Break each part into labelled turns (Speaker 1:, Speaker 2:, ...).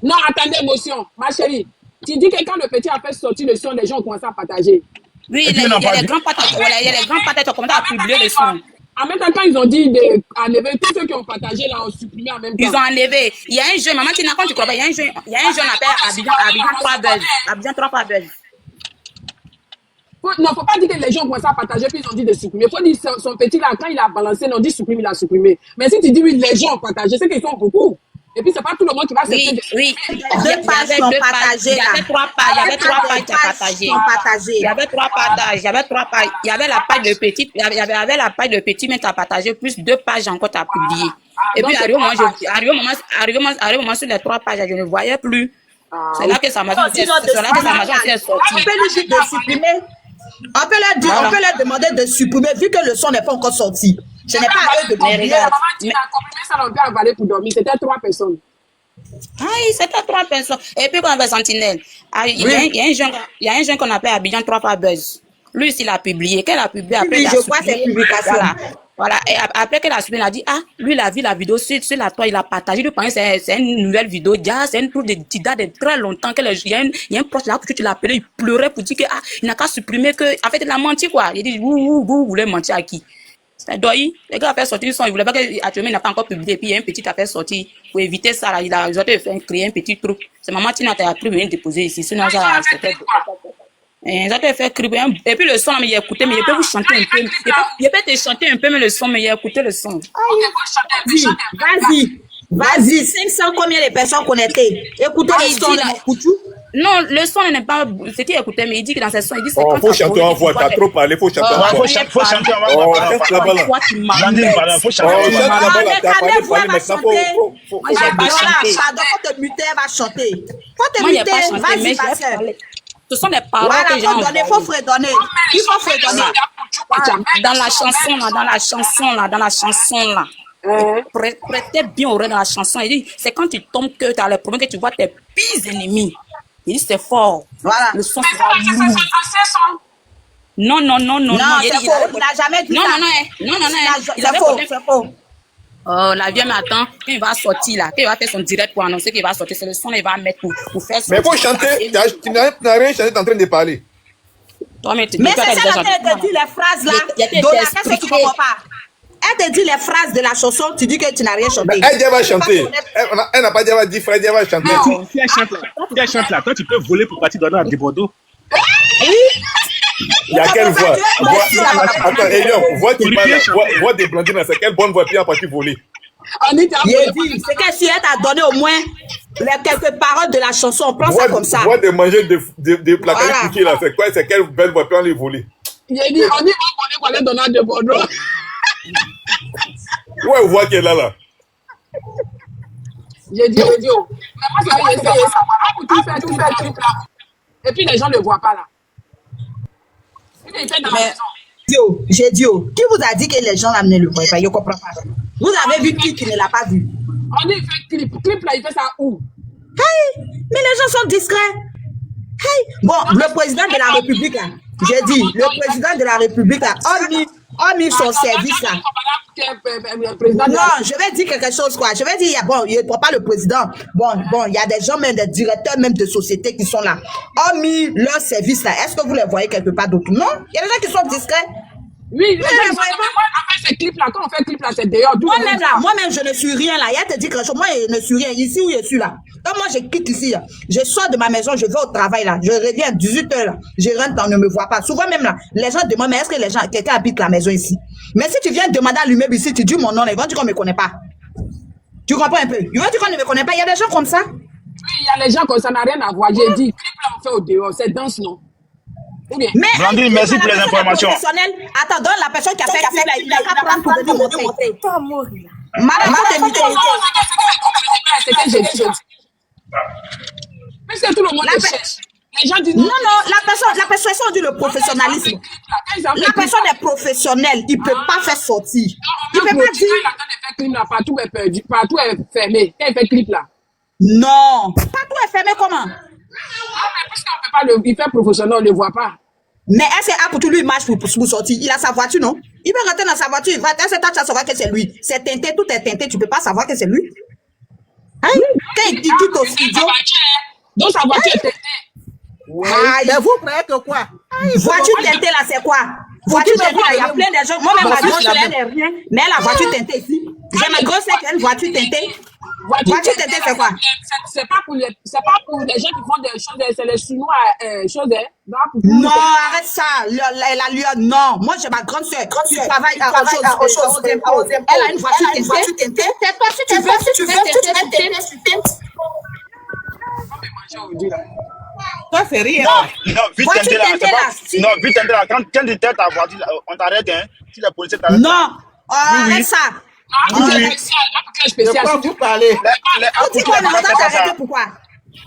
Speaker 1: Non, attendez, émotion. Ma chérie, tu dis que quand le petit a fait sortir le son, les gens ont commencé à partager.
Speaker 2: Oui, il y a les grands patrons, voilà, il y a les grands patrons qui ont commencé à publier le son.
Speaker 1: En même temps, quand ils ont dit d'enlever, tous ceux qui ont partagé là ont supprimé en même temps.
Speaker 2: Ils ont enlevé. Il y a un jeune, maman, tu n'as pas, tu crois pas, il y a un jeune appelé Abidjan 3 Buzz. Abidjan 3 Buzz.
Speaker 1: Non, faut pas dire que les gens ont commencé à partager puis ils ont dit de supprimer. Faut dire son petit là, quand il a balancé, on dit supprimer, il a supprimé. Mais si tu dis oui, les gens ont partagé, c'est qu'ils sont beaucoup. Et puis c'est pas tout le monde qui va
Speaker 2: Oui, oui.
Speaker 3: Deux pages sont partagées.
Speaker 2: Il y avait 3 pages. Il y avait 3 pages qui ont partagé. Il y avait 3 partages. Il y avait 3 pages. Il y avait la page de petit. Il y avait la page de petit, mais tu as partagé plus 2 pages encore tu as publié. Et puis arrivé au moment sur les 3 pages, je ne voyais plus. C'est là que ça m'a sorti.
Speaker 3: On peut lui dire de supprimer. On peut leur demander de supprimer vu que le son n'est pas encore sorti. Ce n'est pas à eux de
Speaker 1: comprimé. La maman dit a comprimé ça, on peut avaler pour dormir. C'était 3 personnes.
Speaker 2: Oui, c'était 3 personnes. Et puis quand on avait Sentinelle, il y a un jeune qu'on appelle Abidjan 3 fois Buzz. Lui, il a publié. Qu'elle a publié après.
Speaker 3: Oui, je vois ses publications.
Speaker 2: Voilà. Et après qu'elle a suivi, elle a dit, lui, il a vu la vidéo sur la toile, il a partagé. Il pensait que c'est une nouvelle vidéo. C'est un truc qui date de très longtemps. Il y a un proche là que tu l'as appelé, il pleurait pour dire qu'il n'a qu'à supprimer en fait, il a menti, quoi. Il dit, vous voulez mentir à qui? C'est Doyi. Les gars ont fait sortir le son. Ils voulaient pas qu'actuellement, il n'a pas encore publié. Et puis, il y a un petit qui a fait sortir. Pour éviter ça, là, ils ont fait créer un petit truc. C'est maman Tina qui a pris venir déposer ici. Sinon, ça, c'était. Ils ont fait crier. Et puis, le son, mais il a écouté, mais il peut vous chanter un peu. Il peut te chanter un peu, mais le son, mais il a écouté le son.
Speaker 3: Vas-y, 500 combien de personnes connectées? Écoutez le son de mon coutou.
Speaker 2: Non, le son n'est pas. C'est qui écoutait, mais il dit que dans ce son, il dit c'est
Speaker 4: quand. Faut chanter en voix, t'as trop parlé, faut chanter en voix.
Speaker 5: Faut chanter en voix. Faut chanter en voix.
Speaker 3: Moi, j'ai pas chanté. Pardon, faut te muter, elle va chanter. Faut te muter, vas-y, vas-y.
Speaker 2: Ce sont des paroles que j'ai envoyées.
Speaker 3: Il faut fredonner. Il faut fredonner.
Speaker 2: Dans la chanson là. Prêtez bien oreille dans la chanson. Il dit, c'est quand tu tombes que tu as le problème que tu vois tes pires ennemis. Il dit, c'est fort.
Speaker 3: Voilà.
Speaker 2: Le son sera lourd. Non.
Speaker 3: Non, c'est faux. Il n'a jamais dit ça.
Speaker 2: Non.
Speaker 3: C'est faux.
Speaker 2: Oh, la vieille m'attend. Quand il va sortir là, quand il va faire son direct pour annoncer qu'il va sortir, c'est le son qu'il va mettre pour faire son.
Speaker 4: Mais faut chanter. Tu n'as rien chanté, tu es en train de parler.
Speaker 3: Mais c'est ça, elle te dit les phrases là. Qu'est-ce que tu comprends pas? Elle te dit les phrases de la chanson, tu dis que tu n'as rien chanté.
Speaker 4: Elle va chanter. Elle n'a pas dit frère, elle va chanter.
Speaker 5: Si elle chante là, toi tu peux voler pour partir dans des Bordeaux.
Speaker 4: Il y a quelle voix? Attends, Elion, voix des blondines, c'est quelle bonne voix puis à partir voler?
Speaker 3: C'est que si elle t'a donné au moins les quelques paroles de la chanson, on prend ça comme ça.
Speaker 4: Voix de manger de placard cookies là, c'est quoi? C'est quelle belle voix puis on les voler?
Speaker 1: Il a dit, on dit qu'on est dans de Bordeaux.
Speaker 4: Ouais, voix qu'elle a là.
Speaker 1: J'ai dit, mais moi, c'est que j'ai essayé ça. Tout fait. Et puis, les gens ne le voient pas là.
Speaker 3: J'ai dit, qui vous a dit que les gens là ne le voient pas? Je ne comprends pas. Vous avez vu qui ne l'a pas vu?
Speaker 1: On dit, il fait clip. Clip là, il fait ça où?
Speaker 3: Hey, mais les gens sont discrets. Hey. Bon, le président de la République là, j'ai dit, le président de la République là, a mis son service là. Non, je vais dire quelque chose quoi. Je vais dire, il ne prend pas le président. Bon, il y a des gens, même des directeurs même de sociétés qui sont là. Ont mis leur service là. Est-ce que vous les voyez quelque part d'autre? Non, il y a des gens qui sont discrets.
Speaker 1: Oui, ces clips là, quand on fait clip là, c'est dehors.
Speaker 3: Moi-même, je ne suis rien là. Il te dit quelque chose. Moi, je ne suis rien. Ici où je suis là. Quand moi, je quitte ici, là, je sors de ma maison, je vais au travail là. Je reviens à 18h là. Je rentre, on ne me voit pas. Souvent même là, les gens demandent, mais est-ce que quelqu'un habite la maison ici? Mais si tu viens demander à l'immeuble ici, tu dis mon nom, ils vont dire qu'on ne me connaît pas. Tu comprends un peu? Ils vont dire qu'on ne me connaît pas. Il y a des gens comme ça.
Speaker 1: Oui, il y a des gens comme ça, n'a rien à voir. J'ai dit, clip là, on fait au dehors. C'est danse, non?
Speaker 3: Mais
Speaker 5: Blandine, merci pour les informations.
Speaker 3: Attends, donne la personne qui a fait clip là, il n'a qu'à prendre pour venir montrer.
Speaker 6: Toi, mourir.
Speaker 3: Madame,
Speaker 1: c'est que j'ai dit. Mais c'est tout le monde qui cherche. Les gens disent
Speaker 3: non, la personne dit le professionnalisme. La personne est professionnelle, il ne peut pas faire sortir. Il ne peut pas dire.
Speaker 1: Partout est perdu, partout est fermé. Quand il fait clip là.
Speaker 3: Non, partout est fermé comment?
Speaker 1: Puisqu'on ne peut pas il fait professionnel, on ne le voit pas.
Speaker 3: Mais est-ce que pour tout lui, il marche pour sortir? Il a sa voiture, non? Il va rentrer dans sa voiture, il va savoir que c'est lui. C'est teinté, tout est teinté, tu ne peux pas savoir que c'est lui. Hein? Quand il quitte au studio,
Speaker 1: Donc sa voiture est teintée.
Speaker 3: Aïe.
Speaker 6: Mais vous croyez que quoi?
Speaker 3: Voiture teintée là, c'est quoi? Voiture teintée là, il y a plein de gens. Moi-même, ma grosse elle n'est rien. Mais la voiture teintée ici. J'ai ma grosse qui a une voiture teintée. Voiture teintée, c'est quoi?
Speaker 1: C'est pas pour les gens qui font des choses, c'est les Chinois, choses,
Speaker 3: non, arrête ça. La lionne, non. Moi, j'ai ma grande soeur qui travaille à autre chose. Elle a une voiture teintée. C'est toi, tu veux teinter.
Speaker 6: Toi, c'est rien.
Speaker 5: Non, vite tenter là. Non, vite tenter là. Quand tu tentes ta voiture, on t'arrête, hein. Si la police t'arrête.
Speaker 3: Non, arrête ça.
Speaker 1: De
Speaker 6: quoi vous parlez?
Speaker 3: Pourquoi on va t'arrêter? Pourquoi?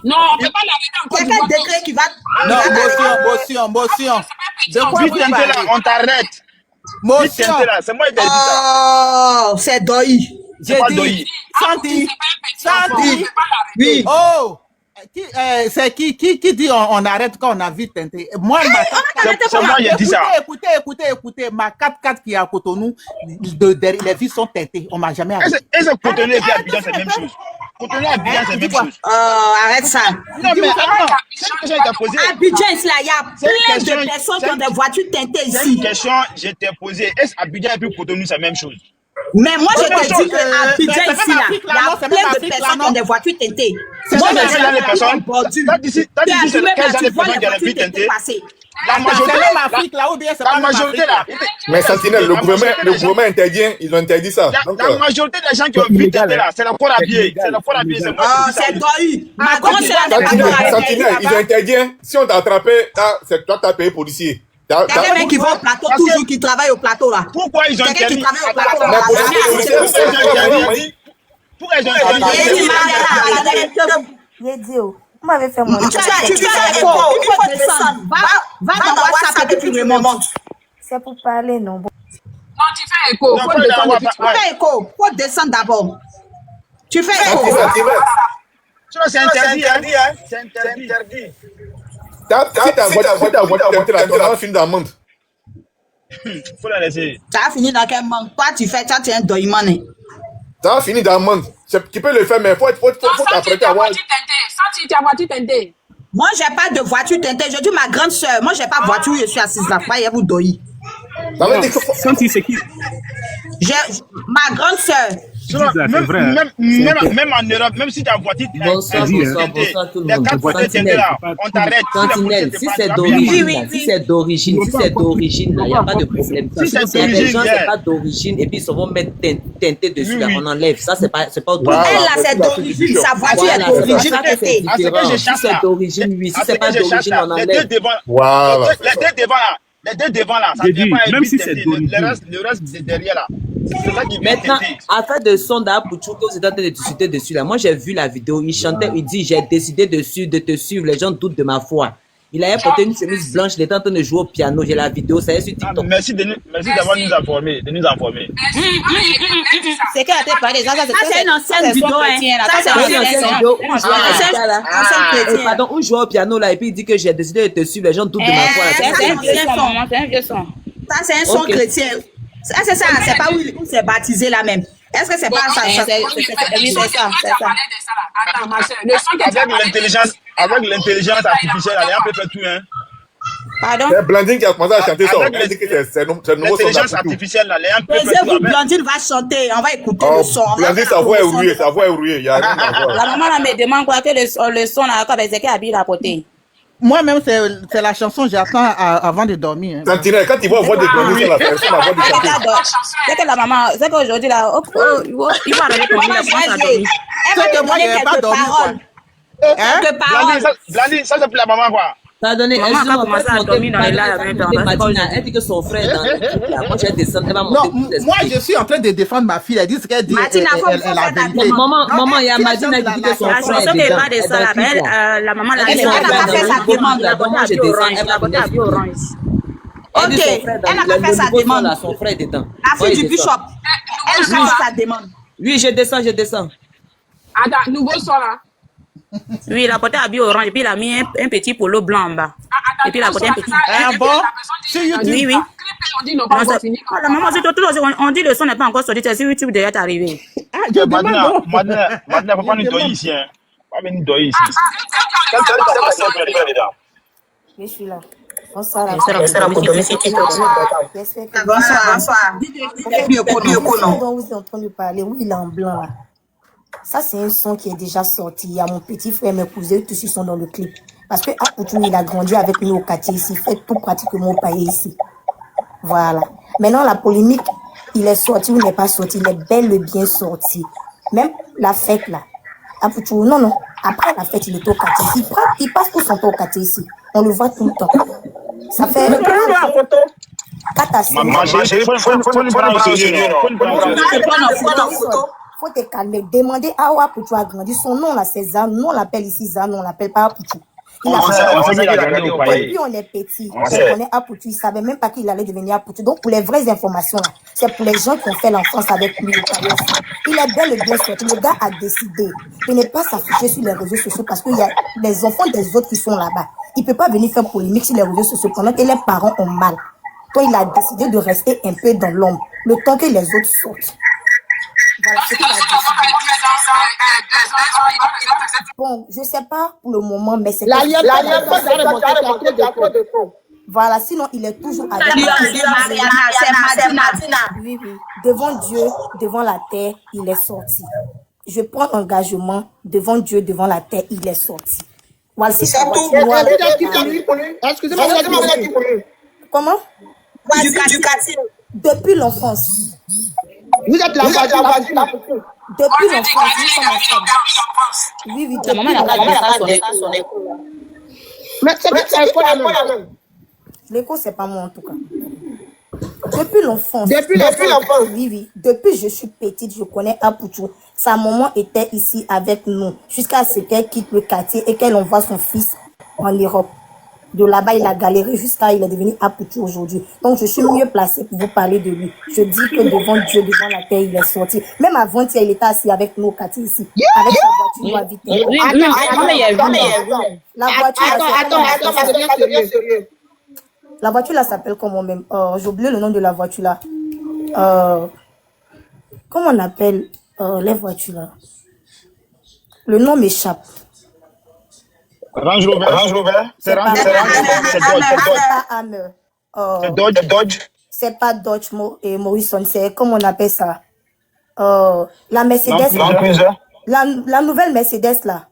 Speaker 1: Non, on ne peut pas l'arrêter encore.
Speaker 3: Quel décret qui va...
Speaker 6: Non, motion. De quoi vous
Speaker 5: parlez? Là, on t'arrête.
Speaker 6: Motion.
Speaker 5: C'est moi qui ai dit ça.
Speaker 3: Oh, c'est Doi.
Speaker 6: J'ai dit. Santi.
Speaker 3: Oui.
Speaker 6: Oh. C'est qui dit on arrête quand on a vite teinté? Moi,
Speaker 5: c'est moi qui ai dit ça.
Speaker 6: Écoutez, ma 4x4 qui est à Cotonou, les vis sont teintées. On m'a jamais arrêté.
Speaker 5: Est-ce que Cotonou et Abidjan, c'est la même chose? Cotonou et Abidjan, c'est la même chose.
Speaker 3: Arrête ça.
Speaker 5: Non, mais attends, c'est une question que tu as posée.
Speaker 3: Abidjan, là, il y a plein de personnes qui ont des voitures teintées ici.
Speaker 5: C'est une question que je t'ai posée. Est-ce Abidjan et puis Cotonou, c'est la même chose?
Speaker 3: Mais moi, je te dis qu'Abidjan ici, là, il y a plein de personnes qui ont des voitures teintées.
Speaker 5: Moi, je suis là, les personnes. T'as dit c'est quelles sont les personnes qui ont des voitures teintées? La majorité là.
Speaker 4: Mais Sentinelle, le gouvernement interdit, ils ont interdit ça.
Speaker 5: La majorité des gens qui ont vite teinté là, c'est la foire à pied. C'est la foire à pied.
Speaker 3: C'est Doi. Ma grande sœur n'est pas
Speaker 4: Sentinelle, ils ont interdit. Si on t'a attrapé, c'est toi qui as payé policier.
Speaker 3: Il y a des mecs qui vont au plateau, toujours qui travaillent au plateau là.
Speaker 5: Pourquoi ils ont interdit?
Speaker 3: Quelqu'un qui travaille au plateau.
Speaker 5: Pourquoi ils ont interdit?
Speaker 7: Vous m'avez fait mon...
Speaker 3: Tu fais écho. Il faut descendre. Va dans WhatsApp et puis tu remontes.
Speaker 7: C'est pour parler, non?
Speaker 1: Non, tu fais écho.
Speaker 3: Tu fais écho. Faut descendre d'abord. Tu fais écho.
Speaker 5: C'est interdit, hein? C'est interdit.
Speaker 4: Si ta voiture teintée là, tu vas finir dans le monde.
Speaker 5: Faut la laisser.
Speaker 3: Ça a fini dans quel monde? Toi, tu fais ça, tu es un doïmane.
Speaker 4: Ça va finir dans le monde. Tu peux le faire, mais il faut t'apprêter à voir.
Speaker 1: Sans tu as voiture teintée.
Speaker 3: Moi, j'ai pas de voiture teintée. Je dis ma grande soeur. Moi, j'ai pas de voiture. Je suis assise là. Pas, vous doï.
Speaker 8: Santi, c'est qui?
Speaker 3: Ma grande soeur.
Speaker 5: Même en Europe, même si ta voiture
Speaker 9: bonsoir tout le monde.
Speaker 5: Sentinelle, on t'arrête.
Speaker 9: Sentinelle, si c'est d'origine, il n'y a pas de problème.
Speaker 5: Si c'est d'origine,
Speaker 9: les gens, c'est pas d'origine, et puis ils se vont mettre teinté dessus, là, on enlève. Ça, c'est pas
Speaker 3: d'origine. Elle, là, c'est d'origine. Sa voiture est d'origine.
Speaker 9: Si c'est d'origine, oui. Si c'est pas d'origine, on enlève.
Speaker 5: Les deux devant là, ça ne vient pas
Speaker 8: même si c'est
Speaker 5: le reste c'est derrière là. C'est ça qui vient.
Speaker 9: Maintenant, affaire de son d'Apouchou que vous êtes en train de discuter dessus là, moi j'ai vu la vidéo, il chantait, il dit j'ai décidé de te suivre, les gens doutent de ma foi. Il avait porté une chemise blanche, il était en train de jouer au piano, j'ai la vidéo, ça y est sur TikTok.
Speaker 5: Merci d'avoir nous informé, de nous informer.
Speaker 2: C'est qu'elle a été parlé, ça
Speaker 3: c'est une ancienne vidéo,
Speaker 9: ça c'est une ancienne vidéo. Pardon, on joue au piano là et puis il dit que j'ai décidé de te suivre, les gens doutent de ma foi.
Speaker 2: C'est un vieux son.
Speaker 3: Ça c'est un son chrétien. Ça c'est ça, c'est pas où il s'est baptisé là même. Est-ce que c'est pas ça?
Speaker 2: Oui, c'est ça.
Speaker 1: Attends, ma soeur,
Speaker 5: avec l'intelligence artificielle, elle est un peu fait tout, hein.
Speaker 2: Pardon?
Speaker 4: C'est Blandine qui a commencé à chanter ça. Elle dit que c'est nouveau son.
Speaker 5: L'intelligence artificielle, elle est un peu fait tout.
Speaker 3: Blandine va chanter, on va écouter le son.
Speaker 4: Blandine, sa voix est rouillée, il y a rien à voir.
Speaker 2: La maman là me demande quoi que le son là, quand c'est qu'elle habille la potée.
Speaker 6: Moi-même, c'est la chanson que j'attends avant de dormir.
Speaker 4: Sentinelle, quand tu vois voix de Blandine, c'est la personne à voix de chanter.
Speaker 2: C'est que la maman, c'est qu'aujourd'hui là, il va arrêter pour lui.
Speaker 6: C'est que moi, je n'ai pas dormi.
Speaker 5: Blandine, ça c'est pour la maman quoi.
Speaker 9: Pardonnez, elle dit que son frère dans moi je descends, elle va monter.
Speaker 6: Moi je suis en train de défendre ma fille, elle dit ce qu'elle dit. Elle a vérité.
Speaker 9: Maman, il y a Madine qui dit que son frère.
Speaker 2: La maman
Speaker 3: elle n'a pas fait sa demande. Ok, elle n'a pas fait sa demande.
Speaker 9: Son frère est dedans.
Speaker 3: La fille du bishop, elle n'a pas fait sa demande.
Speaker 9: Oui, je descends.
Speaker 1: Attends, nouveau son là.
Speaker 2: Oui, la potée habillée orange, et puis il a mis un petit polo blanc en bas. Et puis la potée un petit.
Speaker 6: Ah bon? Sur YouTube?
Speaker 2: Oui. La maman, on dit le son n'est pas encore sorti, c'est sur YouTube déjà est arrivé.
Speaker 5: Madina, faut pas nous doyer ici, hein. Pas venir doyer ici.
Speaker 7: Je suis là. Bonsoir.
Speaker 3: Bonsoir.
Speaker 7: Bonsoir. Dont vous êtes en train de parler, oui, il est en blanc là. Ça, c'est un son qui est déjà sorti. Il y a mon petit frère, mes cousins, tous ils sont dans le clip. Parce que Apoutou, il a grandi avec nous au quartier ici. Il fait tout pratiquement au pays ici. Voilà. Maintenant, la polémique, il est sorti ou il n'est pas sorti. Il est bel et bien sorti. Même la fête là. Apoutou, non. Après la fête, il est au quartier. Il passe tout son temps au quartier ici. On le voit tout le temps. Ça fait... Faut te calmer. Demandez à Apoutou a grandi. Son nom là, c'est Zan. Nous, on l'appelle ici Zan. On l'appelle pas Apoutou. Depuis on est petit, on est Apoutou, il savait même pas qu'il allait devenir Apoutou. Donc pour les vraies informations là, c'est pour les gens qui ont fait l'enfance avec lui. Il est bel et bien sorti. Le gars a décidé de ne pas s'afficher sur les réseaux sociaux parce qu'il y a des enfants des autres qui sont là-bas. Il peut pas venir faire polémique sur les réseaux sociaux pendant que les parents ont mal. Donc il a décidé de rester un peu dans l'ombre, le temps que les autres sortent. Voilà ce qu'il a décidé. Bon, je sais pas pour le moment, mais c'est... Voilà, sinon il est toujours avec oui. Devant Dieu, devant la terre, il est sorti. Je prends engagement devant Dieu, devant la terre, il est sorti. Voilà, c'est ça. Excusez-moi, comment? Depuis l'enfance. Vous êtes la voiture. Depuis l'enfance, nous sommes ensemble. Oui,
Speaker 2: La maman n'a pas dit ça, son écho.
Speaker 7: Mais c'est l'écho la même. L'écho, c'est pas moi en tout cas. Depuis l'enfance. Oui. Depuis que je suis petite, je connais Apoutou. Sa maman était ici avec nous jusqu'à ce qu'elle quitte le quartier et qu'elle envoie son fils en Europe. De là-bas, il a galéré jusqu'à il est devenu Apoutou aujourd'hui. Donc, je suis mieux placée pour vous parler de lui. Je dis que devant Dieu, devant la terre, il est sorti. Même avant-hier, il était assis avec nous au quartier ici. Avec sa voiture à vitesse. La voiture, la voiture là s'appelle comment même? J'ai oublié le nom de la voiture là. Comment on appelle les voitures là? Le nom m'échappe.
Speaker 5: Range Rover. C'est Dodge.
Speaker 7: C'est pas Dodge et Morrison, c'est comment on appelle ça? La Mercedes. La nouvelle Mercedes là.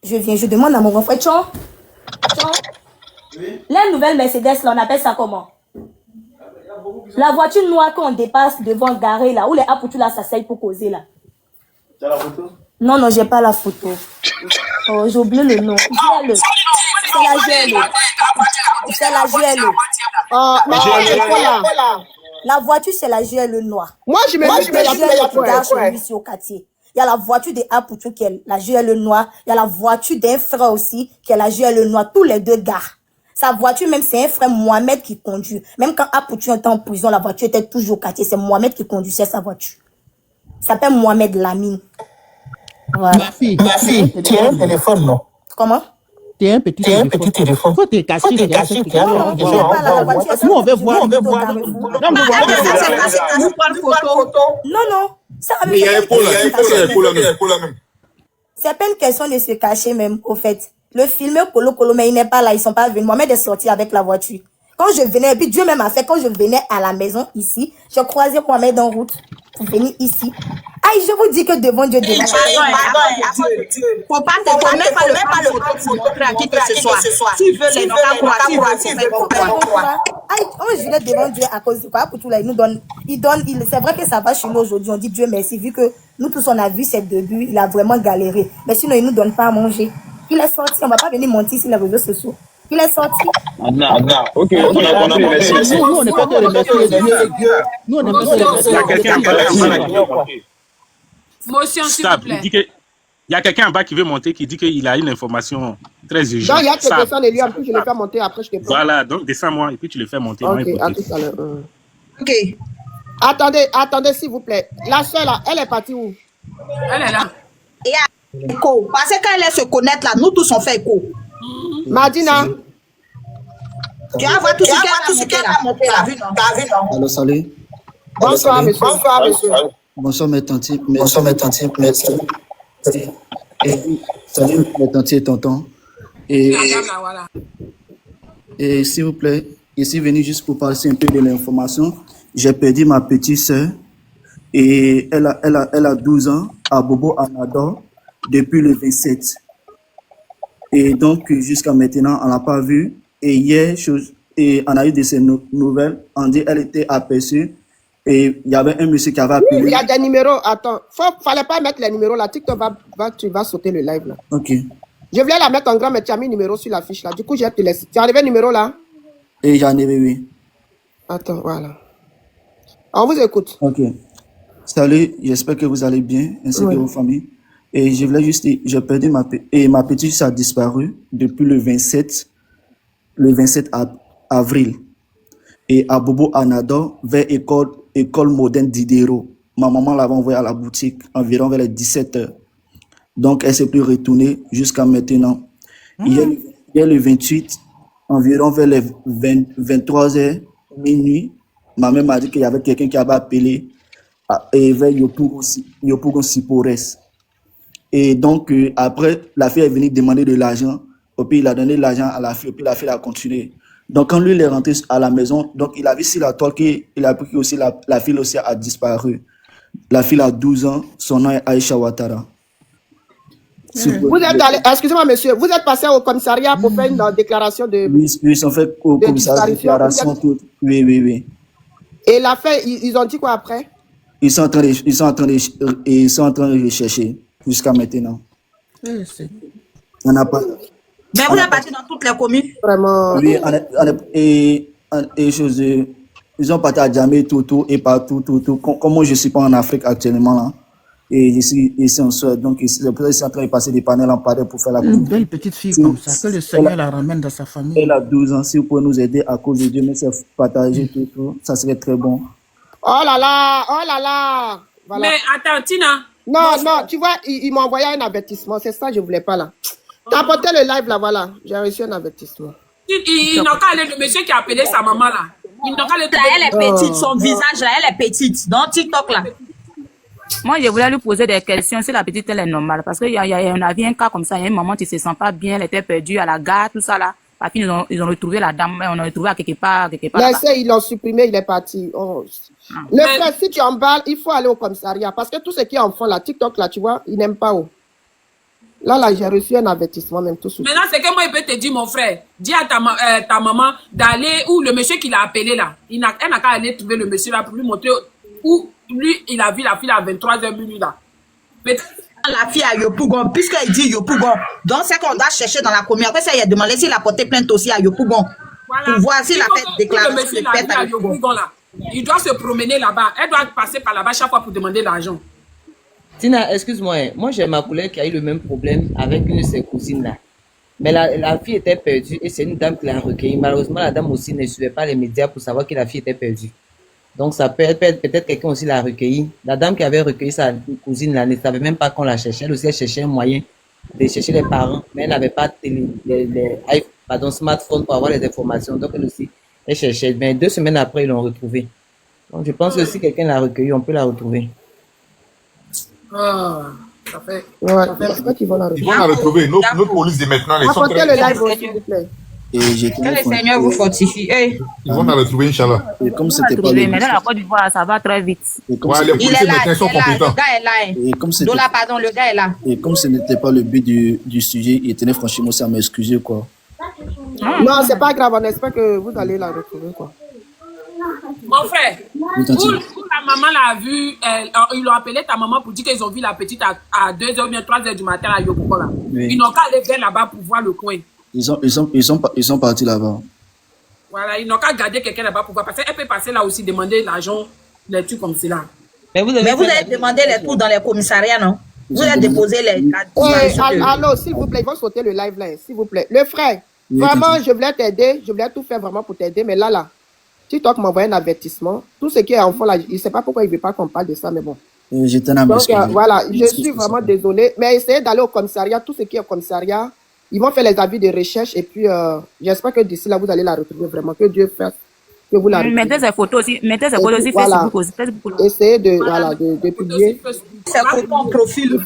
Speaker 7: Je demande à mon grand frère. Tchon. La nouvelle Mercedes là, on appelle ça comment? La voiture noire qu'on dépasse devant garé là, où les Apoutou là s'asseyent pour causer là. Tu as la photo? Non, j'ai pas la photo. J'ai oublié le nom. C'est la GLE. La voiture, c'est la GLE noire. Moi, je me dis que il au quartier. Il y a la voiture de Apoutou qui est la GLE noire. Il y a la voiture d'un frère aussi qui est la GLE noire. Tous les deux gars. Sa voiture, même, c'est un frère Mohamed qui conduit. Même quand Apoutou était en prison, la voiture était toujours au quartier. C'est Mohamed qui conduisait sa voiture. Il s'appelle Mohamed Lamine. Voilà.
Speaker 10: Ma fille, tu as un téléphone, non?
Speaker 7: Comment?
Speaker 10: Tu as un petit téléphone. Faut te cacher. Nous, on veut voir.
Speaker 7: Non. Ça
Speaker 4: mais il y a un pôle là.
Speaker 7: C'est pas une question de se cacher même, au fait. Le film Colo, mais il n'est pas là, ils sont pas venus. Mohamed est sorti avec la voiture. Quand je venais, et puis Dieu même a fait, quand je venais à la maison ici, je croisais Mohamed en route pour venir ici. Aïe, je vous dis que devant Dieu, devant
Speaker 3: faut pas le montrer à qui que ce soit. S'ils veulent les
Speaker 7: aïe, on jurait devant Dieu à cause de quoi? Pour tout là, il nous donne, c'est vrai que ça va chez nous aujourd'hui. On dit Dieu merci, vu que nous tous on a vu ses débuts, il a vraiment galéré. Mais sinon, il nous donne pas à manger. Il est sorti, on va pas venir mentir sur les réseaux sociaux. Il est sorti.
Speaker 5: Ok, on a remercié.
Speaker 10: Nous, on n'est pas que remercier Dieu. Nous, on n'est pas que remercier.
Speaker 4: Il y a quelqu'un
Speaker 1: Motion, s'il vous plaît.
Speaker 8: Il y a quelqu'un en bas qui veut monter, qui dit qu'il a une information très urgente.
Speaker 11: Donc, il y a que descendre et lui, en plus, je le fais monter, après, je te prends.
Speaker 8: Voilà, donc descends-moi et puis tu le fais monter.
Speaker 11: Ok, à tout à l'heure. Ok. Attendez, s'il vous plaît. La soeur, là, elle est partie où?
Speaker 1: Elle est là.
Speaker 3: Écho. Parce que quand elle se connaît là, nous tous on fait écho.
Speaker 11: Madina.
Speaker 3: Tu vas voir tout ce qu'elle a monté là.
Speaker 12: Allô, salut.
Speaker 11: Bonsoir, monsieur.
Speaker 12: Bonsoir, mes tantes. Merci.
Speaker 10: Salut mes tantes et tontons. Et,
Speaker 1: Madame, là, voilà.
Speaker 10: et s'il vous plaît, je suis venu juste pour passer un peu de l'information. J'ai perdu ma petite sœur et elle a 12 ans à Bobo Anador depuis le 27. Et donc, jusqu'à maintenant, on l'a pas vue. Et hier, et on a eu de ces nouvelles. On dit qu'elle était aperçue. Et il y avait un monsieur qui avait appelé.
Speaker 11: Il y a des numéros. Attends, fallait pas mettre les numéros là. TikTok tu vas sauter le live là.
Speaker 10: Ok.
Speaker 11: Je voulais la mettre en grand, mais tu as mis le numéro sur la fiche là. Du coup, j'ai te laissé. Tu as enlevé le numéro là?
Speaker 10: Et j'en ai vu, oui.
Speaker 11: Attends, voilà. On vous écoute.
Speaker 10: Ok. Salut, j'espère que vous allez bien, ainsi que vos familles. Et je voulais juste dire, j'ai perdu ma petite sœur a disparu depuis le 27 avril. Et à Bobo Anador, vers école moderne d'Idero. Ma maman l'avait envoyée à la boutique environ vers les 17h. Donc, elle s'est plus retournée jusqu'à maintenant. Hier, le 28, environ vers les 23h, minuit, ma mère m'a dit qu'il y avait quelqu'un qui avait appelé vers Yopougon Sipores. Et donc, après, la fille est venue demander de l'argent. Et puis, il a donné l'argent à la fille. Et puis, la fille a continué. Donc, quand lui, il est rentré à la maison, donc, il a vu sur la toile qu'il a appris que aussi la fille aussi a disparu. La fille a 12 ans. Son nom est Aïcha Ouattara.
Speaker 11: Vous êtes allé, excusez-moi, monsieur, vous êtes passé au commissariat pour faire une déclaration de.
Speaker 10: Oui, ils sont fait au commissariat de déclaration. Oui.
Speaker 11: Et la fait, ils ont dit quoi après?
Speaker 10: Ils sont en train de rechercher jusqu'à maintenant. On n'a pas.
Speaker 3: Mais vous êtes parti dans toutes les communes?
Speaker 11: Vraiment.
Speaker 10: Oui, ils ont parti à Djamé, tout, et partout, tout. Comme moi, je ne suis pas en Afrique actuellement, là. Et je suis ici en Suède, donc ils sont en train de passer des panels en panel pour faire la
Speaker 6: Une belle petite fille comme ça, que le Seigneur la ramène dans sa famille.
Speaker 10: Elle a 12 ans, si vous pouvez nous aider à cause de Dieu, mais c'est partager tout, ça serait très bon.
Speaker 11: Oh là là. Voilà.
Speaker 1: Mais attends, Tina.
Speaker 11: Non, tu vois, ils m'ont envoyé un avertissement, c'est ça, je voulais pas là. T'as apporté le live là, voilà, j'ai reçu un avertissement.
Speaker 1: Il n'a qu'à aller, le monsieur qui a appelé sa maman là. Il n'a qu'à aller.
Speaker 3: Elle est petite, son visage là, elle est petite. Dans TikTok là.
Speaker 2: Moi, je voulais lui poser des questions si la petite, elle est normale. Parce qu'il y a un cas comme ça, il y a une maman qui se sent pas bien, elle était perdue à la gare, tout ça là. Par fin, ils ont retrouvé la dame, on a retrouvé à quelque part.
Speaker 11: Laissez, ils l'ont supprimé, il est parti. Oh. Le frère, si tu emballes, il faut aller au commissariat. Parce que tout ce qui est enfant là, TikTok là, tu vois, ils n'aiment pas. Oh. Là, j'ai reçu un avertissement même tout de suite.
Speaker 1: Maintenant, c'est que moi, il peut te dire, mon frère, dis à ta maman d'aller où le monsieur qui l'a appelé là. Elle n'a qu'à aller trouver le monsieur là pour lui montrer où lui, il a vu la fille à 23h minuit là.
Speaker 3: La fille à Yopougon, puisqu'il dit Yopougon, donc c'est qu'on doit chercher dans la commune. Après ça, il a demandé s'il a porté plainte aussi à Yopougon. Voilà. Pour voir s'il a fait déclaration de plainte à Yopougon.
Speaker 1: Il doit se promener là-bas. Elle doit passer par là-bas chaque fois pour demander l'argent.
Speaker 9: Tina, excuse-moi, moi j'ai ma collègue qui a eu le même problème avec une de ses cousines là. Mais la fille était perdue et c'est une dame qui l'a recueillie. Malheureusement, la dame aussi ne suivait pas les médias pour savoir que la fille était perdue. Donc ça peut être peut-être quelqu'un aussi l'a recueilli. La dame qui avait recueilli sa cousine là ne savait même pas qu'on la cherchait. Elle aussi elle cherchait un moyen de chercher les parents, mais elle n'avait pas smartphone pour avoir les informations. Donc elle aussi elle cherchait. Mais 2 semaines après ils l'ont retrouvée. Donc je pense que si quelqu'un l'a recueilli, on peut la retrouver.
Speaker 1: Ah, ça fait.
Speaker 11: Ouais, j'espère qu'ils vont la retrouver.
Speaker 4: Ils vont la retrouver. Nos polices de maintenant, ils sont
Speaker 11: très.
Speaker 4: très.
Speaker 11: Le live, s'il vous plaît.
Speaker 10: Et j'ai
Speaker 3: que le Seigneur vous fortifie.
Speaker 4: Ils vont la retrouver, Inch'Allah.
Speaker 10: Et comme c'était pas
Speaker 2: mais là, la Côte d'Ivoire, ça va très vite.
Speaker 4: Les policiers maintenant sont compétents.
Speaker 3: Le gars est là.
Speaker 10: Et comme c'était
Speaker 3: le gars est là.
Speaker 10: Et comme ce n'était pas le but du sujet, il tenait franchement à m'excuser, quoi.
Speaker 11: Non, c'est pas grave, on espère que vous allez la retrouver, quoi.
Speaker 1: Mon frère, où ta maman l'a vu, ils l'ont appelé ta maman pour dire qu'ils ont vu la petite à 2h ou bien 3h du matin à Yopougon là. Oui. Ils n'ont qu'à aller vers là-bas pour voir le coin.
Speaker 10: Ils sont partis là-bas.
Speaker 1: Voilà, ils n'ont qu'à garder quelqu'un là-bas pour voir. Parce qu'elle peut passer là aussi, demander l'argent, des trucs comme cela.
Speaker 3: Mais vous avez demandé les tours dans les commissariats, non? Vous avez déposé les...
Speaker 11: Allô, s'il vous plaît, ils vont sauter le live là, s'il vous plaît. Le frère, vraiment, je voulais t'aider, je voulais tout faire vraiment pour t'aider, mais là, TikTok m'a envoyé un avertissement. Tout ce qui est enfant là, il ne sait pas pourquoi il ne veut pas qu'on parle de ça, mais bon.
Speaker 10: J'étais un
Speaker 11: Donc voilà, je suis vraiment désolé, mais essayez d'aller au commissariat, tout ce qui est au commissariat, ils vont faire les avis de recherche et puis j'espère que d'ici là, vous allez la retrouver vraiment, que Dieu fasse que vous la
Speaker 2: Mettez ces photos aussi,
Speaker 11: voilà.
Speaker 2: Facebook aussi.
Speaker 11: Essayez de publier.
Speaker 3: C'est en profil.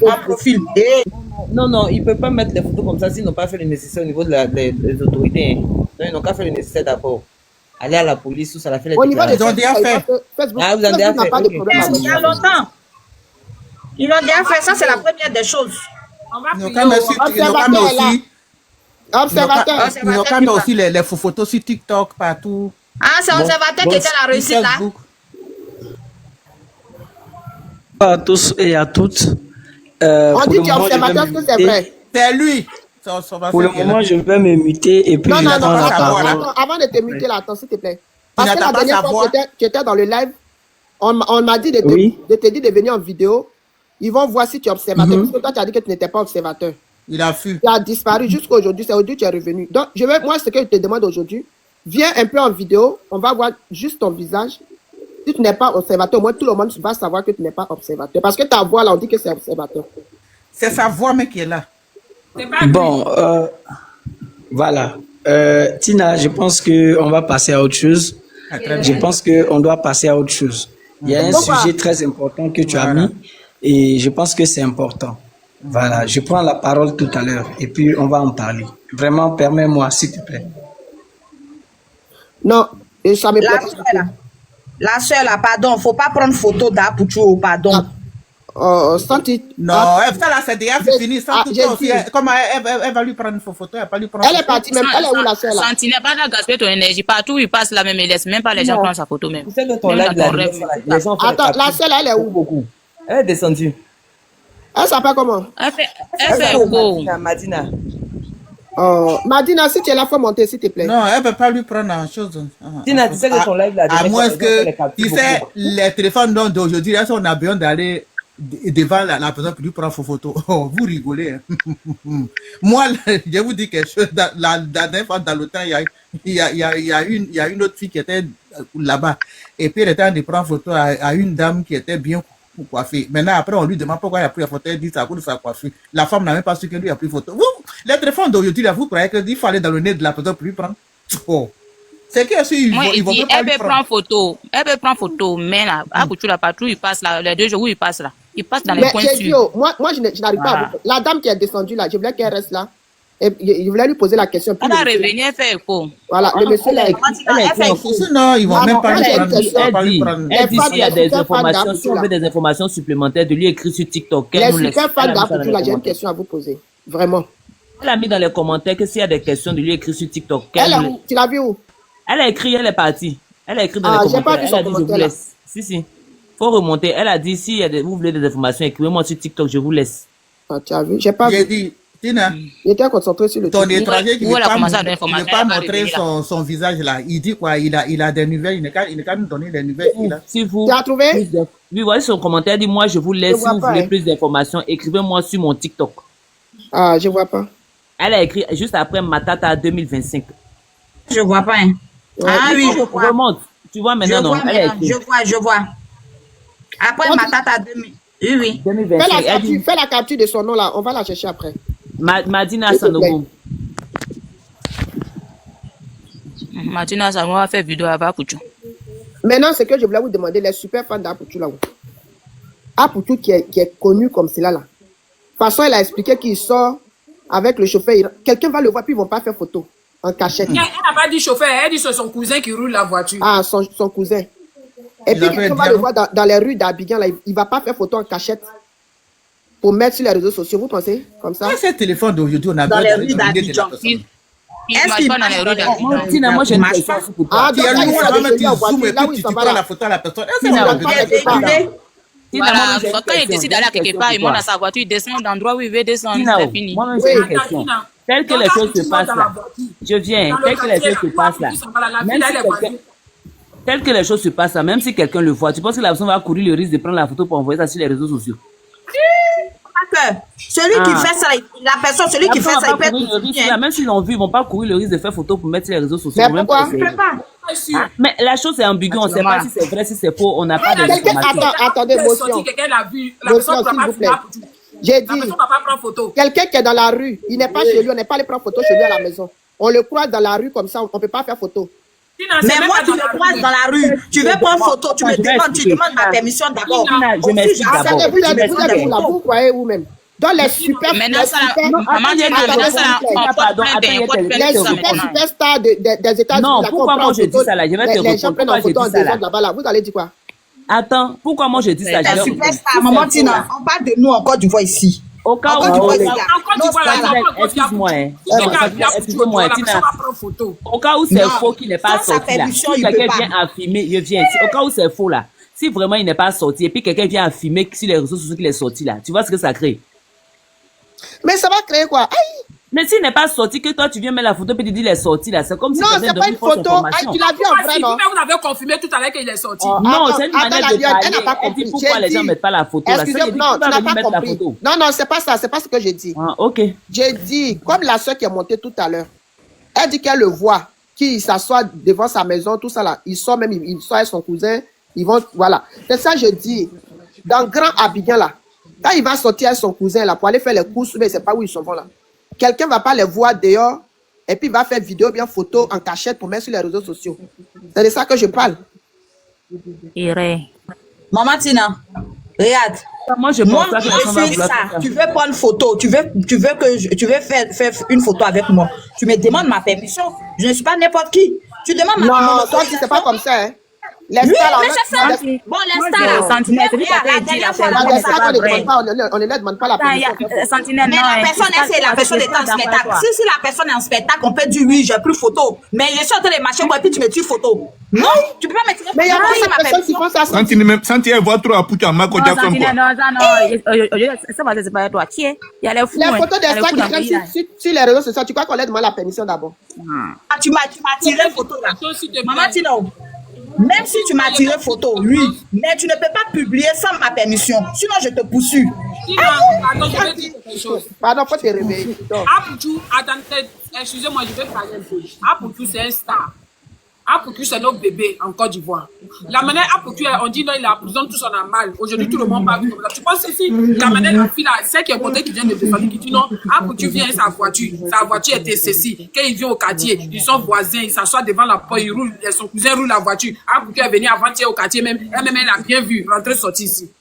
Speaker 9: Non, ils ne peuvent pas mettre les photos comme ça s'ils n'ont pas fait le nécessaire au niveau des autorités. Hein. Donc, ils n'ont qu'à faire le nécessaire d'abord. Aller à la police, tout ça, la fait les
Speaker 11: Au niveau des
Speaker 6: Ils ont déjà fait.
Speaker 11: Facebook,
Speaker 9: Ah, vous avez déjà fait.
Speaker 11: pas de problème.
Speaker 3: Il y a longtemps. Ils ont déjà fait ça, c'est la première des choses.
Speaker 6: Ils n'ont qu'à mettre aussi.
Speaker 11: Observateur.
Speaker 6: Ils n'ont qu'à mettre aussi les photos sur TikTok, partout.
Speaker 3: Ah, c'est observateur qui était la réussite là.
Speaker 12: Bonjour à tous et à toutes.
Speaker 11: On dit que tu es observateur, est-ce que c'est vrai?
Speaker 6: C'est lui.
Speaker 12: Pour le moment, je vais me muter et puis
Speaker 11: Non,
Speaker 12: j'attends la parole.
Speaker 11: avant de te muter là, attends, s'il te plaît. Parce que la dernière fois que tu étais dans le live, on m'a dit de te dire de venir en vidéo. Ils vont voir si tu es observateur. Parce que toi, tu as dit que tu n'étais pas observateur.
Speaker 6: Il a fui.
Speaker 11: Tu as disparu jusqu'à aujourd'hui. C'est aujourd'hui que tu es revenu. Donc, moi, ce que je te demande aujourd'hui, viens un peu en vidéo. On va voir juste ton visage. Si tu n'es pas observateur, au moins tout le monde va savoir que tu n'es pas observateur. Parce que ta voix, là, on dit que c'est observateur.
Speaker 6: C'est sa voix, mais qui est là.
Speaker 12: Bon, voilà. Tina, je pense qu'on va passer à autre chose. Je pense qu'on doit passer à autre chose. Il y a un sujet très important que tu as mis et je pense que c'est important. Voilà, je prends la parole tout à l'heure et puis on va en parler. Vraiment, permets-moi, s'il te plaît.
Speaker 11: Non, ça me plaît pas.
Speaker 3: La soeur là, pardon, faut pas prendre photo d'Apouchou, pardon.
Speaker 6: Non, ça là, c'est déjà fini. Comment elle va lui prendre une photo? Elle va lui prendre.
Speaker 11: Elle est partie même. Elle est où la soeur là?
Speaker 2: Sentinelle, pas gaspiller ton énergie. Partout où il passe là, même il laisse même pas les gens prendre sa photo même.
Speaker 9: Tu sais que ton live,
Speaker 11: attends, la soeur là, elle est où?
Speaker 9: Beaucoup. Elle est descendue.
Speaker 11: Elle s'appelle comment?
Speaker 2: Elle fait quoi?
Speaker 9: Madina.
Speaker 11: Madina, si tu es là, faut monter, s'il te plaît.
Speaker 6: Non, elle ne peut pas lui prendre en chose.
Speaker 9: Tina, tu sais que ton live là.
Speaker 6: À moins que, tu sais, les téléphones d'aujourd'hui, on a besoin d'aller devant la personne qui lui prend vos photos. Oh, vous rigolez. Hein. Moi, je vous dis quelque chose. La dernière fois, dans le temps, il y a une autre fille qui était là-bas. Et puis, elle était en train de prendre photo à une dame qui était bien coiffée. Maintenant, après, on lui demande pourquoi il a pris la photo. Elle dit ça à cause de sa coiffure. La femme n'a même pas su que lui a pris photo. Vous, les téléphones d'aujourd'hui, vous croyez qu'il faut aller dans le nez de la personne pour lui prendre? Oh. C'est que si ils vont
Speaker 2: elle peut prendre photo. Elle peut prendre photo, mais là, à Bouchou, la patrouille, il passe là, les 2 jours où il passe là. Il passe dans les coins sûrs.
Speaker 11: Moi, je n'arrive pas à vous. La dame qui est descendue là, je voulais qu'elle reste là. Et je voulais lui poser la question.
Speaker 2: Elle va revenir, elle fait écho.
Speaker 11: Voilà, le monsieur là.
Speaker 6: Non, ils vont même pas lui prendre.
Speaker 9: Elle dit s'il y a des informations, si on veut des informations supplémentaires, de lui écrire sur TikTok.
Speaker 11: Les super fans d'Apouchou là, j'ai une question à vous poser. Vraiment.
Speaker 9: Elle a mis dans les commentaires que s'il y a des questions, de lui écrire sur TikTok.
Speaker 11: Tu l'as vu où?
Speaker 9: Elle a écrit, elle est partie. Elle a écrit dans les commentaires. Elle a dit, je vous laisse. Si. Faut remonter. Elle a dit, si vous voulez des informations, écrivez-moi sur TikTok, je vous laisse.
Speaker 11: Tu as vu? J'ai pas vu.
Speaker 6: J'ai dit, Tina,
Speaker 11: il était concentré sur le
Speaker 6: ton étranger qui ne veut pas montrer son visage là. Il dit quoi? Il a des nouvelles. Il n'est qu'à nous donner des nouvelles.
Speaker 9: Si vous.
Speaker 11: Tu as trouvé?
Speaker 9: Oui, voyez son commentaire. Dit, moi, je vous laisse. Si vous voulez plus d'informations, écrivez-moi sur mon TikTok.
Speaker 11: Ah, je vois pas.
Speaker 9: Elle a écrit juste après Matata 2025.
Speaker 3: Je vois pas. Hein. Ah oui, je vois.
Speaker 9: Remonte. Tu vois maintenant, non?
Speaker 3: Je vois. Après Matata 2000. Oui.
Speaker 9: 2025.
Speaker 11: Fais la capture de son nom là. On va la chercher après.
Speaker 9: Madina Sanogo.
Speaker 2: Madina Sanogo a fait vidéo avec Apouchou.
Speaker 11: Maintenant, ce que je voulais vous demander, les super fans d'Apouchou là. Apouchou qui est connu comme cela là. De toute façon, il a expliqué qu'il sort avec le chauffeur. Quelqu'un va le voir puis ils vont pas faire photo. En cachette.
Speaker 1: Elle n'a pas dit chauffeur, elle dit c'est son cousin qui roule la voiture.
Speaker 11: Ah, son cousin. Et puis, quand on va le voir dans les rues d'Abidjan, là, il ne va pas faire photo en cachette pour mettre sur les réseaux sociaux. Vous pensez comme ça?
Speaker 6: C'est téléphone d'aujourd'hui, on a
Speaker 3: dans les rues d'Abidjan.
Speaker 2: Est-ce qu'il marche pas dans les rues d'Abidjan?
Speaker 9: Moi, je ne sais pas.
Speaker 11: Ah, donc là, il s'en va là.
Speaker 6: La photo à la personne.
Speaker 2: Voilà, quand il décide d'aller quelque part, il monte dans sa voiture, il descend dans l'endroit où il veut descendre, c'est fini.
Speaker 9: Moi, j'ai une question. Tel que les choses se passent là, je viens, tel que les choses se passent là, tel que les choses se passent là, même si quelqu'un le voit, tu penses que la personne va courir le risque de prendre la photo pour envoyer ça sur les réseaux sociaux?
Speaker 3: Celui qui fait ça, la personne, celui qui fait ça, il peut
Speaker 9: être. Même s'ils l'ont vu, ils ne vont pas courir le risque de faire photo pour mettre sur les réseaux sociaux.
Speaker 11: Mais pourquoi?
Speaker 9: Mais la chose est ambiguë, on ne sait pas si c'est vrai, si c'est faux, on n'a pas d'informations.
Speaker 11: Attendez, motion.
Speaker 1: Quelqu'un l'a vu, la personne ne va pas prendre photo.
Speaker 11: J'ai dit, quelqu'un qui est dans la rue, il n'est pas chez lui, on n'est pas allé prendre photo chez lui à la maison. On le croise dans la rue comme ça, on ne peut pas faire photo.
Speaker 3: Mais moi, tu me croises dans la rue, tu veux prendre photo, tu me demandes, tu demandes ma permission d'abord.
Speaker 11: Je m'explique d'abord. Vous croyez vous-même. Dans les super
Speaker 2: Maintenant, ça,
Speaker 11: les superstars des États-Unis.
Speaker 9: Non, pourquoi moi je dis ça là? Je vais te
Speaker 11: les gens prennent en photo en désordre là-bas. Vous allez dire quoi?
Speaker 9: Attends, pourquoi moi je dis ça?
Speaker 3: Les superstars, maman Tina, on parle de nous en Côte d'Ivoire ici.
Speaker 9: Au cas où, excuse-moi, Tina. Au cas où c'est faux qu'il n'est pas sorti là, si quelqu'un vient affirmer, je viens. Au cas où c'est faux là, si vraiment il n'est pas sorti et puis quelqu'un vient affirmer sur les réseaux sociaux qu'il est sorti là, tu vois ce que ça crée?
Speaker 11: Mais ça va créer quoi? Aïe!
Speaker 9: Mais s'il n'est pas sorti, que toi tu viens mettre la photo et tu dis qu'il est sorti là, c'est comme si
Speaker 11: non, c'est pas une photo. Tu l'as vu en vrai, non?
Speaker 1: Vous avez confirmé tout à l'heure qu'il est sorti.
Speaker 9: Non, c'est une manière de parler. Elle dit pourquoi les gens ne mettent pas la photo là.
Speaker 11: Excusez-moi, non, tu n'as pas compris. Non, c'est pas ça, c'est pas ce que j'ai dit.
Speaker 9: Ah, ok.
Speaker 11: J'ai dit, comme la soeur qui est montée tout à l'heure, elle dit qu'elle le voit, qu'il s'assoit devant sa maison, tout ça là. Il sort même, il sort avec son cousin, ils vont, voilà. C'est ça, je dis. Dans Grand Abidjan là, quand il va sortir avec son cousin là pour aller faire les courses, mais c'est pas où ils sont là. Quelqu'un va pas les voir dehors et puis va faire vidéo, bien photo en cachette pour mettre sur les réseaux sociaux. C'est de ça que je parle.
Speaker 3: Maman Tina, regarde.
Speaker 9: Moi, je
Speaker 3: suis ça. Tu veux prendre photo, tu veux faire une photo avec moi. Tu me demandes ma permission. Je ne suis pas n'importe qui. Tu demandes ma permission.
Speaker 11: Non, toi, c'est pas comme ça, hein.
Speaker 3: Oui, mais je sais. Bon, les
Speaker 2: Sentinelle, c'est
Speaker 11: on ne demande pas la permission.
Speaker 2: Sentinelle,
Speaker 3: mais la personne, c'est la personne est en spectacle. Si la personne est en spectacle, on peut dire oui, j'ai pris photo. Mais je suis en train de marcher, moi, et puis tu me tires photo. Non, tu peux pas me tirer.
Speaker 11: Mais il y a pas de personne qui font ça.
Speaker 4: Sentinelle, voit trop à Poutou à Mako Jackson.
Speaker 2: Non, ça va, c'est pas toi. Tiens, il y a les fous.
Speaker 11: Les photos des stars qui traînent sur les réseaux sociaux, tu crois qu'on leur demande la permission d'abord?
Speaker 3: Tu m'as tiré photo là. Maman Tino. Même si tu m'as tiré photo, oui, mais tu ne peux pas publier sans ma permission. Sinon, je te poursuis.
Speaker 11: Pardon, faut te réveiller.
Speaker 1: Apoutou, attendez, excusez-moi, je vais parler un peu. Apoutou, c'est un star. Apoutou, c'est notre bébé en Côte d'Ivoire. La manière Apoutou, on dit non, il est en prison, tout ça a mal. Aujourd'hui, tout le monde parle comme ça. Tu penses ici, la manière la fille là, celle qui est côté qui vient de défendre, qui dit non, Apoutou vient avec sa voiture était ceci. Quand il vient au quartier, ils sont voisins, ils s'assoient devant la porte, ils roulent, son cousin roule la voiture. Apoutou est venu avant-hier au quartier même, elle a bien vu, rentrer, sortir ici.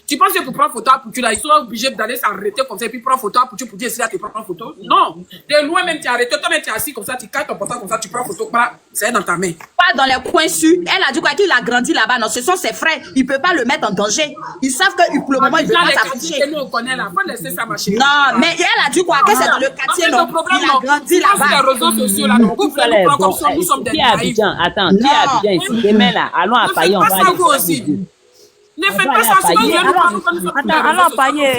Speaker 1: Tu penses que pour prendre photo à Poutou, là, ils sont obligés d'aller s'arrêter comme ça et puis prendre photo à Poutou pour dire si là tu prends photo? Non. De loin même, tu es arrêté, toi-même tu es assis comme ça, tu casses ton portable comme ça, tu prends photo, c'est dans ta main.
Speaker 3: Pas dans les coins sud. Elle a dit quoi qu'il a grandi là-bas. Non, ce sont ses frères. Il ne peut pas le mettre en danger. Ils savent que pour le moment, il ne peut pas s'afficher.
Speaker 1: Nous, on connaît là. Faut laisser ça marcher.
Speaker 3: Non, mais elle a dit quoi? Que c'est dans le quartier, non? Il a grandi là-bas.
Speaker 1: Les réseaux sociaux, là, non. Vous voulez nous prendre comme nous sommes des naïfs.
Speaker 9: Attends, qui est Abidjan ici? Demain là, allons à Paris, on va aller.
Speaker 1: Ne faites pas ça, sinon vous allez nous prendre.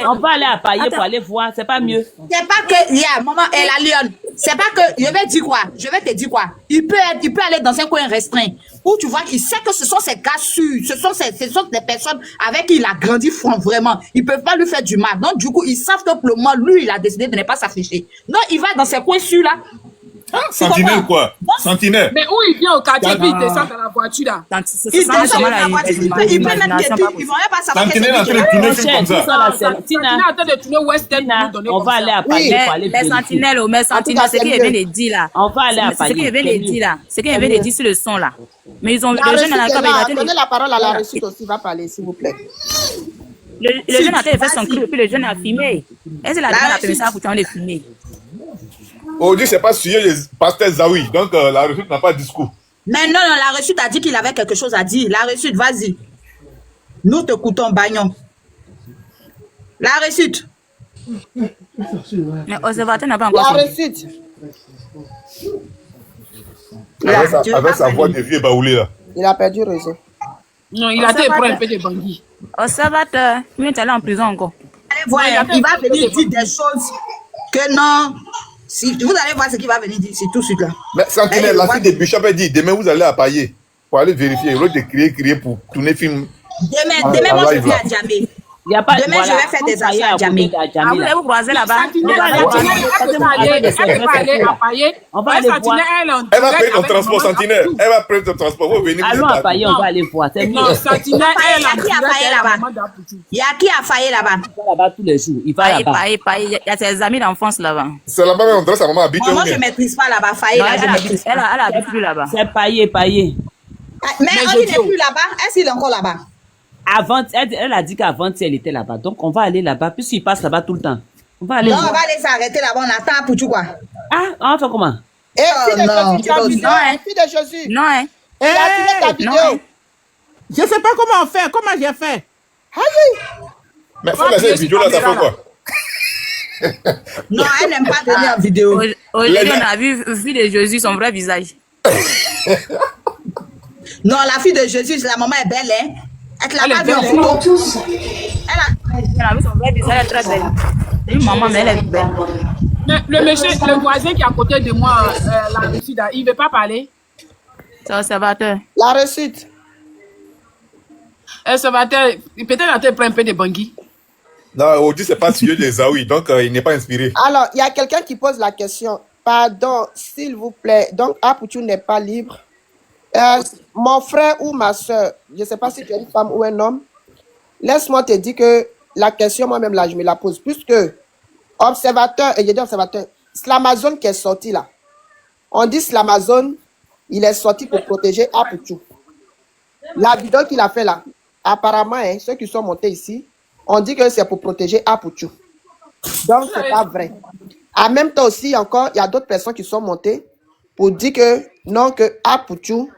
Speaker 9: On va aller à Paris pour aller voir, c'est pas mieux.
Speaker 3: C'est pas que, maman, elle a Lyon. C'est pas que, je vais te dire quoi. Il peut aller dans un coin restreint où tu vois qu'il sait que ce sont ses gars sûrs, ce sont des personnes avec qui il a grandi vraiment. Ils peuvent pas lui faire du mal. Donc, du coup, ils savent que pour le moment, lui, il a décidé de ne pas s'afficher. Non, il va dans ces coins sûrs là.
Speaker 4: Sentinelle quoi? Sentinelle.
Speaker 1: Mais où il vient au quartier puis il descend dans la voiture là?
Speaker 3: Il descend dans la voiture. Il peut même guetter. Ils vont même pas savoir.
Speaker 4: Sentinelle en train de tourner film comme ça.
Speaker 1: Tina en train de tourner West End.
Speaker 9: On va aller à Paris pour aller
Speaker 2: vérifier. Mais Sentinelle, c'est qu'il vient de dire là.
Speaker 9: On va aller à Paris.
Speaker 2: C'est qu'il vient de dire là. C'est qu'il vient de dire sur le son là. Mais ils ont le jeune à la
Speaker 11: donnez la parole à la réussite aussi. Va parler s'il vous plaît.
Speaker 2: Le jeune a fait son clip et puis le jeune a filmé. Est-ce que la dame a permis ça pour t'en les filmer?
Speaker 4: On dit c'est pas suivi les pasteurs Zawi, donc la réussite n'a pas de discours.
Speaker 3: Mais non, la réussite a dit qu'il avait quelque chose à dire. La réussite, vas-y. Nous te coûtons bagnon. La réussite.
Speaker 2: Mais observateur n'a pas encore.
Speaker 11: La réussite.
Speaker 4: Avec sa voix de vieux baoulé là.
Speaker 11: Il a perdu réseau.
Speaker 1: Non, il a été pour un peu de bandits.
Speaker 2: Observateur, il est allé en prison encore.
Speaker 3: Allez voir, il va venir dire des choses que non. Si, vous allez voir ce qu'il va venir dire, c'est tout de suite là.
Speaker 4: Mais Sentinelle, la fille de Bishop a dit demain vous allez à Paillé pour aller vérifier. L'autre de crier pour tourner film.
Speaker 3: Demain moi je vais à Djamé.
Speaker 9: Il y a pas,
Speaker 3: Demain, je vais faire des achats à Djamé.
Speaker 2: Ah, vous allez vous croiser là-bas.
Speaker 9: On va aller voir.
Speaker 4: Elle va payer ton transport, Sentinelle. Elle va payer ton transport. Vous venez.
Speaker 9: Allons à Paye, on va aller voir. C'est mieux.
Speaker 3: Non, Sentinelle, elle a qui a failli là-bas. Il y a qui a failli là-bas.
Speaker 9: Il va là-bas tous les jours. Il va là-bas.
Speaker 2: Il y a ses amis d'enfance là-bas.
Speaker 4: C'est là-bas, mais on dirait sa maman habite.
Speaker 3: Moi, je ne maîtrise pas là-bas. Failli là, je maîtrise.
Speaker 2: Elle habite plus là-bas.
Speaker 9: C'est Paye.
Speaker 3: Mais on n'est plus là-bas. Est-ce qu'il est encore là-bas?
Speaker 9: Avant, elle a dit qu'avant, elle était là-bas. Donc, on va aller là-bas, puisqu'il passe là-bas tout le temps. On va aller.
Speaker 3: Non, on va aller s'arrêter là-bas. On attend pour tout quoi.
Speaker 9: Ah, on fait comment?
Speaker 11: Eh, fille de Jésus.
Speaker 2: Non, hein.
Speaker 11: Elle a tiré ta vidéo.
Speaker 6: Je sais pas comment on fait. Comment j'ai fait?
Speaker 4: Mais faut laisser les vidéos là, ça fait quoi?
Speaker 3: Non, elle n'aime pas tenir en vidéo.
Speaker 2: Aujourd'hui, on a vu fille de Jésus, son vrai visage.
Speaker 3: Non, la fille de Jésus, la maman est belle, hein. Elle l'a pas vue en photo.
Speaker 2: Elle a vu son vrai visage, elle est très belle. C'est une maman, mais elle est belle.
Speaker 1: Le monsieur, le voisin qui est à côté de moi, la réussite, il ne veut pas parler.
Speaker 2: C'est observateur.
Speaker 11: La réussite.
Speaker 1: Observateur, peut-être qu'il prend un peu de bangui.
Speaker 4: Non, aujourd'hui, c'est pas sujet des Zawi, donc il n'est pas inspiré.
Speaker 11: Alors, il y a quelqu'un qui pose la question. Pardon, s'il vous plaît. Donc, Apoutou n'est pas libre. Mon frère ou ma soeur, je ne sais pas si tu es une femme ou un homme, laisse-moi te dire que la question, moi-même, là, je me la pose. Puisque, observateur, et j'ai dit observateur, Slamazone qui est sorti là, on dit Slamazone, il est sorti pour protéger Apoutou. La vidéo qu'il a fait là, apparemment, hein, ceux qui sont montés ici, on dit que c'est pour protéger Apoutou. Donc, c'est pas vrai. En même temps aussi, encore, il y a d'autres personnes qui sont montées pour dire que non, que Apoutou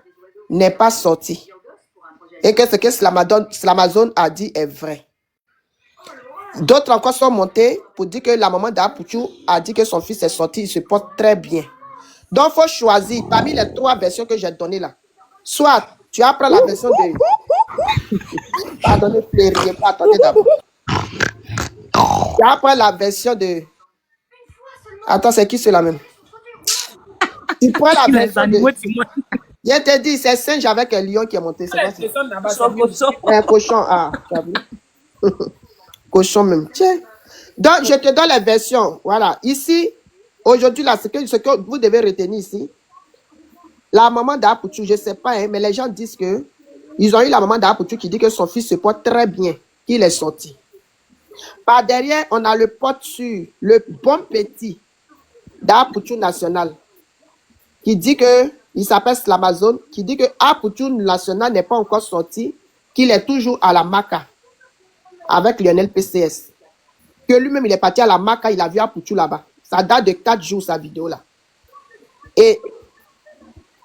Speaker 11: n'est pas sorti. Et que ce que Slamazone a dit est vrai. D'autres encore sont montés pour dire que la maman d'Apoutou a dit que son fils est sorti, il se porte très bien. Donc, il faut choisir parmi les 3 versions que j'ai données là. Soit tu apprends la version de... Pardonnez, pas attendez d'abord. Tu apprends la version de... Attends, c'est qui cela même? Tu prends la version de... Je te dis, c'est singe avec un lion qui est monté. C'est un cochon. Ah, tu as vu? Cochon même. Tiens. Donc, je te donne la version. Voilà. Ici, aujourd'hui, là, ce que vous devez retenir ici, la maman d'Apoutou, je ne sais pas, hein, mais les gens disent que ils ont eu la maman d'Apoutou qui dit que son fils se porte très bien, qu'il est sorti. Par derrière, on a le pote sur le bon petit d'Apoutou national qui dit que il s'appelle Slamazone, qui dit que Apoutou national n'est pas encore sorti, qu'il est toujours à la Maca avec Lionel PCS. Que lui-même, il est parti à la Maca, il a vu Apoutou là-bas. Ça date de 4 jours, sa vidéo là. Et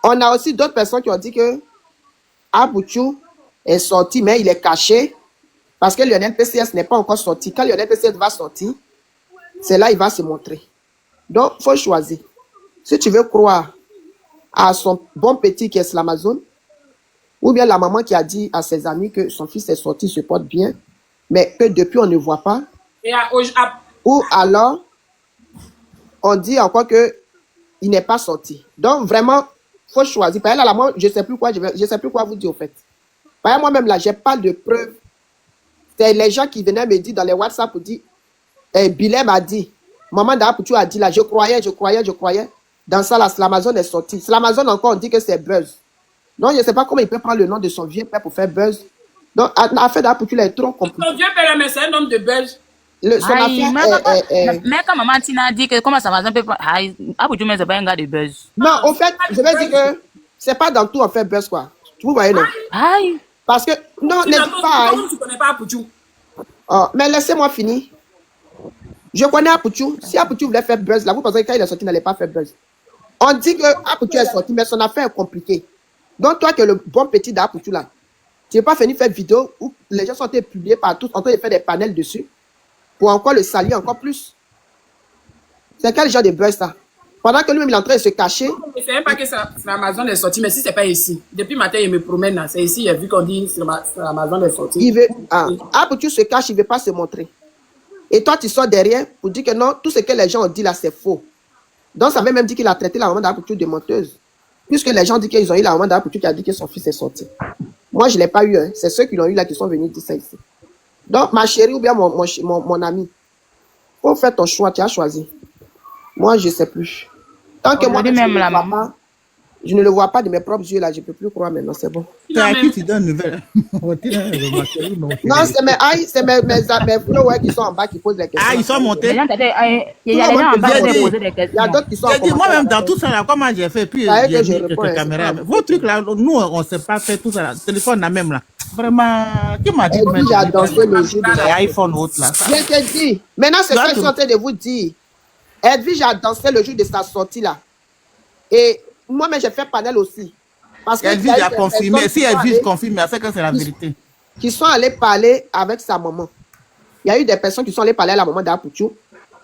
Speaker 11: on a aussi d'autres personnes qui ont dit que Apoutou est sorti, mais il est caché parce que Lionel PCS n'est pas encore sorti. Quand Lionel PCS va sortir, c'est là qu'il va se montrer. Donc, il faut choisir. Si tu veux croire à son bon petit qui est Slamazone, ou bien la maman qui a dit à ses amis que son fils est sorti, se porte bien, mais que depuis on ne voit pas. Ou alors, on dit encore que il n'est pas sorti. Donc, vraiment, il faut choisir. Par exemple, moi, je ne sais plus quoi vous dire au fait. Par exemple, moi-même, là, je n'ai pas de preuves. C'est les gens qui venaient me dire dans les WhatsApp pour dire, Bilem a dit, maman d'Apoutou a dit là, je croyais. Dans ça, la Slamazone est sortie. Slamazone encore, on dit que c'est Buzz. Donc, je ne sais pas comment il peut prendre le nom de son vieux père pour faire Buzz. Donc, l'affaire d'Apoutou est trop compliquée.
Speaker 1: Son vieux père, mais c'est un homme de Buzz.
Speaker 2: Mais quand maman Tina a dit que comment Slamazone peut prendre... Apoutou, mais c'est pas un gars de Buzz.
Speaker 11: Non, en fait, je vais dire que c'est pas dans tout on fait Buzz, quoi. Vous voyez, non? Parce que, non, n'est pas...
Speaker 1: Tu connais pas Apoutou?
Speaker 11: Oh, mais laissez-moi finir. Je connais Apoutou. Si Apoutou voulait faire Buzz, là, vous pensez que quand il est sorti, il n'allait pas faire Buzz. On dit que Apoutou est sorti, mais son affaire est compliquée. Donc, toi, que le bon petit d'Apoutou, là, tu n'es pas venu faire vidéo où les gens sont publiés partout, en train de faire des panels dessus, pour encore le salir encore plus. C'est quel genre de Buzz, ça? Pendant que lui-même, il est en train de se cacher.
Speaker 1: Je ne sais même pas que Amazon est sorti, mais si ce n'est pas ici. Depuis matin, il me promène là. C'est ici, il a vu qu'on dit que Amazon est sorti.
Speaker 11: Il veut. Apoutou se cache, il ne veut pas se montrer. Et toi, tu sors derrière pour dire que non, tout ce que les gens ont dit là, c'est faux. Donc, ça veut même dire qu'il a traité la maman d'Apoutou de menteuse. Puisque les gens disent qu'ils ont eu la maman d'Apoutou qui a dit que son fils est sorti. Moi, je ne l'ai pas eu. Hein. C'est ceux qui l'ont eu là qui sont venus dire ça ici. Donc, ma chérie ou bien mon ami, faut faire ton choix, tu as choisi. Moi, je ne sais plus. Tant que moi, je ne le vois pas de mes propres yeux, là, je ne peux plus croire maintenant, c'est bon.
Speaker 6: C'est à qui tu donnes nouvelle?
Speaker 11: Non, c'est mes followers qui sont en bas qui posent des questions.
Speaker 6: Ah, ils sont montés.
Speaker 2: Il y a des gens en bas qui ont posé des questions.
Speaker 11: Il y a d'autres qui sont en
Speaker 6: J'ai dit, moi-même, dans tout ça, là, comment j'ai fait? Puis, j'ai
Speaker 11: je
Speaker 6: mis quelques caméras. Vos trucs, là, nous, on ne sait pas faire tout ça, là. Le téléphone, là, même, là. Vraiment, qui m'a dit?
Speaker 11: J'ai dansé le jour de
Speaker 6: la iPhone haute, là.
Speaker 11: Je te dis. Maintenant, c'est ça que je suis en train de vous dire. Edwige a dansé le jour de sa sortie, là. Et moi-même, j'ai fait panel aussi. Parce que
Speaker 6: Edwige a confirmé. Si Edwige confirme, elle sait que c'est la vérité.
Speaker 11: Qui sont allés parler avec sa maman. Il y a eu des personnes qui sont allées parler à la maman d'Apouchou.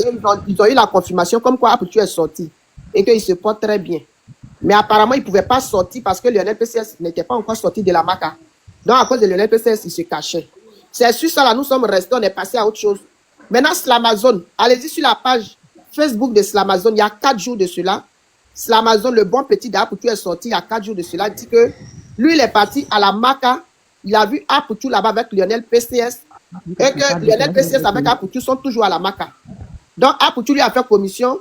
Speaker 11: Et ils ont eu la confirmation comme quoi Apouchou est sorti. Et qu'il se porte très bien. Mais apparemment, il ne pouvait pas sortir parce que Lionel PCS n'était pas encore sorti de la Maca. Donc, à cause de Lionel PCS, il se cachait. C'est sur ça, là, nous sommes restés, on est passé à autre chose. Maintenant, Slamazone, allez-y sur la page Facebook de Slamazone, il y a 4 jours de cela. Slamazone, le bon petit d'Apouchou est sorti il y a 4 jours de cela. Il dit que lui, il est parti à la Maca. Il a vu Apouchou là-bas avec Lionel PCS. Et que Lionel PCS avec Apouchou sont toujours à la Maca. Donc, Apouchou lui a fait commission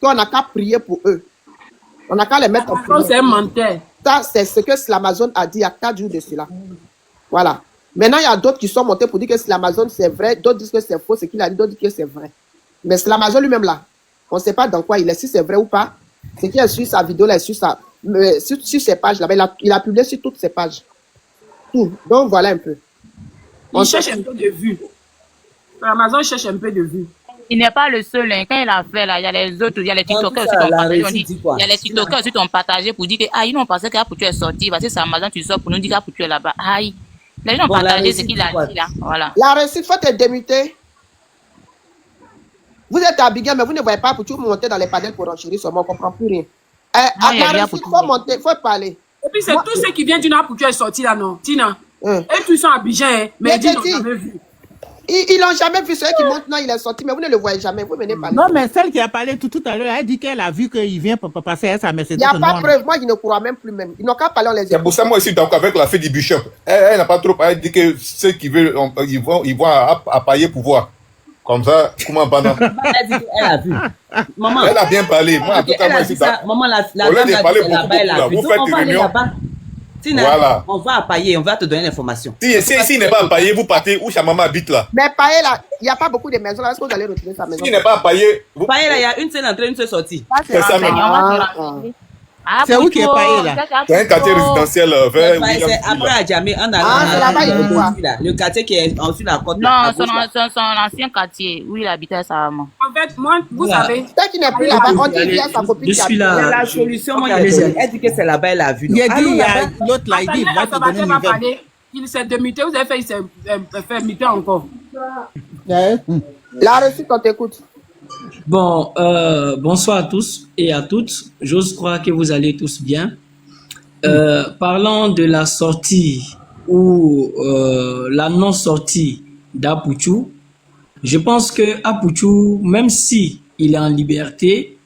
Speaker 11: qu'on n'a qu'à prier pour eux. On n'a qu'à les mettre en prière.
Speaker 1: C'est un menteur.
Speaker 11: Ça, c'est ce que Slamazone a dit il y a 4 jours de cela. Voilà. Maintenant, il y a d'autres qui sont montés pour dire que Slamazone c'est vrai. D'autres disent que c'est faux. Ce qu'il a dit, d'autres disent que c'est vrai. Mais Slamazone lui-même là, on ne sait pas dans quoi il est, si c'est vrai ou pas. Ce qui est sur sa vidéo, là, sur ses pages là, il a publié sur toutes ses pages. Tout. Donc voilà un peu.
Speaker 1: Il cherche un peu de vues. Amazon cherche un peu de vues.
Speaker 2: Il n'est pas le seul. Hein. Quand il a fait là, il y a les autres, il y a les TikTokers aussi qui ont partagé. Il y a les TikTokers aussi qui ont partagé pour dire que ah, ils n'ont pensé qu'Apouchou est sorti. Parce que c'est Amazon, tu sors pour nous dire qu'Apouchou est là-bas. Aïe. Les gens ont partagé ce qu'il a dit là. Voilà.
Speaker 11: La réussite, faut te démuter. Vous êtes à Bigam, mais vous ne voyez pas Apouchou monter dans les panels pour enchérir sur moi, on ne comprend plus rien. À la réussite, il faut monter, il faut parler.
Speaker 1: Et puis c'est tous ceux qui viennent du Nord Apouchou est sorti là, non, Tina? Et tous sont à Abidjan, mais ils l'ont jamais vu.
Speaker 11: Ils l'ont jamais vu, ceux qui montent, non, il est sorti, mais vous ne le voyez jamais, vous venez parler.
Speaker 6: Non, mais celle qui a parlé tout à l'heure, elle dit qu'elle a vu qu'il vient pour passer à sa Mercedes.
Speaker 11: Il n'y a pas de preuve, moi je ne crois même plus même. Ils n'ont qu'à parler, on les
Speaker 4: C'est pour ça, moi aussi, donc avec la fille du Bishop, elle n'a pas trop parlé, elle dit que ceux qui veulent, ils vont à payer pour voir. Comme ça, comment pendant.
Speaker 9: Elle dit qu'elle a vu. Maman.
Speaker 4: Elle a bien parlé. Moi, en tout cas, moi, c'est ça.
Speaker 9: Maman, la
Speaker 4: dame a dit là-bas, elle a vu. Vous faites une réunion.
Speaker 9: Voilà. On va à Pailler, on va te donner l'information.
Speaker 4: Si n'est pas à Pailler, vous partez où sa maman habite là.
Speaker 11: Mais Pailler là, il n'y a pas beaucoup de maisons là. Est-ce que vous allez retrouver sa maison?
Speaker 4: Si n'est pas à Pailler.
Speaker 9: Pailler là, il y a une seule entrée, une seule sortie.
Speaker 4: C'est ça même.
Speaker 6: C'est où qui est Pailler là?
Speaker 4: C'est un quartier résidentiel vers.
Speaker 9: C'est après Adjamé, on a le quartier qui est en dessous de la côte.
Speaker 2: Non, son ancien quartier où il habitait sa maman.
Speaker 1: En fait, moi, vous savez.
Speaker 11: Peut-être qu'il n'est plus là-bas, on dit qu'il y a sa copine qui habite.
Speaker 9: La solution, moi, elle dit que c'est là-bas, elle a vu.
Speaker 6: Il a dit, il y a l'autre là, il dit, il va te donner une nouvelle.
Speaker 1: Il s'est démuté, vous avez fait, il s'est fait muter encore.
Speaker 11: La réussite, on t'écoute.
Speaker 12: Bon, bonsoir à tous et à toutes. J'ose croire que vous allez tous bien. Parlant de la sortie ou la non-sortie d'Apouchou, je pense que Apouchou, même si il est en liberté,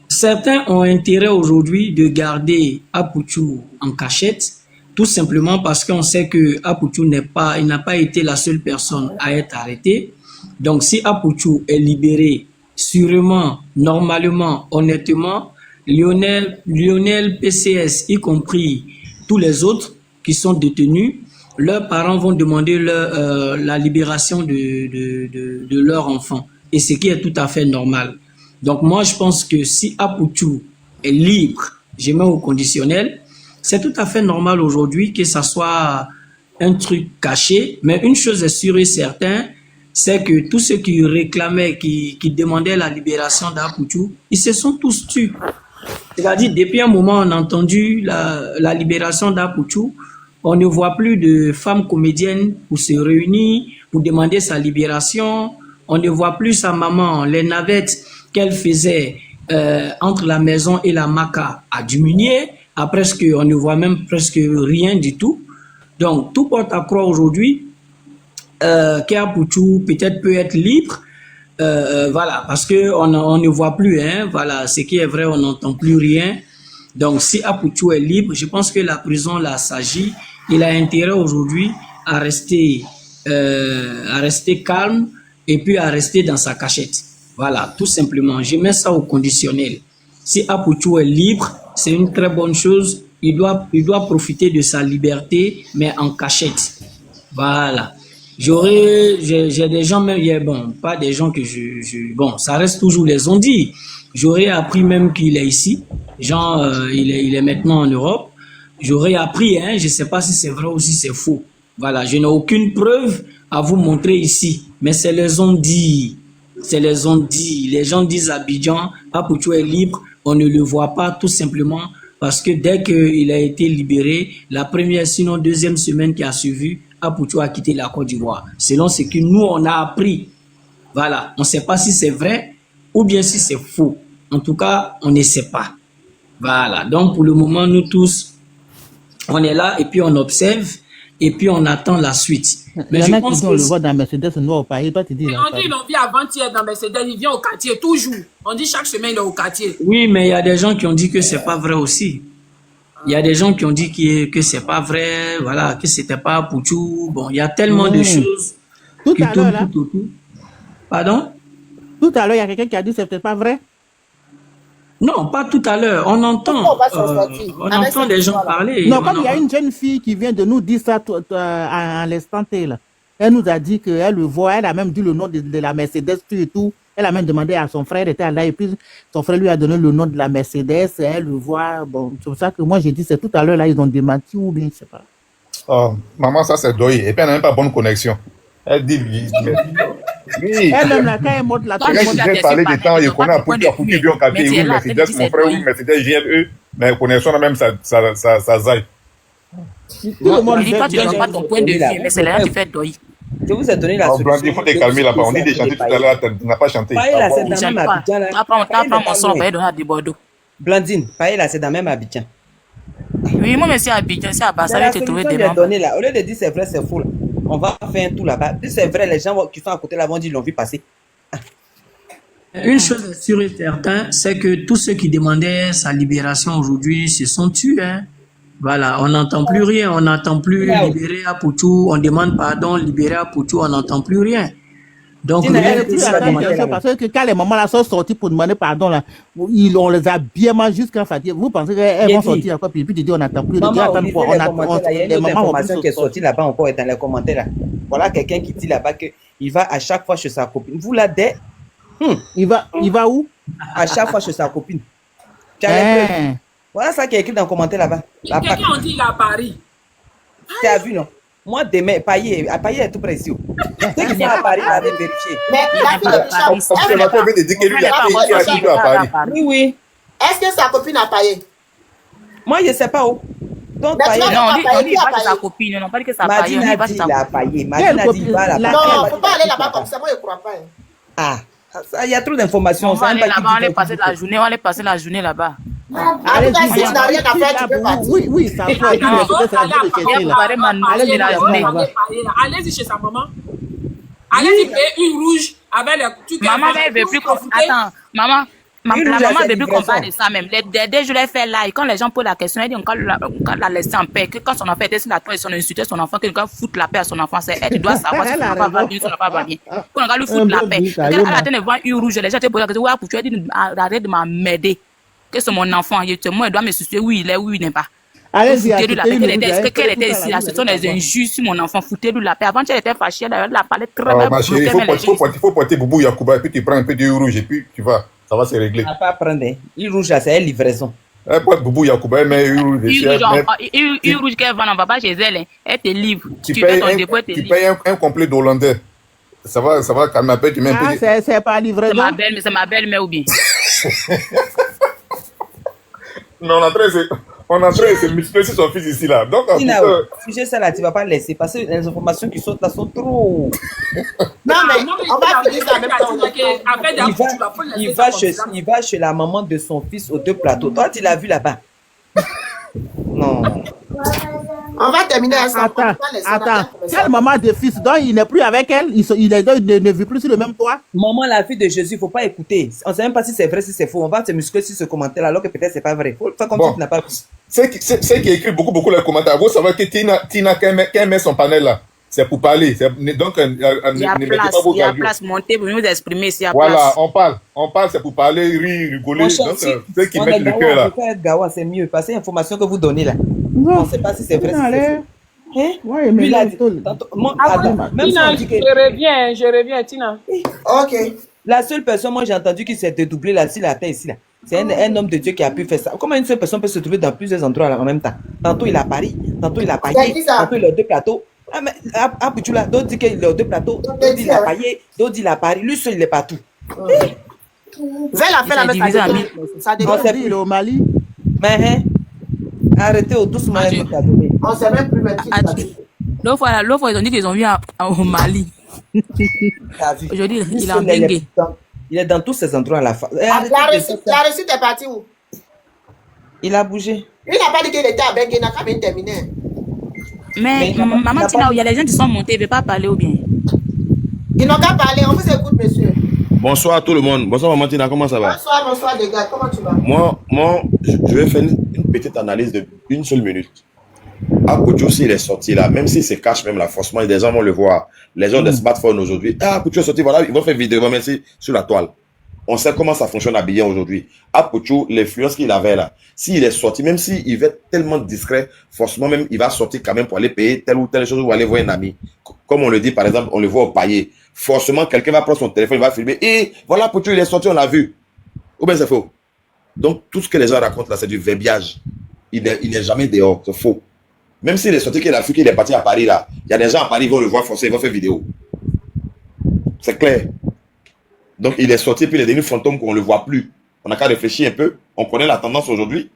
Speaker 12: certains ont intérêt aujourd'hui de garder Apouchou en cachette, tout simplement parce qu'on sait que Apouchou il n'a pas été la seule personne à être arrêtée. Donc, si Apouchou est libéré, sûrement, normalement, honnêtement, Lionel PCS, y compris tous les autres qui sont détenus, leurs parents vont demander la libération de leur enfant. Et ce qui est tout à fait normal. Donc, moi, je pense que si Apouchou est libre, je mets au conditionnel, c'est tout à fait normal aujourd'hui que ça soit un truc caché. Mais une chose est sûre et certaine, c'est que tous ceux qui réclamaient, qui demandaient la libération d'Apouchou, ils se sont tous tués. C'est-à-dire, depuis un moment, on a entendu la libération d'Apouchou, on ne voit plus de femmes comédiennes pour se réunir, pour demander sa libération, on ne voit plus sa maman, les navettes qu'elle faisait entre la maison et la Maca a diminué, on ne voit même presque rien du tout. Donc, tout porte à croire aujourd'hui qu'Apouchou peut-être peut être libre, voilà, parce que on ne voit plus, hein, voilà, ce qui est vrai, on n'entend plus rien. Donc, si Apouchou est libre, je pense que la prison là s'agit, il a intérêt aujourd'hui à rester à rester calme et puis à rester dans sa cachette. Voilà, tout simplement. Je mets ça au conditionnel. Si Apuchou est libre, c'est une très bonne chose. Il doit profiter de sa liberté, mais en cachette. Voilà. J'ai des gens, même, bon, pas des gens que bon, ça reste toujours les on-dit. J'aurais appris même qu'il est ici. Genre, il est maintenant en Europe. J'aurais appris, hein, je sais pas si c'est vrai ou si c'est faux. Voilà, je n'ai aucune preuve à vous montrer ici. Mais c'est les on-dit. C'est les on-dit. Les gens disent à Abidjan, Apuchou est libre. On ne le voit pas tout simplement parce que dès qu'il a été libéré, la première, sinon deuxième semaine qui a suivi, Apuchou a quitté la Côte d'Ivoire. Selon ce que nous, on a appris. Voilà. On ne sait pas si c'est vrai ou bien si c'est faux. En tout cas, on ne sait pas. Voilà. Donc, pour le moment, nous tous, on est là et puis on observe et puis on attend la suite. Mais je pense que
Speaker 6: on le voit dans Mercedes, on au Paris. Toi, tu dis.
Speaker 1: On dit, il en vit avant-hier dans Mercedes, il vient au quartier, toujours. On dit chaque semaine, il est au quartier.
Speaker 12: Oui, mais il y a des gens qui ont dit que c'est pas vrai aussi. Il y a des gens qui ont dit que c'est pas vrai, voilà, que c'était pas Apuchou. Bon, il y a tellement de choses
Speaker 6: tout
Speaker 12: qui
Speaker 6: à
Speaker 12: tournent
Speaker 6: l'heure,
Speaker 12: tout autour. Pardon?
Speaker 6: Tout à l'heure, il y a quelqu'un qui a dit que c'était pas vrai.
Speaker 12: Non, pas tout à l'heure. On entend, on entend des gens parler.
Speaker 6: Non, comme il y a une jeune fille qui vient de nous dire ça à l'instant T, là. Elle nous a dit qu'elle le voit, elle a même dit le nom de la Mercedes et tout. Elle a même demandé à son frère, elle était là, et puis son frère lui a donné le nom de la Mercedes, elle le voit. Bon, c'est pour ça que moi j'ai dit, c'est tout à l'heure, là, ils ont démenti ou bien, je sais pas.
Speaker 4: Oh, maman, ça c'est doy. Et puis elle n'a même pas bonne connexion. Elle dit, oui.
Speaker 6: Elle-même, là, quand elle monte la
Speaker 4: Quand je viens parler des temps, il connaît Apuchou qui vient au quartier, oui, Mercedes, mon frère, oui, Mercedes, GLE, mais connaissons même sa zaille.
Speaker 2: Tout le monde dit, toi, tu ne donnes pas ton point de vue, mais c'est là que tu fais doy.
Speaker 9: Je vous ai donné la solution.
Speaker 4: Blandy, il faut te calmer là-bas. On dit de chanter tout à l'heure, tu n'as pas chanté.
Speaker 9: Paye là, c'est dans même Abidjan.
Speaker 2: T'apprends mon son, on va donner à des Bordeaux.
Speaker 9: Blandine, Paye là, c'est dans même Abidjan.
Speaker 2: Oui, moi, monsieur Abidjan, c'est à Bassa, je vais te trouver des membres.
Speaker 9: Là. Au lieu de dire c'est vrai, c'est faux, là. On va faire un tour là-bas. Si c'est vrai, les gens qui sont à côté là vont dire ils l'ont vu passer.
Speaker 12: Une chose est sûre et certaine, c'est que tous ceux qui demandaient sa libération aujourd'hui se sont tués. Hein. Voilà, on n'entend plus rien, on n'entend plus libérer Apuchou, on demande pardon, libérer Apuchou, on n'entend plus rien. Donc,
Speaker 6: parce que quand les mamans là sont sorties pour demander pardon, là, on les a bien mal jusqu'à Fatih. Vous pensez qu'elles vont sortir encore, puis tu dis on n'attend plus.
Speaker 9: Il y a une autre information qui est sortie là-bas encore dans les commentaires. Là. Voilà quelqu'un qui dit là-bas qu'il va à chaque fois chez sa copine. Vous là,
Speaker 6: il va où?
Speaker 9: À chaque fois chez sa copine. Voilà ça qui est écrit dans le commentaire là-bas.
Speaker 1: Quelqu'un a dit il est à Paris.
Speaker 9: Tu as vu, non? Moi, demain, Paye est tout près ici. Ceux qui sont à Paris, là, vérifier.
Speaker 11: Mais la fille de Bicham,
Speaker 4: Observateur vient de dire que lui, il a à Paris.
Speaker 9: Oui, oui.
Speaker 11: est-ce que sa copine a Paye?
Speaker 9: Moi, je ne sais pas où. Donc, Paye.
Speaker 2: Non, on dit pas que sa copine, on n'a pas dit que ça a Paye.
Speaker 9: Madine a dit qu'il a Paye. Madine a dit qu'il va là-bas.
Speaker 11: Non, il ne faut pas aller là-bas comme ça, moi je ne crois pas.
Speaker 9: Ah, il y a trop d'informations.
Speaker 2: On va aller là-bas, on allait passer la journée là-bas.
Speaker 11: Allez, si tu n'as rien à faire, tu peux partir.
Speaker 6: Oui, ça peut
Speaker 1: Allez-y chez sa maman. Allez-y payer une rouge avec le truc.
Speaker 2: Maman ne veut plus qu'on... Attends, maman... La maman ne veut plus qu'on parle de ça même. Dès je l'ai fait là, et quand les gens posent la question, elle dit on la laisser en paix. Que quand son enfant était sur la toile, ils ont insulté son enfant, quelqu'un fout la paix à son enfant. C'est elle qui doit savoir si son enfant va bien, son enfant va bien. Quand on va lui foutre la paix. Elle a tenu devant une rouge, les gens te posent la question, ouais, pour tu as dit, arrête de m'emmerder. Que c'est mon enfant, moi, il doit me soucier, oui, il est, oui, il n'est pas.
Speaker 6: Allez-y,
Speaker 2: qu'elle était ici, là, ce sont des injures sur mon enfant, foutez-lui la paix. Avant, elle était fâchée, elle a parlé très bien.
Speaker 4: Ma chérie, il faut porter Boubou Yacouba, et puis tu prends un peu de rouge, et puis tu vas. Ça va se régler.
Speaker 9: On ne va pas prendre. Il rouge là, c'est une livraison.
Speaker 4: Elle porte Boubou Yacouba, mais il rouge dessus.
Speaker 2: Il rouge qu'elle vend, on ne va pas chez elle. Elle te livre.
Speaker 4: Tu payes un complet d'Hollandais. Ça va calmer un peu. Tu mets un peu.
Speaker 6: C'est pas livraison.
Speaker 2: C'est ma belle-mère ou bien.
Speaker 4: Non, on est en train de se multiplier sur son fils ici là. Donc,
Speaker 9: sujet ça là, tu ne vas pas laisser parce que les informations qui sont là sont trop.
Speaker 11: Non, mais on va finir ça même temps.
Speaker 9: Il va chez la maman de son fils aux 2 plateaux. Toi, tu l'as vu là-bas. Non.
Speaker 11: On va terminer à ça.
Speaker 6: Attends. Quelle maman de fils? Donc, il n'est plus avec elle? Il ne vit plus sur le même toit?
Speaker 9: Maman, la fille de Jésus, il ne faut pas écouter. On ne sait même pas si c'est vrai, si c'est faux. On va se muscler sur ce commentaire alors que peut-être ce n'est pas vrai. Il faut faire comme si tu n'as pas vu.
Speaker 4: C'est qui écrit beaucoup les commentaires. Vous savez que Tina, quand elle met son panel là, C'est pour parler. Donc,
Speaker 2: Il y a
Speaker 4: ne mettez pas vos audios.
Speaker 2: place, montez pour nous exprimer s'il y a
Speaker 4: Voilà,
Speaker 2: place.
Speaker 4: on parle, c'est pour parler, rire, rigoler.
Speaker 9: Mon cher,
Speaker 4: Donc,
Speaker 9: si
Speaker 4: ceux qui
Speaker 9: on
Speaker 4: mettent
Speaker 9: est
Speaker 4: le
Speaker 9: Gawa,
Speaker 4: cœur
Speaker 9: on
Speaker 4: là.
Speaker 9: peut pas être Gawa, c'est mieux. Parce que l'information que vous donnez là,
Speaker 6: Non.
Speaker 9: on ne sait pas si c'est vrai, si c'est faux. Hein?
Speaker 6: Ouais,
Speaker 9: Lui,
Speaker 6: mais
Speaker 9: il a
Speaker 6: là,
Speaker 9: dit, moi, même si
Speaker 1: Tina,
Speaker 9: on dit que
Speaker 1: je reviens, Tina.
Speaker 11: Ok.
Speaker 9: la seule personne, moi j'ai entendu qui s'est dédoublé là, sur la terre ici là, c'est un homme de Dieu qui a pu faire ça. Comment une seule personne peut se trouver dans plusieurs endroits là, en même temps? Tantôt il est à Paris, tantôt il est à
Speaker 11: C'est
Speaker 9: Paris,
Speaker 11: qui ça?
Speaker 9: tantôt il est aux deux plateaux. Ah, mais Apoutou là, d'autres disent qu'il est aux deux plateaux, d'autres disent il est à Paris, d'autres disent il est à Paris. Lui seul il est partout.
Speaker 11: Zelle a fait la même chose. Ça
Speaker 9: On sait
Speaker 11: dépend.
Speaker 9: plus.
Speaker 6: au Mali.
Speaker 9: Mais arrêtez au doucement.
Speaker 11: On sait même plus même qui c'est parti.
Speaker 2: L'autre fois, ils ont dit qu'ils ont vu au Mali. Aujourd'hui, il est en Bengue.
Speaker 9: Il est dans tous ces endroits à la fin.
Speaker 11: La réussite est partie où?
Speaker 9: Il a bougé.
Speaker 11: Lui n'a pas dit qu'il était à Bengue, il n'a qu'à bien terminé.
Speaker 2: Mais maman Tina, il y a les gens qui sont montés, ils ne veulent pas parler ou bien.
Speaker 11: Ils n'ont qu'à parler, on vous écoute, monsieur.
Speaker 13: Bonsoir à tout le monde. Bonsoir Maman Tina, comment ça va?
Speaker 11: Bonsoir les gars, comment tu vas?
Speaker 13: Moi, je vais faire une petite analyse de une seule minute. Apoutou, s'il est sorti là, même s'il se cache même là, forcément, des gens vont le voir. Les gens des smartphones aujourd'hui. Ah, Apoutou est sorti, voilà, ils vont faire vidéo, même si sur la toile. On sait comment ça fonctionne habillé aujourd'hui. Apoutou, l'influence qu'il avait là, s'il est sorti, même s'il va être tellement discret, forcément même, il va sortir quand même pour aller payer telle ou telle chose ou aller voir un ami. Comme on le dit, par exemple, on le voit au paillet. Forcément, quelqu'un va prendre son téléphone, il va filmer. Et voilà, Apoutou, il est sorti, on l'a vu. Ou bien c'est faux. Donc, tout ce que les gens racontent là, c'est du verbiage. Il n'est jamais dehors, c'est faux. Même s'il est sorti, qu'il a fui, qu'il est parti à Paris là, il y a des gens à Paris qui vont le voir forcer, ils vont faire vidéo. C'est clair. Donc il est sorti, puis il est devenu fantôme qu'on ne le voit plus. On n'a qu'à réfléchir un peu. On connaît la tendance aujourd'hui.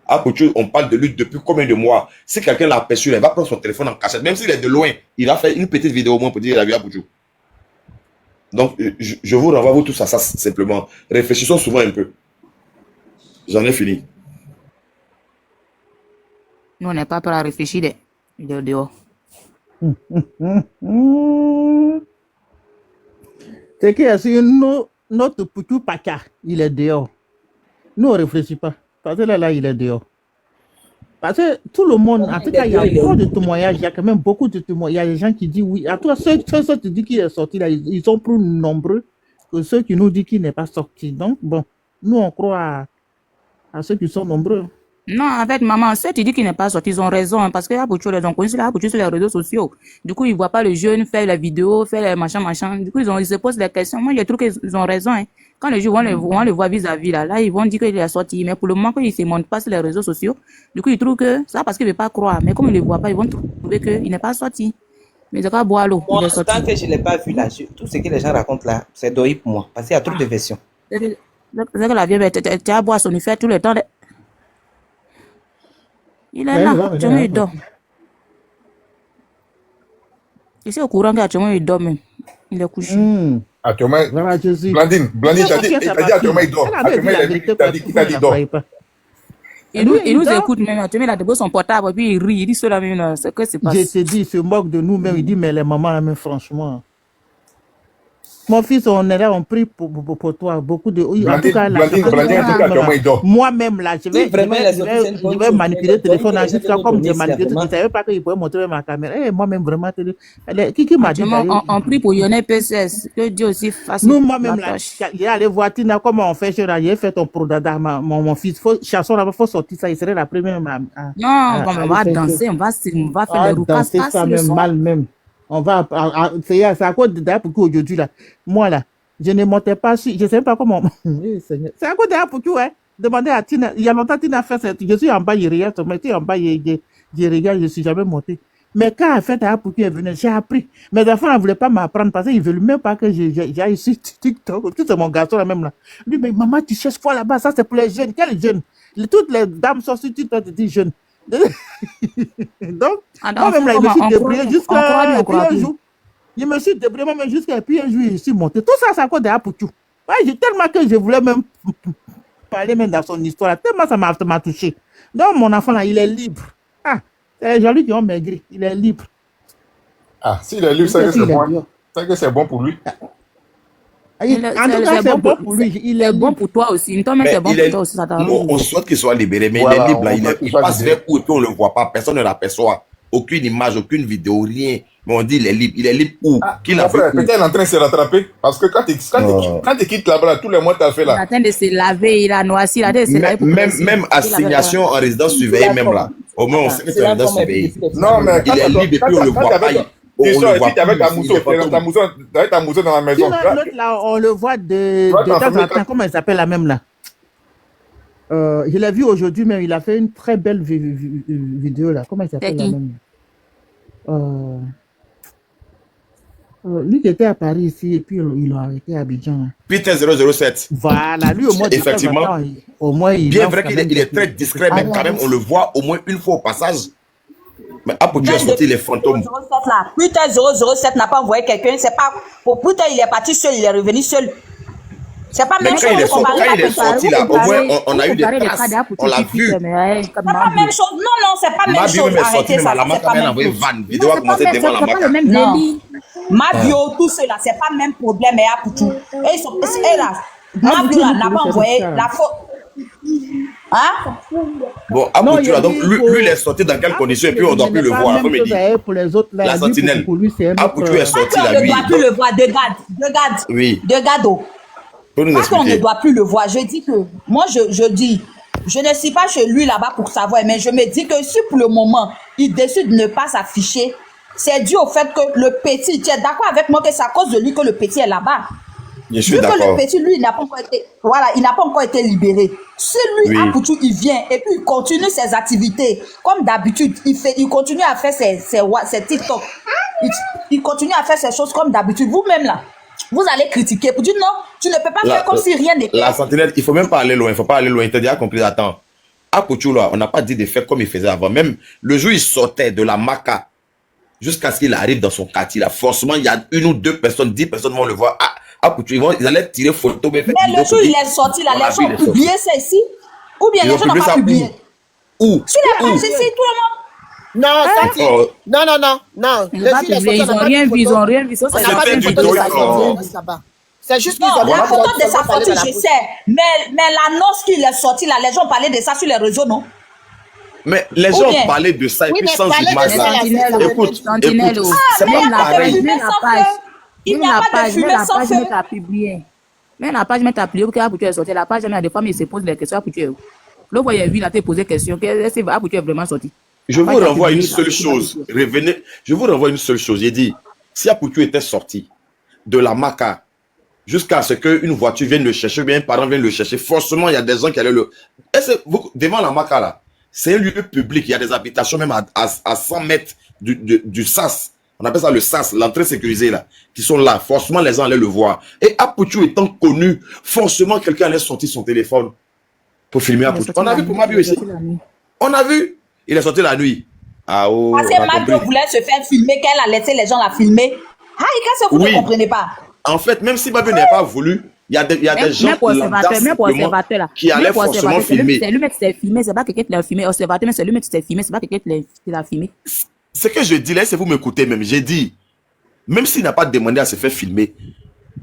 Speaker 13: À Apoutou, on parle de lui depuis combien de mois? Si quelqu'un l'a aperçu, il va prendre son téléphone en cachette. Même s'il est de loin, il va faire une petite vidéo au moins pour dire qu'il a vu Apoutou. Donc je vous renvoie vous tous à ça simplement. Réfléchissons souvent un peu. J'en ai fini.
Speaker 2: Nous, on n'est pas prêt à réfléchir dehors.
Speaker 6: C'est que si notre Poutou Paka, il est dehors. Nous, on ne réfléchit pas. Parce que là, il est dehors. Parce que tout le monde, en tout cas, il y a beaucoup de témoignages. Il y a quand même beaucoup de témoignages. Il y a des gens qui disent oui. En tout cas, ceux qui disent qu'il est sorti, là, ils sont plus nombreux que ceux qui nous disent qu'il n'est pas sorti. Donc, bon, nous, on croit à ceux qui sont nombreux.
Speaker 2: Non, en fait, maman, ceux qui disent qu'il n'est pas sorti, ils ont raison, hein, parce que Apoutou, les ont connus sur les réseaux sociaux. Du coup, ils ne voient pas le jeune faire les vidéos, faire les machins. Du coup, ils se posent des questions. Moi, je trouve qu'ils ont raison. Hein. Quand les gens vont le voir vis-à-vis, là, ils vont dire qu'il est sorti. Mais pour le moment, il ne se montre pas sur les réseaux sociaux. Du coup, ils trouvent que ça, parce qu'ils ne veulent pas croire. Mais comme ils ne le voient pas, ils vont trouver qu'il n'est pas sorti. Mais c'est quoi, boire l'eau.
Speaker 9: Moi, tant que je ne l'ai pas vu là, tout ce que les gens racontent là, c'est doï pour moi. Parce qu'il y a trop de versions.
Speaker 2: C'est que la vieille, tu as boire son effet tout le temps. Il est là, tu vois, il dort. Je suis au courant qu'actuellement, il dort même. Il est couché.
Speaker 4: Actuellement, Blandine, t'as dit actuellement, il dort. Actuellement, il dort.
Speaker 2: Il nous écoute même. Actuellement, il a débouché son portable et puis il rit. Il dit cela même. C'est que c'est pas.
Speaker 6: Je te dis, il se moque de nous-mêmes. Il dit, mais les mamans, là, même franchement. Mon fils, on est là, on prie pour toi. Beaucoup de. En tout cas, moi-même, là, je vais manipuler le téléphone. Jusqu'à comme j'ai manipulé, je ne savais pas qu'il pouvait montrer ma caméra. Et moi-même, vraiment, qui m'a dit?
Speaker 2: On prie pour Yonel PCS. Que Dieu aussi fasse.
Speaker 6: Nous, moi-même, là, j'ai allé voir Tina, comment on fait. J'ai fait ton prodada, mon fils. Chanson là, il faut sortir ça. Il serait la première.
Speaker 2: Non, on va danser, on va faire les roupas.
Speaker 6: C'est ça, même mal, même. On va, c'est à cause d'ailleurs pour aujourd'hui là. Moi là, je ne montais pas sur, je sais pas comment. C'est à cause d'ailleurs pour tout, hein. Demandez à Tina, il y a longtemps Tina a fait ça. Je suis en bas, il regarde, je suis en bas, je regarde, je suis jamais monté. Mais quand elle fait d'ailleurs pour qui est venu, j'ai appris. Mes enfants ne voulaient pas m'apprendre parce qu'ils veulent même pas que j'aille sur TikTok. Tout c'est mon garçon là même là. Lui, mais maman, tu cherches quoi là-bas? Ça c'est pour les jeunes. Quels jeunes? Toutes les dames sont sur TikTok, tu dis jeunes. Donc, moi-même là, je me suis débrouillé jusqu'à un jour. Je me suis débrouillé moi-même jusqu'à puis un jour, je suis monté. Tout ça, c'est à cause de Apoutou. Ouais, tellement que je voulais même parler même dans son histoire. Tellement ça m'a touché. Donc, mon enfant là, il est libre. Ah, c'est les gens qui ont maigri. Il est libre.
Speaker 4: Ah, s'il est libre, c'est que c'est bon. C'est que c'est bon pour lui.
Speaker 6: En tout cas, c'est bon pour lui. Il est
Speaker 2: bon pour toi aussi. C'est bon pour toi aussi.
Speaker 13: On souhaite qu'il soit libéré, mais voilà, il est libre là. Il passe vers où et puis on ne le voit pas. Personne ne l'aperçoit. Aucune image, aucune vidéo, rien. Mais on dit il est libre où? Qui l'a vu?
Speaker 4: Peut-être elle est en train de se rattraper. Parce que quand tu quittes là-bas, tous les mois, tu as fait
Speaker 2: Il est
Speaker 4: là.
Speaker 2: en train de se laver, il a noirci, il a de se laver pour
Speaker 13: Même assignation en résidence surveillée, même là. Au moins, on sait que tu es en résidence surveillée.
Speaker 4: Non, mais
Speaker 13: il est libre et puis on le voit pas.
Speaker 4: Tu avec ta mousseau dans la maison.
Speaker 6: L'autre là, on le voit de temps en temps. Comment elle s'appelle la même là? Je l'ai vu aujourd'hui, mais il a fait une très belle vidéo là. Comment elle s'appelle la même? Lui qui était à Paris ici et puis ils l'ont arrêté à Abidjan.
Speaker 13: Peter 007.
Speaker 6: Voilà, lui au moins
Speaker 13: effectivement.
Speaker 6: Au moins
Speaker 13: bien vrai qu'il est très discret, mais quand même on le voit au moins une fois au passage. Mais Apoutu a sorti les fantômes.
Speaker 14: Peter 007 n'a pas envoyé quelqu'un, c'est pas pour Peter, il est parti seul, il est revenu seul. C'est pas même chose.
Speaker 13: Quand il est sorti là, au moins on a eu des traces, on l'a vu.
Speaker 14: C'est pas même chose. Non, c'est pas même chose. Arrêtez ça.
Speaker 13: La maman a envoyé van. Vidéo a commencé devant la maca.
Speaker 14: Mabio, tout cela, c'est pas le même problème, mais Apoutu. Et là, Mabio n'a pas envoyé la faute. Hein?
Speaker 13: Bon, Apoutu là, donc lui il est sorti dans quelles conditions et puis on ne doit plus le voir.
Speaker 6: Pour les autres,
Speaker 13: la sentinelle. Apoutu est sorti là, lui.
Speaker 14: On ne doit plus le voir. De garde.
Speaker 13: Oui.
Speaker 14: De garde. Parce qu'on ne doit plus le voir. Je dis que, moi je dis, je ne suis pas chez lui là-bas pour savoir, mais je me dis que si pour le moment, il décide de ne pas s'afficher, c'est dû au fait que le petit, tu es d'accord avec moi que c'est à cause de lui que le petit est là-bas.
Speaker 13: Je suis d'accord.
Speaker 14: Vu que le petit, lui, il n'a pas encore été, voilà, il n'a pas encore été libéré. Si lui, Apoutu, il vient et puis il continue ses activités, comme d'habitude, il continue à faire ses TikTok. Il continue à faire ses choses comme d'habitude. Vous-même là, vous allez critiquer pour dire non, tu ne peux pas faire comme si rien n'était.
Speaker 13: La sentinelle, il ne faut même pas aller loin, il ne faut pas aller loin. Tu as déjà compris, attends. Apoutu là, on n'a pas dit de faire comme il faisait avant. Même le jour où il sortait de la maca, jusqu'à ce qu'il arrive dans son quartier là, forcément, il y a 1 ou 2 personnes, 10 personnes vont le voir. Apoutu, ils allaient tirer photo. Mais
Speaker 14: le jour où il est sorti là, les gens ont publié ça ici. Ou bien les gens n'ont pas publié.
Speaker 13: Où?
Speaker 14: Sur la page ici, tout le monde.
Speaker 11: Non, non.
Speaker 2: Ils n'ont rien vu, ils ont rien vu.
Speaker 11: C'est juste qu'ils
Speaker 14: ont la photo de sa sortie, je sais. Mais l'annonce qu'il est sorti là, les gens parlaient de ça sur les réseaux, non?
Speaker 13: Mais les gens parlaient de ça et puis sans image là. Écoute, c'est pas pareil.
Speaker 14: Il n'y a pas de fumée sans feu.
Speaker 2: Mais la page, tu as publié que Apoutu est sorti. La page, il y a des femmes, ils se posent des questions. Apoutu est où? Là, vous voyez, il a posé des questions. Est-ce que Apoutu est vraiment sorti?
Speaker 13: Je vous renvoie une seule chose. Revenez. Je vous renvoie une seule chose. J'ai dit, si Apoutu était sorti de la maca jusqu'à ce qu'une voiture vienne le chercher, ou bien un parent vienne le chercher, forcément, il y a des gens qui allaient le... Devant la maca, là, c'est un lieu public. Il y a des habitations même à 100 mètres du SAS. On appelle ça le SAS, l'entrée sécurisée, là, qui sont là. Forcément, les gens allaient le voir. Et Apoutu étant connu, forcément, quelqu'un allait sortir son téléphone pour filmer Apoutu. On a vu pour Mabio ici. On a vu. Il est sorti la nuit.
Speaker 14: Parce que Mabio voulait se faire filmer, qu'elle a laissé les gens la filmer. Ah, qu'est-ce que vous ne comprenez pas?
Speaker 13: En fait, même si Mabio n'a pas voulu, il y a des gens qui allaient forcément filmer.
Speaker 2: C'est lui qui s'est filmé, c'est pas quelqu'un qui l'a filmé. Observateur, mais c'est lui qui s'est filmé, c'est pas quelqu'un qui l'a filmé.
Speaker 13: Ce que je dis là, c'est vous m'écoutez même. J'ai dit, même s'il n'a pas demandé à se faire filmer,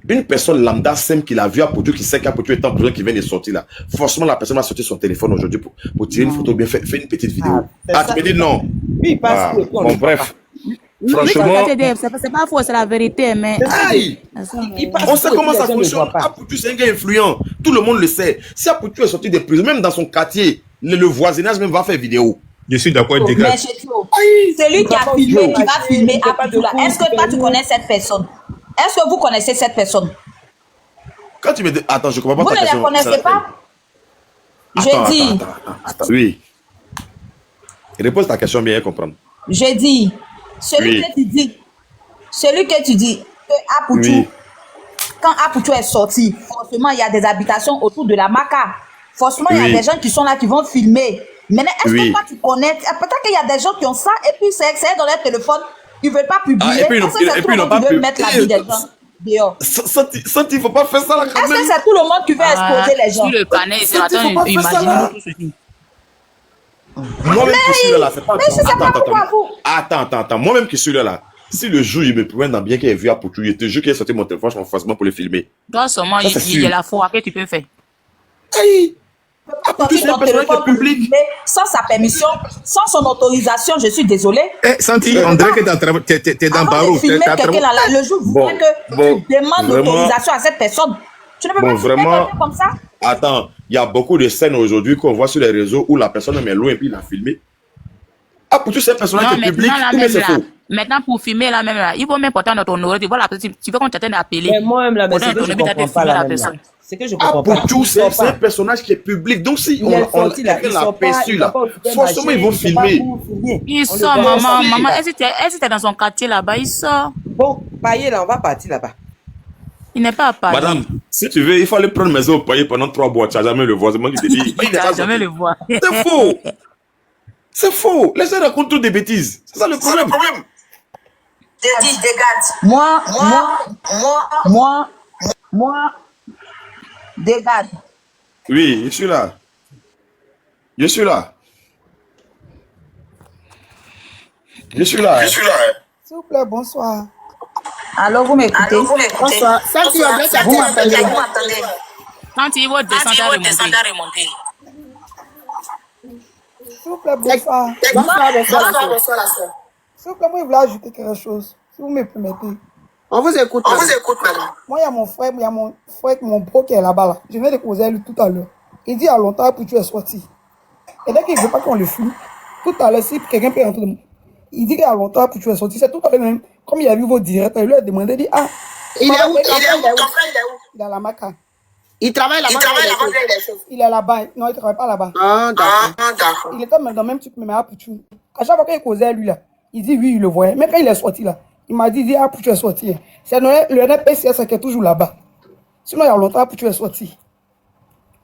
Speaker 13: une personne lambda simple qui l'a vu Apoutu, qui sait qu'Apoutu est en prison, qui vient de sortir là, forcément la personne va sortir son téléphone aujourd'hui pour tirer une photo, bien faire une petite vidéo. Tu me dis non.
Speaker 11: Oui, parce que...
Speaker 13: Bon, bref. Franchement...
Speaker 2: C'est pas faux, c'est la vérité, mais...
Speaker 13: Aïe! On sait comment ça fonctionne. Apoutu, c'est un gars influent. Tout le monde le sait. Si Apoutu est sorti de prison, même dans son quartier, le voisinage même va faire vidéo.
Speaker 4: Je suis d'accord avec
Speaker 14: Descartes. C'est lui qui a filmé, qui va filmer Apoutu là. Est-ce que toi, tu connais cette personne? Est-ce que vous connaissez cette personne?
Speaker 13: Quand tu me dis... Attends, je comprends pas
Speaker 14: ta question. Vous ne la connaissez pas? Je dis...
Speaker 13: Attends, oui. Repose ta question bien, comprendre.
Speaker 14: Je dis... Celui que tu dis que Apoutu... Quand Apoutu est sorti, forcément, il y a des habitations autour de la maca. Forcément, il y a des gens qui sont là, qui vont filmer. Maintenant, est-ce que toi, tu connais... Peut-être qu'il y a des gens qui ont ça, et puis c'est dans leur téléphone, ils ne veulent pas publier.
Speaker 13: Et puis ils n'ont pas
Speaker 14: publié. Mettre la vie des gens dehors.
Speaker 13: Il ne faut pas faire ça là quand même.
Speaker 14: Est-ce que c'est tout le monde qui veut exposer les gens?
Speaker 2: Sur le panel, c'est attends, imaginez tout ceci.
Speaker 13: Moi-même qui suis là, c'est pas... Attends. Moi-même qui suis là, si le jour il me promène dans bien qu'il ait vu Apoutu, il te jure qu'il a sorti mon téléphone forcément pour le filmer.
Speaker 2: Toi seulement, il y a la foi que tu peux faire.
Speaker 13: Hey.
Speaker 14: Sortir
Speaker 13: c'est un
Speaker 14: ton
Speaker 13: personnage
Speaker 14: téléphone
Speaker 13: qui est public.
Speaker 14: filmer sans sa permission, sans son autorisation, je suis désolée.
Speaker 4: Eh, Santi, on dirait que t'es dans
Speaker 14: Avant
Speaker 4: Barreau.
Speaker 14: de filmer quelqu'un là, le jour où que tu demandes l'autorisation à cette personne, tu ne peux pas filmer
Speaker 13: vraiment,
Speaker 14: quelqu'un comme ça.
Speaker 13: attends, il y a beaucoup de scènes aujourd'hui qu'on voit sur les réseaux où la personne est loin et puis il a filmé. Ah, pour tous ces personnages qui est public, mais c'est faux.
Speaker 2: Maintenant, pour filmer là même là, il faut même porter dans ton oreille. Tu vois la personne, tu veux qu'on t'attende à appeler.
Speaker 9: Mais moi-même là, c'est que je comprends pas la même là. C'est que je comprends pas.
Speaker 13: Pour tous, c'est un personnage qui est public. Donc si on l'a perçu là, forcément ils vont filmer.
Speaker 2: Il sort, maman, est-ce que t'es dans son quartier là-bas, il sort.
Speaker 9: Bon, Paillé là, on va partir là-bas.
Speaker 2: Il n'est pas à Paris.
Speaker 13: Madame, si tu veux, il faut aller prendre maison au Paillé pendant 3 mois. Tu n'as jamais le voir.
Speaker 2: Tu n'as jamais le voir.
Speaker 13: C'est faux. C'est faux. Les gens racontent toutes des bêtises. C'est ça le problème.
Speaker 14: Moi, dégage.
Speaker 13: Oui, je suis là. Je suis là.
Speaker 11: S'il vous plaît, bonsoir.
Speaker 14: Alors, vous m'écoutez?
Speaker 11: Bonsoir. Vous m'entendez?
Speaker 2: Quand il va descendre à remonter.
Speaker 11: S'il vous plaît, bonsoir. Bonsoir, la soeur. S'il vous plaît, moi, je voulais ajouter quelque chose, si vous me permettez.
Speaker 3: On vous écoute,
Speaker 11: madame. Moi, il y a mon frère, mon bro qui est là-bas. Là. Je viens de causer avec lui tout à l'heure. Il dit à longtemps pour tu es sorti. Et dès qu'il ne veut pas qu'on le filme, tout à l'heure, si quelqu'un peut rentrer, il dit qu'il y a longtemps pour tu es sorti. C'est tout à l'heure même, comme il a vu vos directs, il lui a demandé, il dit, ah,
Speaker 3: il est où?
Speaker 11: Il est à la Maca.
Speaker 3: Il travaille là-bas.
Speaker 11: Il est là-bas. Non, il ne travaille pas là-bas.
Speaker 3: Ah, d'accord.
Speaker 11: Il était dans le même truc, mais à Pouchou. À chaque fois qu'il causait à lui, là, il dit oui, il le voyait. Même quand il est sorti là, il m'a dit, ah, Pouchou est sorti. C'est le NPCS qui est toujours là-bas. Sinon, il y a longtemps, Pouchou est sorti.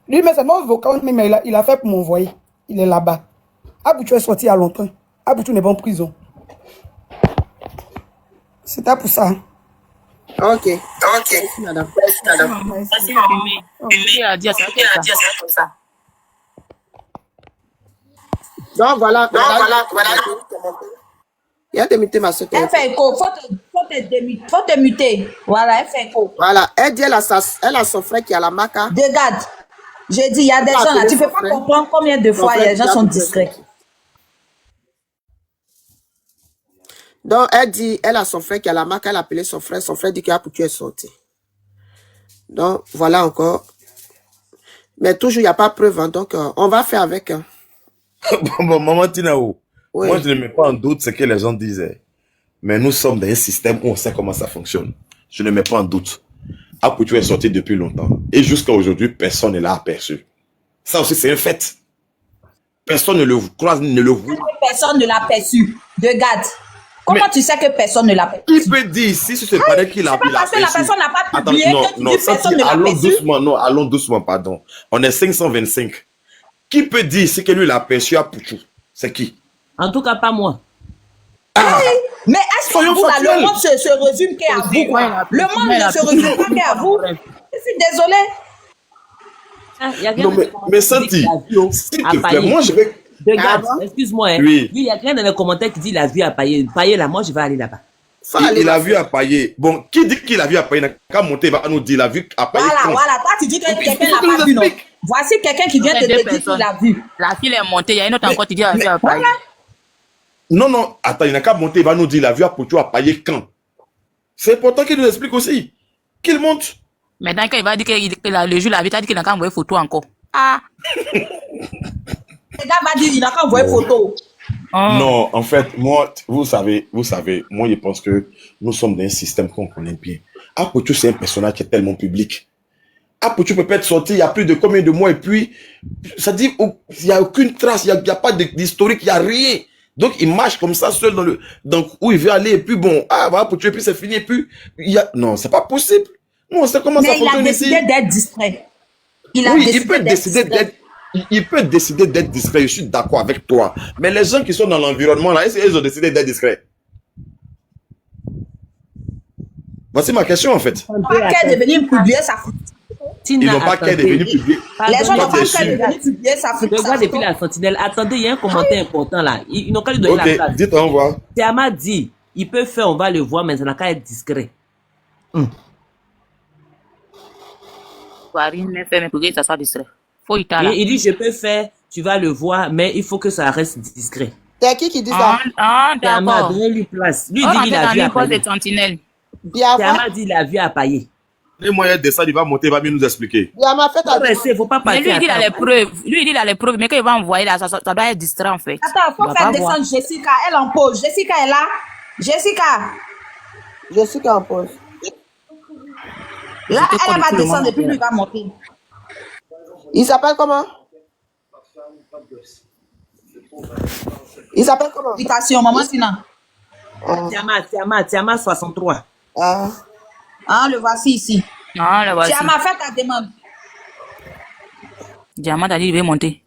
Speaker 11: Lui, mais c'est non vocal, mais il a fait pour m'envoyer. Il est là-bas. Ah, Pouchou est sorti il y a longtemps. Ah, Pouchou n'est pas en prison. C'était pour ça.
Speaker 3: Ok.
Speaker 11: Merci, madame.
Speaker 2: Merci, ça.
Speaker 3: Donc, voilà. Il y a démuté ma soeur.
Speaker 14: Elle fait écho. Faut te muter. Voilà, elle fait écho.
Speaker 3: Voilà. Elle dit, elle a son frère qui a la maca.
Speaker 14: Regarde. J'ai dit, il y a des gens là. Tu ne peux pas comprendre combien de fois les gens sont discrets.
Speaker 3: Donc, elle dit, elle a son frère qui a la marque, elle a appelé son frère dit qu'il a pour tu es sorti. Donc, voilà encore. Mais toujours, il n'y a pas de preuve, hein, donc on va faire avec. Hein.
Speaker 13: Bon, maman Tinao,
Speaker 3: oui.
Speaker 13: Moi je ne mets pas en doute ce que les gens disaient. Mais nous sommes dans un système où on sait comment ça fonctionne. Je ne mets pas en doute. Apoutou est sorti depuis longtemps. Et jusqu'à aujourd'hui, personne ne l'a aperçu. Ça aussi, c'est un fait. Personne ne le croise, ne le voit.
Speaker 14: Personne ne l'a aperçu. Regarde. Comment tu sais que personne ne l'a perçu?
Speaker 13: Il peut dire si c'est pareil qu'il a vu.
Speaker 14: C'est pas parce que la personne n'a pas publié que tu dis personne ne l'a perçu.
Speaker 13: Allons doucement, pardon. On est 525. Qui peut dire si que lui l'a perçu à Pouchou? C'est qui?
Speaker 9: En tout cas, pas moi.
Speaker 14: Ah. Mais est-ce que vous, là, le monde se résume qu'à vous? Le monde ne se résume pas qu'à vous. Je suis désolée.
Speaker 13: Non, mais Santi, s'il te plaît, moi je vais...
Speaker 9: Regarde, excuse-moi. Hein.
Speaker 13: Oui.
Speaker 9: Il y a quelqu'un dans les commentaires qui dit il a vu à Paillé. Paillé là, moi je vais aller là-bas.
Speaker 13: Il a vu à Paillé. Bon, qui dit qu'il a vu à Paillé? N'a qu'à monter, il va nous dire il a vu à Paillé.
Speaker 14: Voilà. Toi, tu dis que quelqu'un l'a pas vu, non? Voici quelqu'un qui vient te dire qu'il l'a vu.
Speaker 2: La fille est montée, il y a une autre encore qui dit qu'il a vu à Paillé.
Speaker 13: Non, attends, il n'a qu'à monter, il va nous dire il a vu à Pouchou à Paillé quand? C'est important qu'il nous explique aussi. Qu'il monte.
Speaker 2: Maintenant, quand il va dire que le jour, la vie, tu as dit qu'il n'a qu'à envoyer photo encore. Ah!
Speaker 14: Le gars va dire qu'il n'a qu'à envoyer photo.
Speaker 13: Non, en fait, moi, vous savez, moi, je pense que nous sommes dans un système qu'on connaît bien. Apoutou, c'est un personnage qui est tellement public. Apoutou peut être sorti il y a plus de combien de mois et puis, ça dit, il n'y a aucune trace, il n'y a pas d'historique, il n'y a rien. Donc, il marche comme ça seul dans où il veut aller et puis bon, voilà, Apoutou, et puis c'est fini et puis, non, c'est pas possible. Non, on sait comment ça fonctionne ici.
Speaker 14: Mais il a décidé d'être distrait.
Speaker 13: Il peut décider d'être discret, je suis d'accord avec toi. Mais les gens qui sont dans l'environnement, là, ils ont décidé d'être discrets. Voici ma question, en fait.
Speaker 14: Ils n'ont pas qu'à devenir publier sa photo.
Speaker 13: Ils n'ont pas qu'à devenir publier.
Speaker 14: Les gens n'ont pas qu'à devenir publier sa photo.
Speaker 9: Regarde depuis la sentinelle. Attendez, il y a un commentaire important là. Ils n'ont qu'à lui donner la place.
Speaker 13: Ok, dites au revoir.
Speaker 9: Théama dit, il peut faire, on va le voir, mais ça n'a qu'à être discret.
Speaker 2: Rien n'est fait, mais pour que ça soit distrait.
Speaker 9: Et il dit, je peux faire, tu vas le voir, mais il faut que ça reste discret.
Speaker 11: C'est qui dit ça?
Speaker 2: D'accord.
Speaker 9: Lui place. Lui dit qu'il a vu à pailler. Tiama dit il a vu à pailler.
Speaker 13: Les moyens de ça, il va monter, il va bien nous expliquer.
Speaker 11: Tiama, fait ta
Speaker 9: il faut pas
Speaker 2: mais
Speaker 9: partir.
Speaker 2: lui, il dit a les preuves. Lui, il dit il a les preuves, mais quand il va envoyer là, ça doit être distrait en fait.
Speaker 14: Attends, faut faire descendre Jessica. Elle en pause. Jessica est là.
Speaker 11: Jessica en pause.
Speaker 14: Là, elle va descendre et puis lui va monter.
Speaker 11: Il s'appelle comment? Il s'appelle comment?
Speaker 14: Invitation, maman Tina.
Speaker 9: Tiama 63.
Speaker 14: Le voici ici.
Speaker 2: Le voici.
Speaker 14: Tiama, fais ta demande.
Speaker 2: Diamant a dit il va monter.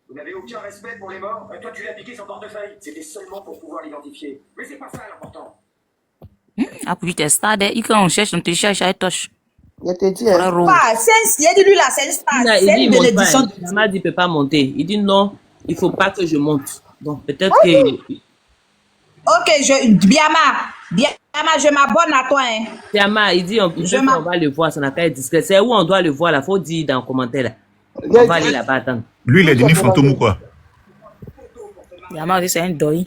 Speaker 15: Vous n'avez aucun respect pour les morts. Toi, tu l'as piqué son portefeuille. C'était seulement pour pouvoir l'identifier. Mais c'est pas ça l'important.
Speaker 2: Puis tu es star, quand on cherche, on te cherche à touche.
Speaker 11: Je te dis.
Speaker 14: Il a dit lui là, c'est une star. C'est une bénédiction.
Speaker 9: Tiama dit il peut pas monter. Il dit non, il faut pas que je monte. Donc peut-être que.
Speaker 14: Ok, Biama, je m'abonne à toi. Hein.
Speaker 9: Tiama, il dit on va le voir, ça n'a qu'à être discret. C'est où on doit le voir là, faut dire dans le commentaire là. On va aller là-bas attendre.
Speaker 4: Lui, il est devenu fantôme ou quoi?
Speaker 2: Biama dit c'est un deuil.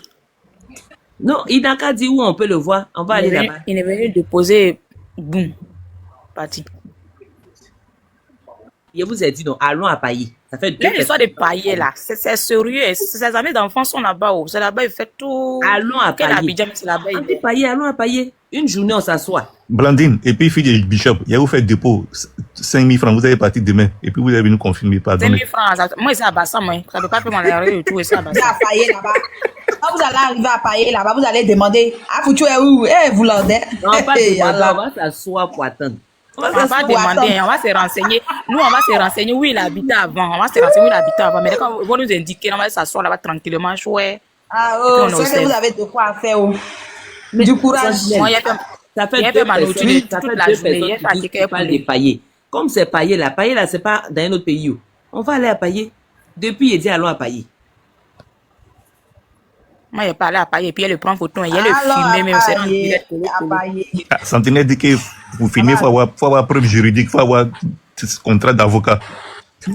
Speaker 9: Non, il n'a qu'à dire où on peut le voir. On va aller là-bas.
Speaker 2: Il est venu déposer. Boum. Parti.
Speaker 9: Je vous ai dit non, allons à Paillé. Ça fait 2
Speaker 2: l'histoire de Paillé là, c'est sérieux. Ses amis d'enfants sont là-bas. C'est là-bas, il fait tout.
Speaker 9: Allons à Paillé. Allons à Paillé. Une journée, on s'assoit.
Speaker 4: Blandine, et puis fille de Bishop, il y a vous fait dépôt 5 000 francs, vous allez partir demain, et puis vous allez nous confirmer, pardon.
Speaker 2: 5 000 francs, moi c'est à Bassa, moi. Ça ne peut pas faire mon erreur et tout, et c'est à Bassa.
Speaker 14: À Paillé là-bas. Quand vous allez arriver à Paillé là-bas, vous allez demander, Foutu est où? Vous l'ordez.
Speaker 9: On va s'asseoir pour attendre.
Speaker 2: On va demander, on va se renseigner. Nous, on va se renseigner où il habitait avant. On va se renseigner où il habitait avant. Mais quand on va nous indiquer, on va s'asseoir là-bas tranquillement, chouette.
Speaker 14: C'est que vous avez de quoi faire. Du courage.
Speaker 9: Ça fait 2 personnes qui parlent de Paillé. Comme c'est Paillé là, c'est pas dans un autre pays. On va aller à Paillé. Depuis, il dit allons à Paillé.
Speaker 2: Moi, il parlé à Paillé, puis il le prend photo, il le filme, même c'est
Speaker 4: dans Sentinelle dit que pour filmer, il faut avoir preuve juridique, il faut avoir contrat d'avocat.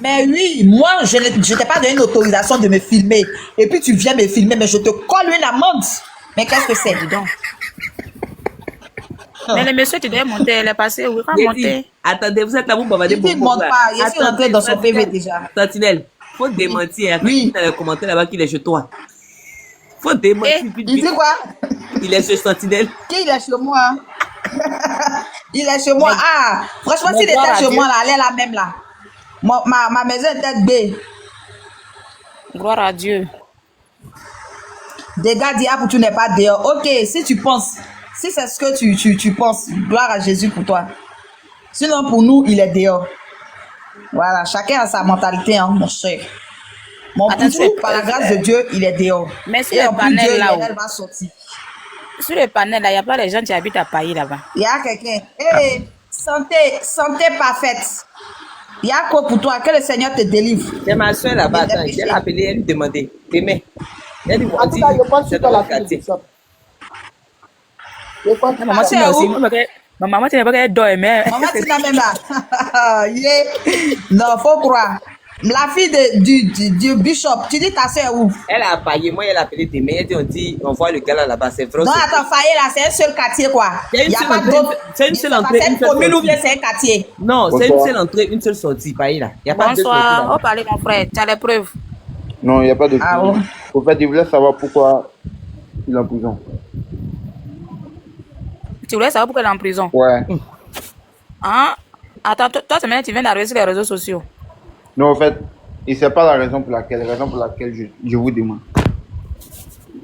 Speaker 14: Mais oui, moi, je ne t'ai pas donné une autorisation de me filmer. Et puis tu viens me filmer, mais je te colle une amende. Mais qu'est-ce que c'est, dis donc?
Speaker 2: Mais le monsieur, tu dois monter, elle est passée, oui, va monter.
Speaker 9: Attendez, vous êtes là, vous m'avez dit.
Speaker 14: Il ne monte pas, il est rentré dans son PV déjà.
Speaker 9: Sentinelle, faut démentir. Oui. Dans le commentaire là-bas qu'il est chez toi. Faut démentir.
Speaker 14: Il dit quoi?
Speaker 9: Il est chez Sentinelle.
Speaker 14: Qui il est chez moi? Il est chez moi. Franchement, s'il était chez moi, là, elle est là même là. Ma maison est tête B.
Speaker 2: Gloire à Dieu.
Speaker 14: Des gars disent, tu n'es pas dehors. Ok, si tu penses, si c'est ce que tu penses, gloire à Jésus pour toi. Sinon, pour nous, il est dehors. Voilà, chacun a sa mentalité, hein, mon cher. Mon poutou, par la grâce de Dieu, il est dehors.
Speaker 2: Mais sur le panel là,
Speaker 14: elle va sortir.
Speaker 2: Sur le panel là, il n'y a pas les gens qui habitent à Paris là-bas.
Speaker 14: Il y a quelqu'un. Santé parfaite. Il y a quoi pour toi? Que le Seigneur te délivre.
Speaker 9: C'est ma soeur là-bas. Elle a appelé, elle lui demandait. Demain. Elle lui
Speaker 11: a dit, c'est dans la quartier.
Speaker 2: Maman, tu n'es pas qu'elle dort, mais.
Speaker 14: Maman, tu n'as même là. Non, faut croire. La fille du bishop, tu dis ta soeur où?
Speaker 9: Elle a Paillé, moi elle a appelé demain. Elle dit on voit le gars là-bas, c'est vrai.
Speaker 14: Non, attends, Paillé là, c'est un seul quartier quoi.
Speaker 9: Il y a pas d'autre. C'est une seule entrée.
Speaker 14: C'est une commune ou bien c'est un quartier?
Speaker 9: Non, c'est une seule entrée, une seule sortie, Paillé là. Il y a pas de sortie.
Speaker 2: Bonsoir, on parlait mon frère, tu as les preuves?
Speaker 16: Non, il n'y a pas de preuves. Au fait, il voulait savoir pourquoi il est en prison.
Speaker 2: Tu voulais savoir pourquoi il est en prison?
Speaker 16: Ouais.
Speaker 2: Hein? Attends, toi, maintenant, tu viens d'arriver sur les réseaux sociaux.
Speaker 16: Non, en fait, et c'est pas la raison pour laquelle je vous demande.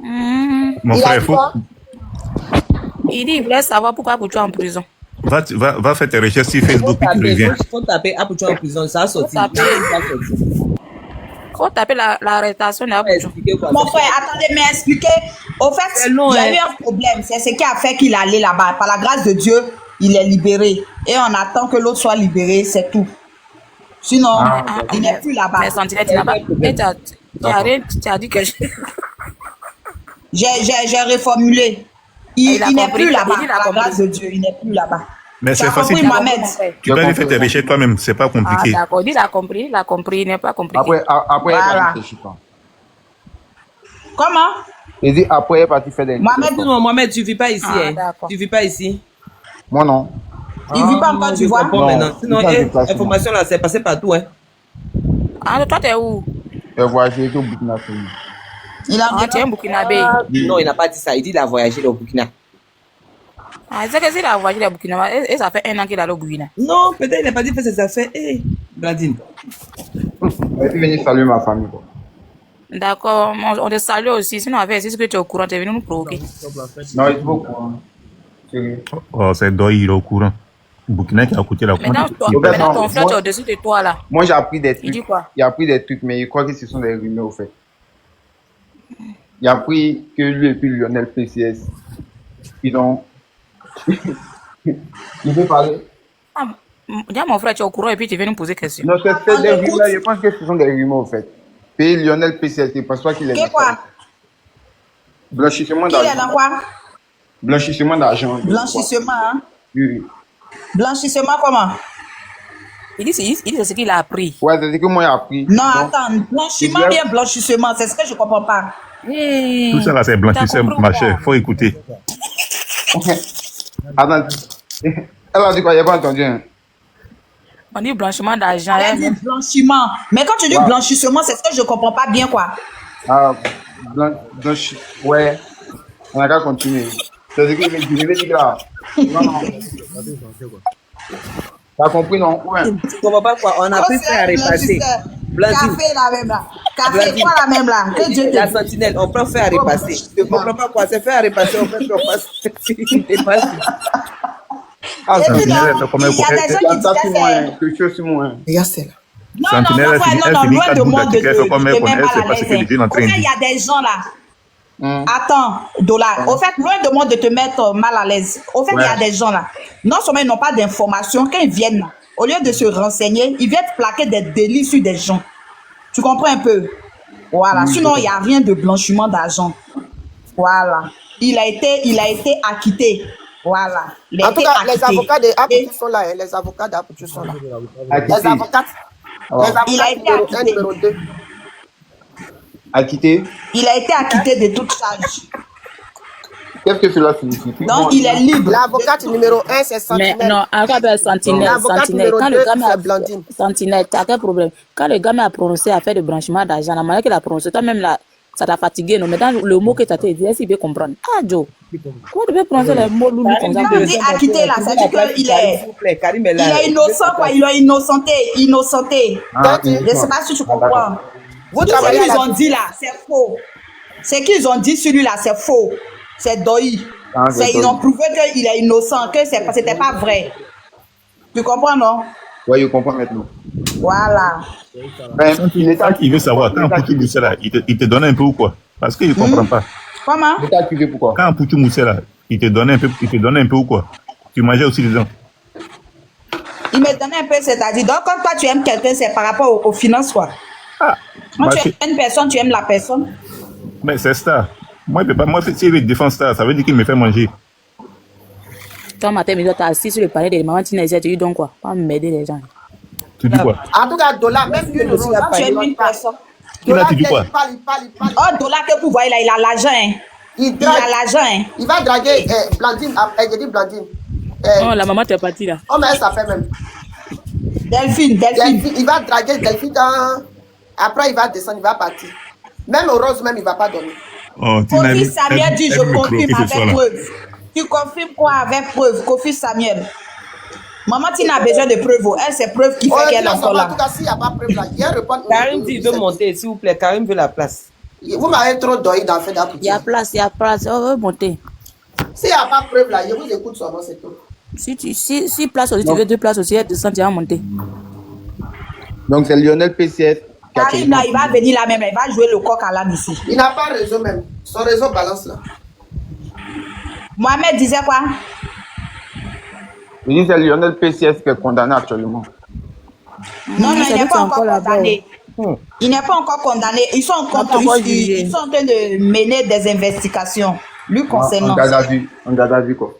Speaker 4: Mon frère, il faut...
Speaker 2: Il dit qu'il voulait savoir pourquoi tu es en prison.
Speaker 4: Va faire tes recherches sur Facebook et tu reviens.
Speaker 9: Il faut taper Apouchou en prison, ça a sorti.
Speaker 2: Faut taper l'arrestation d'Apouchou.
Speaker 14: Mon frère, attendez, mais expliquez. Au fait, il y a eu un problème. C'est ce qui a fait qu'il allait là-bas. Par la grâce de Dieu, il est libéré. Et on attend que l'autre soit libéré, c'est tout. Sinon, il n'est plus là-bas.
Speaker 2: Mais Sentinelle, tu n'as pas. Tu as dit que
Speaker 14: j'ai reformulé. Il n'est plus là-bas. Par la grâce de Dieu, il n'est plus là-bas.
Speaker 4: Mais
Speaker 14: Tu
Speaker 4: c'est
Speaker 14: as
Speaker 4: facile.
Speaker 14: compris, Mohamed?
Speaker 4: Tu peux aller faire tes recherches toi-même, c'est pas
Speaker 2: Ah,
Speaker 4: compliqué.
Speaker 2: d'accord. Il a compris, il n'est pas compliqué.
Speaker 16: Après,
Speaker 14: Voilà. Comment?
Speaker 16: Il dit après, il est parti faire des.
Speaker 9: Mohamed, non, Mohamed, tu vis pas ici.
Speaker 2: Ah,
Speaker 9: Hein.
Speaker 2: d'accord.
Speaker 9: Tu vis pas ici.
Speaker 16: Moi, non.
Speaker 14: Il vit pas encore, tu vois?
Speaker 9: Bon,
Speaker 16: Non,
Speaker 9: maintenant. Sinon,
Speaker 16: il est pas déplacement.
Speaker 9: l'information là, c'est passé partout. Hein.
Speaker 2: Ah, toi, t'es où?
Speaker 16: Je voyagé au Burkina Faso.
Speaker 14: Il a
Speaker 2: Ah, tu es un Burkinabé.
Speaker 9: Non, il n'a pas dit ça. Il dit qu'il a voyagé au Burkina.
Speaker 2: Ah, c'est que s'il a voyagé à Burkina, et ça fait 1 an qu'il est allé au Burkina.
Speaker 9: Non, peut-être il n'a pas dit faire ses affaires. Hé, Bladine.
Speaker 16: Il est venu saluer ma famille. Quoi.
Speaker 2: D'accord, on te salue aussi. Sinon, avec, c'est ce que tu es au courant, tu es venu nous provoquer.
Speaker 16: Non, il est pas au courant. Sérieux.
Speaker 4: Oh, c'est Doi, il est au courant. Burkina qui a coûté la
Speaker 2: Maintenant,
Speaker 4: compte.
Speaker 2: maintenant ton frère, tu es au-dessus de toi, là.
Speaker 16: Moi, j'ai appris des
Speaker 2: Il
Speaker 16: trucs.
Speaker 2: dit quoi?
Speaker 16: Il a appris des trucs, mais il croit que ce sont des rumeurs, au fait. Il a appris que lui et puis Lionel PCS, ils ont. Il veut parler.
Speaker 2: Ah, dis à mon frère, tu es au courant et puis tu viens nous poser question.
Speaker 16: Non, c'est des rumeurs. Je pense que ce sont des rumeurs, au fait. Et Lionel PCS, je pense pas qu'il est.
Speaker 14: Qu'est-ce quoi?
Speaker 16: Blanchissement
Speaker 14: Il est dans
Speaker 16: d'argent.
Speaker 14: quoi?
Speaker 16: Blanchissement d'argent.
Speaker 14: Blanchissement, hein?
Speaker 16: Oui.
Speaker 14: Blanchissement comment?
Speaker 2: Il dit c'est ce qu'il a appris.
Speaker 16: Ouais, c'est ce que moi j'ai appris.
Speaker 14: Non,
Speaker 16: Donc,
Speaker 14: attends, blanchiment
Speaker 16: il
Speaker 14: bien blanchissement, c'est ce que je comprends pas.
Speaker 4: Tout ça là, c'est blanchisseur, ma chère. Faut écouter.
Speaker 16: Attends. Elle a dit quoi? Il n'y a pas entendu. Hein.
Speaker 2: On dit blanchiment d'argent.
Speaker 14: Elle dit blanchiment. Mais quand tu dis blanchissement, c'est ce que je comprends pas bien, quoi.
Speaker 16: Ah, ouais. On a qu'à continuer. C'est ce que je vais dire là. Non, non. T'as compris, non? Ouais.
Speaker 9: Tu comprends pas quoi? On a pris faire à repasser.
Speaker 14: Café là même là. Café quoi là même là? Que Dieu te
Speaker 9: La sentinelle, on prend faire à repasser. Tu comprends pas quoi? C'est faire à repasser, on fait qu'on passe.
Speaker 16: Ah,
Speaker 14: Et puis non,
Speaker 4: Sentinelle, c'est comme un
Speaker 14: il y a des gens qui disent
Speaker 16: quelque chose sur moi.
Speaker 11: Regarde celle-là.
Speaker 14: non,
Speaker 4: Sentinelle,
Speaker 14: non,
Speaker 4: elle finit
Speaker 14: non,
Speaker 4: elle finit
Speaker 14: loin
Speaker 4: quatre
Speaker 14: de
Speaker 4: bouts
Speaker 14: moi de
Speaker 4: d'article, elle fait comme elle
Speaker 14: te
Speaker 4: connaît,
Speaker 14: mettre
Speaker 4: elle sait
Speaker 14: mal
Speaker 4: pas
Speaker 14: à
Speaker 4: ce que
Speaker 14: l'aise.
Speaker 4: le jeune est en
Speaker 14: Au
Speaker 4: train
Speaker 14: fait,
Speaker 4: de
Speaker 14: il y
Speaker 4: dire.
Speaker 14: a des gens là. Attends, Dollar. Au fait, loin de moi de te mettre mal à l'aise. Au fait, il y a des gens là. Non seulement ils n'ont pas d'informations, quand ils viennent là, au lieu de se renseigner, ils viennent plaquer des délits sur des gens. Tu comprends un peu? Voilà. Sinon, il n'y a rien de blanchiment d'argent. Voilà. Il a été acquitté. Voilà. Il a
Speaker 11: En tout
Speaker 14: été
Speaker 11: cas, les
Speaker 14: acquitté.
Speaker 11: avocats de Apoutou sont là. Hein. Les avocats d'Apoutou sont là.
Speaker 16: Acquitté.
Speaker 11: Les avocats. Les avocats
Speaker 14: Il a été
Speaker 11: numéro 1,
Speaker 14: acquitté.
Speaker 11: numéro 2.
Speaker 16: Acquitté.
Speaker 14: Il a été acquitté de toute charge.
Speaker 16: Qu'est-ce que cela signifie?
Speaker 14: Donc, il est libre.
Speaker 11: L'avocate numéro 1, c'est
Speaker 2: Mais
Speaker 11: Sentinelle.
Speaker 2: non, arabe sentinelle,
Speaker 11: L'avocate
Speaker 2: sentinelle.
Speaker 11: numéro
Speaker 2: Quand
Speaker 11: 2,
Speaker 2: le gamin
Speaker 11: c'est
Speaker 2: a
Speaker 11: Blandine.
Speaker 2: sentinelle, t'as quel problème? Quand le gamin a prononcé affaire de blanchiment d'argent, la manière qu'il a prononcé, toi-même là, ça t'a fatigué, non? Mais dans le mot que tu as dit, est-ce qu'il peut comprendre? Ah, Joe, comment tu peux prononcer les mots loulous comme ça?
Speaker 14: Quand on dit acquitté là, ça veut dire qu'il est.
Speaker 9: Karim est
Speaker 14: Il
Speaker 9: là.
Speaker 14: est innocent, quoi. Ils l'ont innocenté. Innocenté.
Speaker 16: Ah,
Speaker 14: Je ne sais pas si tu comprends.
Speaker 11: Vous
Speaker 14: Tout ce
Speaker 11: travaillez à
Speaker 14: qu'ils
Speaker 11: la
Speaker 14: ont dit là, c'est faux. Ce qu'ils ont dit sur lui là, c'est faux. C'est Doi.
Speaker 16: Ah, c'est
Speaker 14: Ils
Speaker 16: Doi.
Speaker 14: ont prouvé qu'il est innocent, que c'était pas vrai. Tu comprends, non?
Speaker 16: Oui, je comprends maintenant.
Speaker 14: Voilà.
Speaker 16: Ben,
Speaker 4: L'État qui veut savoir, quand Poutou Moussé là, il te donne un peu ou quoi? Parce qu'il ne comprend pas.
Speaker 14: Comment?
Speaker 16: Il t'a accusé pourquoi?
Speaker 4: Quand Poutou Moussé là, il te donne un peu ou quoi? Tu mangeais aussi les gens.
Speaker 14: Il me donnait un peu, c'est-à-dire, donc quand toi tu aimes quelqu'un, c'est par rapport aux finances, quoi.
Speaker 4: Ah,
Speaker 14: Quand
Speaker 4: bah,
Speaker 14: tu aimes une personne, tu aimes la personne.
Speaker 4: mais c'est ça. Moi, il peut pas. Moi, si il veut défendre ça, ça veut dire qu'il me fait manger.
Speaker 2: Toi, matin, tu as assis sur le palais des mamans, tu n'as dit donc quoi? Pas m'aider les gens.
Speaker 4: Tu dis quoi?
Speaker 11: En tout cas, Dollar, même lui,
Speaker 14: Quand tu aimes une personne.
Speaker 4: Qui là, tu dis quoi?
Speaker 11: il parle.
Speaker 14: Oh, Dollar que vous voyez là, il a l'argent, hein.
Speaker 11: Il
Speaker 14: Il a l'argent, hein.
Speaker 11: Il va draguer Blandine. J'ai dit Blandine.
Speaker 2: Oh, la maman t'es partie là.
Speaker 11: Oh, mais elle, ça fait même.
Speaker 14: Delphine.
Speaker 11: Il va draguer Delphine dans... Après, il va descendre, il va partir. Même au rose, même, il ne va pas donner.
Speaker 4: Oh,
Speaker 14: Kofi Samuel dit, je confirme avec preuve. Tu confirmes quoi avec preuve, Kofi Samuel? Maman, tu n'as besoin de preuves. Elle, c'est preuve qui fait qu'elle est encore là.
Speaker 11: En tout cas, s'il n'y a pas de preuve là, il répond.
Speaker 9: Karim dit, il veut monter, s'il vous plaît. Karim veut la place.
Speaker 11: Vous m'avez trop dormi dans le fait d'appuyer.
Speaker 2: Il y a place. On veut monter.
Speaker 11: S'il n'y a pas de preuve là, je vous écoute seulement, c'est tout.
Speaker 2: Si place aussi, tu veux 2 places aussi, elle descend, tu vas monter.
Speaker 16: Donc c'est Lionel PCS.
Speaker 14: Karim là, il va venir là même, il va jouer le coq à l'âne ici.
Speaker 11: Il n'a pas réseau même. Son réseau balance là.
Speaker 14: Mohamed disait quoi?
Speaker 16: Il dit c'est Lionel PCS qui est condamné actuellement.
Speaker 14: Non, il n'est pas encore condamné. Il n'est pas encore condamné. Ils sont en train de mener des investigations lui concernant.
Speaker 16: En garde à vue quoi.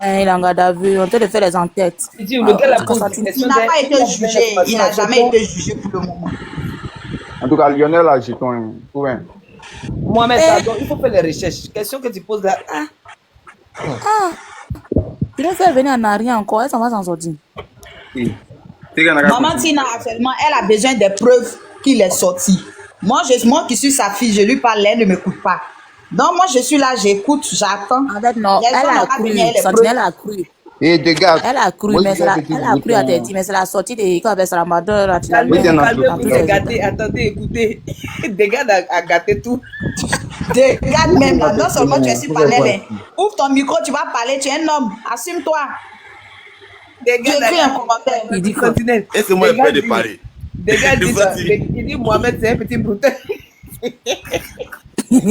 Speaker 2: Il est en garde à vue, on train de faire les enquêtes.
Speaker 9: Le gars la pose des
Speaker 7: Il
Speaker 9: questions.
Speaker 7: n'a pas été jugé. Il n'a jamais été jugé pour le moment.
Speaker 16: En tout cas, Lionel a jeton. Hein. Ouais.
Speaker 9: Mohamed, pardon, il faut faire les recherches. Question que tu poses là.
Speaker 2: Tu dois faire venir en arrière encore, elle s'en va s'en sortir.
Speaker 7: Maman Tina, actuellement, elle a besoin des preuves qu'il est sorti. Moi qui suis sa fille, je lui parle, elle ne m'écoute pas. Donc, moi, je suis là, j'écoute, j'attends.
Speaker 2: Non, elle a cru, Sentinelle a cru.
Speaker 16: Et des gars.
Speaker 2: Elle a cru, mais elle a cru à tes dit, mais c'est la sortie de quand avec Ramadan, là, tu l'as vu.
Speaker 9: Attendez, écoutez. Des gars a gâté tout.
Speaker 7: Des gars même là, non seulement tu es sur panel, mais ouvre ton micro, tu vas parler, tu es un homme, assume-toi.
Speaker 9: Des gars
Speaker 7: écris un commentaire.
Speaker 9: Il dit Sentinelle.
Speaker 13: Est-ce que moi, je peux de parler?
Speaker 9: Des gars disent ça. Il dit Mohamed, c'est un petit broutin.
Speaker 7: Depuis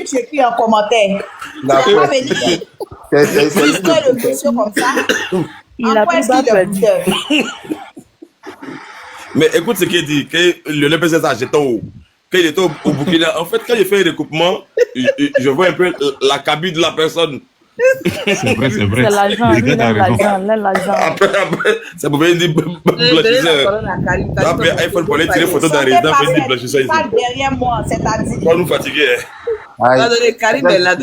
Speaker 7: que tu écris un commentaire, tu n'as pas venir frustrer le monsieur comme ça.
Speaker 2: Il a pris ça perdu.
Speaker 13: Mais écoute ce qu'il dit, que le PCS a jeté au. Quand il était au Burkina, en fait, quand il fait un recoupement, je vois un peu la cabine de la personne.
Speaker 8: C'est vrai.
Speaker 2: C'est l'argent,
Speaker 13: Après, ça pouvait dire blanchisseur. Après, il faut aller tirer photo d'un résident, il dit blanchisseur ici.
Speaker 7: Pas derrière moi, c'est-à-dire.
Speaker 13: Pas nous fatiguer.
Speaker 9: Karim est là.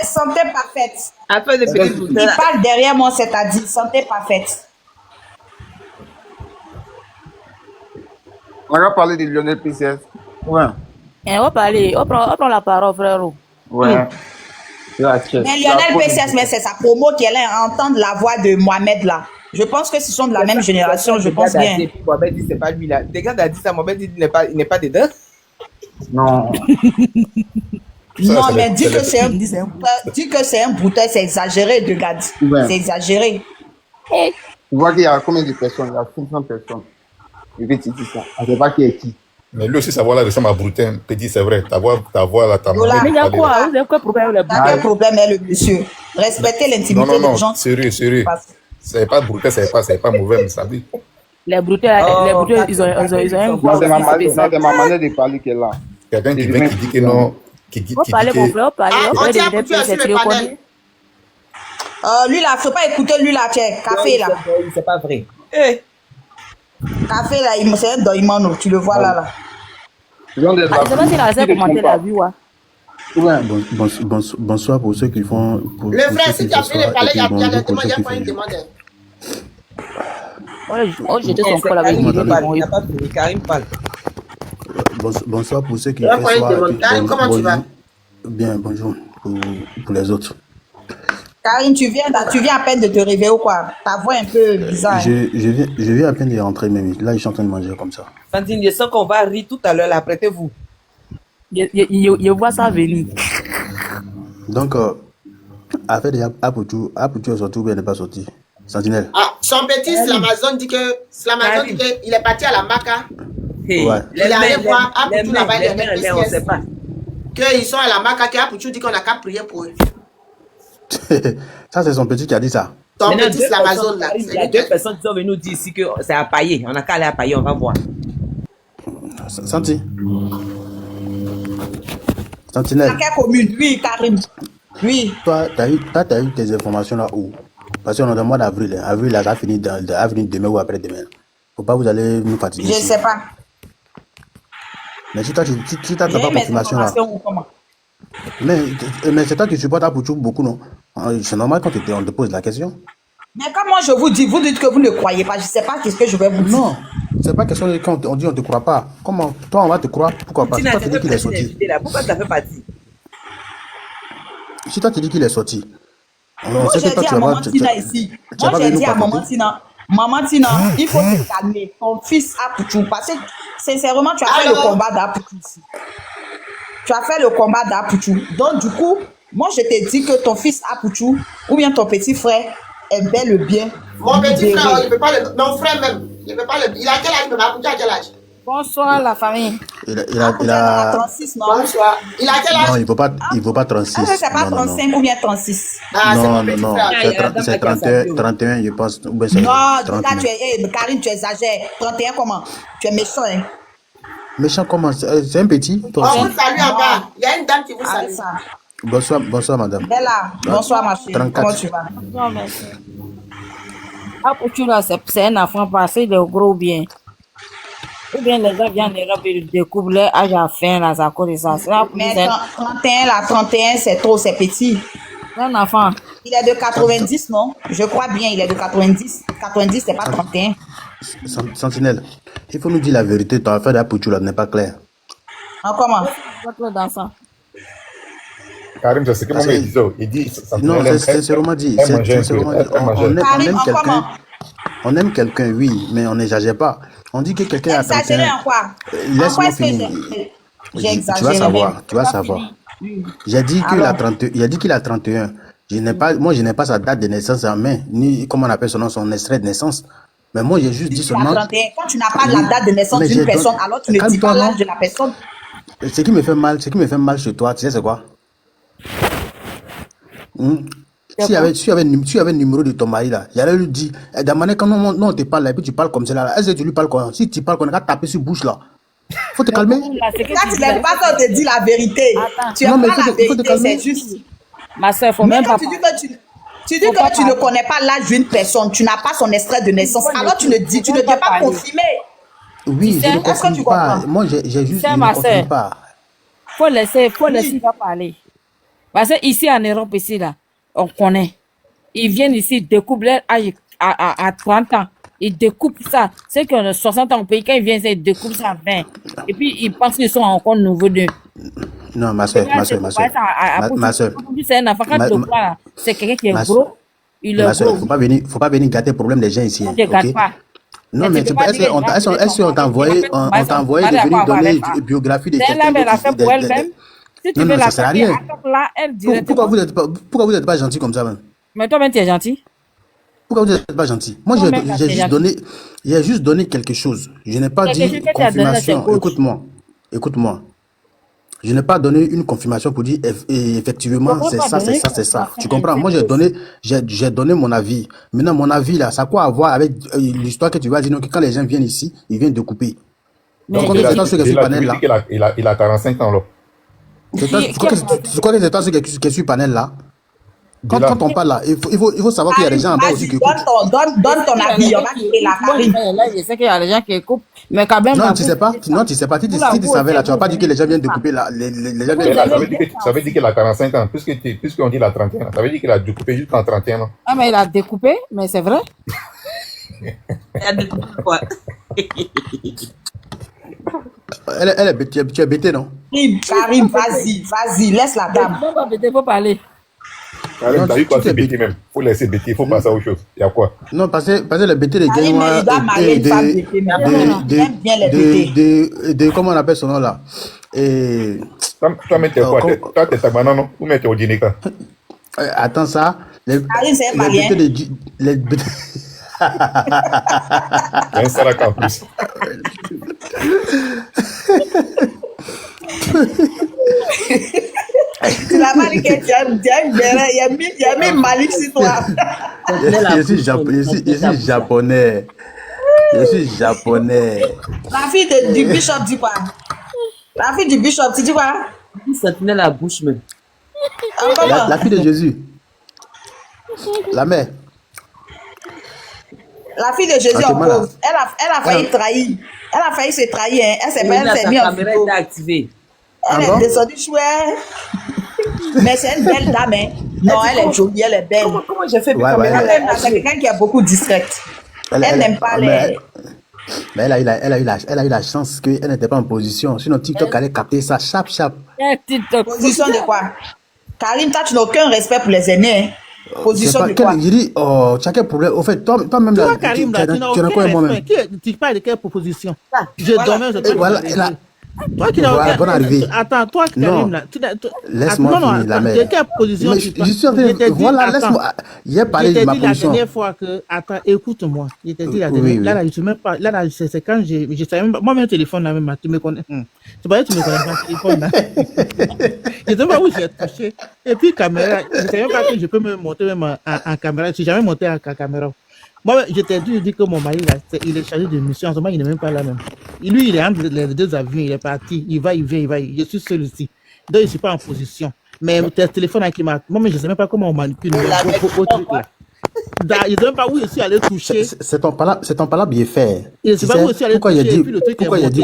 Speaker 7: Santé parfaite.
Speaker 9: Après des petits bouteilles.
Speaker 7: Il parle derrière moi, c'est-à-dire santé parfaite.
Speaker 16: On va parler de Lionel PCS. Ouais.
Speaker 2: On va parler, on prend la parole, frérot.
Speaker 16: Ouais.
Speaker 7: Mais Lionel PCS, mais c'est sa promo qui est là à entendre la voix de Mohamed là. Je pense que ce sont de la même génération, je pense bien.
Speaker 9: Mohamed dit c'est pas lui là. Des gars a dit ça, Mohamed dit il n'est pas dedans.
Speaker 16: Non.
Speaker 7: Non, mais dis que c'est un brouteur, c'est exagéré, de gars.
Speaker 16: Ouais.
Speaker 7: C'est exagéré.
Speaker 16: Tu vois qu'il y a combien de personnes? Il y a 500 personnes. Et puis tu dis ça. On ne sait pas qui est qui.
Speaker 4: Mais lui aussi, sa voix là ressemble à Broutin. Petit, c'est vrai. Ta voix là, ta
Speaker 7: Yola,
Speaker 2: Mais il y a quoi? Vous avez quoi problème?
Speaker 7: Quel problème est le monsieur? Respectez l'intimité des gens.
Speaker 4: Sérieux. C'est pas Broutin, c'est pas mauvais, mais ça dit.
Speaker 2: Les brouteurs, ils ont un
Speaker 16: voix. C'est ma manière de parler qu'elle a.
Speaker 4: Quelqu'un qui vient qui dit que non.
Speaker 2: On parle, mon frère, on parle.
Speaker 7: Lui là, faut pas écouter lui là, tiens, café là.
Speaker 9: C'est pas vrai.
Speaker 7: Café là, c'est un doimano, tu le vois là.
Speaker 2: C'est pas si la commenté la vue, ouais.
Speaker 17: Bonsoir pour ceux qui font.
Speaker 11: Le frère, si tu as fini de parler, il y a le témoignage pour une demande.
Speaker 2: J'étais son col avec lui.
Speaker 9: Karim parle.
Speaker 17: Bonsoir pour ceux qui
Speaker 11: font. Karim, comment tu vas?
Speaker 17: Bien, bonjour pour les autres.
Speaker 7: Karim, tu viens à peine de te réveiller ou quoi? Ta voix est un peu bizarre.
Speaker 17: Je viens à peine de rentrer, mais là, je suis en train de manger comme ça.
Speaker 9: Fantine, je sens qu'on va rire tout à l'heure, là, prêtez-vous.
Speaker 2: Je vois ça venir.
Speaker 17: Donc, affaire déjà, Aputu est sorti ou bien n'est pas sorti? Sentinelle.
Speaker 11: Ah, son petit Slamazon dit qu'il est parti à la Maca.
Speaker 17: Ouais.
Speaker 11: Il est allé voir Aputu là-bas, on ne sait pas. Qu'ils sont à la Maca, qu'Aputu dit qu'on n'a qu'à prier pour eux.
Speaker 17: Ça, c'est son petit qui a dit ça.
Speaker 11: Ton petit Slamazon là.
Speaker 9: Il y a deux personnes qui sont venues nous dire ici que c'est à pailler. On n'a qu'à aller à pailler, on va voir.
Speaker 17: Sentinelle. Sentinelle.
Speaker 7: Quelle commune? Oui, Karim. Oui.
Speaker 17: Toi, t'as eu tes informations là où? Parce qu'on est dans le mois d'avril. Avril, là, ça a fini demain ou après-demain. Faut pas vous allez nous fatiguer.
Speaker 7: Je ne sais pas.
Speaker 17: Mais si toi, tu t'as pas confirmation là. Mais c'est toi qui supportes Aputu beaucoup, non? C'est normal quand on te pose la question.
Speaker 7: Mais comme moi je vous dis que vous ne croyez pas. Je ne sais pas qu'est-ce que je vais vous dire.
Speaker 17: Non, c'est pas question de quand on dit on ne te croit pas. Comment? Toi, on va te croire. Pourquoi pas? Si toi, tu dis qu'il est sorti.
Speaker 9: Pourquoi ça fait partie?
Speaker 17: Si toi, tu dis qu'il est sorti.
Speaker 7: Moi, j'ai dit à Maman Tina ici. Moi, j'ai dit à Maman Tina, il faut te calmer. Ton fils Aputu. Parce que, sincèrement, tu as fait le combat d'Aputu ici. Tu as fait le combat d'Aputu. Donc, du coup, moi, je te dis que ton fils Aputu, ou bien ton petit frère, est bel et bien.
Speaker 11: Mon petit frère, il ne peut pas le. Mon frère même, il ne peut pas le. Il a quel âge, Aputu a quel âge?
Speaker 7: Bonsoir, la famille.
Speaker 17: Il a
Speaker 7: 36, non?
Speaker 11: Bonsoir. Il a quel âge?
Speaker 17: Non, il ne faut pas 36.
Speaker 7: Ah, c'est pas 35 ou bien 36.
Speaker 11: Ah,
Speaker 17: non, c'est 31, je pense.
Speaker 7: Non, là, Karim, tu exagères. 31 comment? Tu es méchant, hein?
Speaker 17: Méchant comment? C'est un petit?
Speaker 11: On vous salue en bas. Il y a une dame qui vous salue.
Speaker 17: Bonsoir, madame.
Speaker 14: Bella, bonsoir ma chérie.
Speaker 17: 34.
Speaker 14: Comment tu vas?
Speaker 18: Non, merci. Apuchu là, c'est un enfant passé de gros bien. Ou bien les gens viennent en Europe et découvrent leur âge à fin là, à cause de ça.
Speaker 14: Mais 31 là, 31 c'est trop, c'est petit.
Speaker 18: Un enfant.
Speaker 14: Il est de 90, non? Je crois bien, il est de 90. 90, c'est pas 31.
Speaker 17: Sentinelle, il faut nous dire la vérité. Ton affaire d'Apuchu là n'est pas claire.
Speaker 14: Comment?
Speaker 18: Dans ça.
Speaker 4: Karim, c'est ce que moi me disais. Il dit.
Speaker 17: Non, c'est vraiment dit. On aime quelqu'un, oui, mais on n'exagère pas. On dit que quelqu'un a 31.
Speaker 14: Exagéré en quoi?
Speaker 17: Laisse-moi finir.
Speaker 14: J'ai exagéré.
Speaker 17: Tu vas savoir. J'ai dit qu'il a 31. Moi, je n'ai pas sa date de naissance en main, ni comment on appelle son nom, son extrait de naissance. Mais moi, j'ai juste dit seulement.
Speaker 14: Quand tu n'as pas la date de naissance d'une personne, alors tu ne dis pas l'âge de la personne.
Speaker 17: Ce qui me fait mal chez toi, tu sais c'est quoi? Si tu avais le numéro de ton mari là, j'allais lui dire, Damane, quand on te parle là, et puis tu parles comme ça là, est-ce que tu lui parles quoi? Si tu parles qu'on a tapé sur bouche là, faut te calmer.
Speaker 14: Là, tu n'aimes pas quand on te dit la vérité. Tu n'aimes pas la vérité, c'est juste.
Speaker 18: Ma soeur, faut même pas.
Speaker 14: Tu dis que tu ne connais pas l'âge d'une personne, tu n'as pas son extrait de naissance, alors tu ne dois pas confirmer.
Speaker 17: Oui, je ne confirme pas. Moi, j'ai juste dit ne confirme pas.
Speaker 18: Faut laisser pas parler. Parce que ici en Europe, ici là, on connaît. Ils viennent ici, découpent leur âge à 30 ans. Ils découpent ça. C'est que 60 ans au pays, quand ils viennent, ils découpent ça à 20. Et puis, ils pensent qu'ils sont encore nouveaux d'eux.
Speaker 17: Non, ma soeur.
Speaker 18: C'est un enfant, quand tu le vois, c'est quelqu'un qui est gros. Il est gros.
Speaker 17: Faut pas venir gâter le problème des gens ici.
Speaker 18: Je ne gâte pas.
Speaker 17: Non, mais est-ce qu'on t'a envoyé de venir donner une biographie de quelqu'un?
Speaker 18: C'est là, elle a fait pour elle-même. Si tu veux la faire, là, elle dirait.
Speaker 17: Pourquoi vous n'êtes pas gentil comme ça, même?
Speaker 18: Mais toi-même, tu es gentil.
Speaker 17: Pourquoi vous n'êtes pas gentil? Moi, j'ai juste donné quelque chose. Je n'ai pas dit confirmation. Écoute-moi. Je n'ai pas donné une confirmation pour dire effectivement c'est ça. Tu comprends? Moi, j'ai donné mon avis. Maintenant, mon avis là, ça a quoi à voir avec l'histoire que tu vas dire que quand les gens viennent ici, ils viennent découper. Donc, il
Speaker 4: a 45 ans là.
Speaker 17: Tu crois que c'est toi qui es sur panel là? Quand on parle là, il faut savoir qu'il y a des gens en bas aussi qui écoutent.
Speaker 14: Donne ton avis, on va quitter la Karine.
Speaker 18: Je sais qu'il y a des gens qui écoutent, mais quand même.
Speaker 17: Non, tu sais pas. Si tu savais là, tu vas pas dire que les gens viennent découper là.
Speaker 4: Ça veut dire qu'il a 45 ans. Puisqu'on dit qu'il a 31 ans, ça veut dire qu'il a découpé jusqu'en 31 ans.
Speaker 18: Ah, mais il a découpé, mais c'est vrai.
Speaker 14: Il a découpé quoi?
Speaker 17: Tu es bêté, non?
Speaker 14: Karim, vas-y, laisse la dame.
Speaker 18: Non, pas bêté, faut parler.
Speaker 4: Karim, t'as vu quoi, c'est bêté même. Faut laisser bêté, il faut passer à autre chose. Il y a quoi?
Speaker 17: Non, parce que le bêté des Guénois. Comment on appelle son nom là?
Speaker 4: Toi, t'es quoi? Toi, t'es Tagbana, non? Ou t'es Odinika?
Speaker 17: Attends ça.
Speaker 14: Karim, c'est un malien.
Speaker 4: Un Sarak en plus.
Speaker 14: Tu l'as pas dit que tu as mis Malik sur toi.
Speaker 17: Je suis japonais.
Speaker 14: La fille du bishop dit quoi? La fille du bishop, tu dis quoi?
Speaker 9: Ça tenait la bouche même.
Speaker 17: La fille de Jésus. La mère.
Speaker 14: La fille de Jésus en cause, elle a failli trahir. Elle a failli se trahir. Hein. Elle s'est mise en vidéo. Elle est descendue chouette. Mais c'est une belle dame. Hein. Non, elle est jolie, elle est belle.
Speaker 9: Comment j'ai fait
Speaker 14: c'est quelqu'un qui est beaucoup discrète. Elle n'aime pas les...
Speaker 17: Mais elle a eu la chance qu'elle n'était pas en position. Sinon, TikTok allait capter ça, chap.
Speaker 14: Position de quoi? Karim, toi, tu n'as aucun respect pour les aînés. Hein. Position de quoi?
Speaker 17: Je dis, tu as quel problème? Au fait, toi-même,
Speaker 6: toi, Karim, tu n'as aucun respect. Tu parles de quelle proposition? Je dormais,
Speaker 17: voilà,
Speaker 6: toi qui n'as aucun... Bonne arrivée. Attends, toi, Karim, là...
Speaker 17: Laisse-moi finir, la mère.
Speaker 6: De quelle position?
Speaker 17: Je suis en train de... Voilà, laisse-moi... Il a parlé de ma position.
Speaker 6: Je t'ai dit la dernière fois que... Attends, écoute-moi. Je t'ai dit la dernière... Là, je ne sais même pas... Là, c'est quand je savais même pas... Moi, mon téléphone, là, même, tu me connais. Tu vois, tu me connais pas, téléphone, là. Je ne sais pas où j'ai touché. Et puis, caméra... Je ne savais même pas que je peux me monter même en caméra. Je ne suis jamais monté en caméra. Moi, je t'ai dit que mon mari, là, il est chargé de mission. En ce moment, il n'est même pas là même. Lui, il est entre les deux avions, il est parti. Il va, il vient. Je suis seul ici. Donc, je ne suis pas en position. Mais tes téléphones qui m'a. Moi, mais je ne sais même pas comment on manipule vos trucs là. Je ne sais même pas où je suis allé toucher.
Speaker 17: C'est ton palabre bien fait.
Speaker 6: Je ne sais pas où je suis allé
Speaker 17: pourquoi
Speaker 6: toucher.
Speaker 17: Il dit, pourquoi il a dit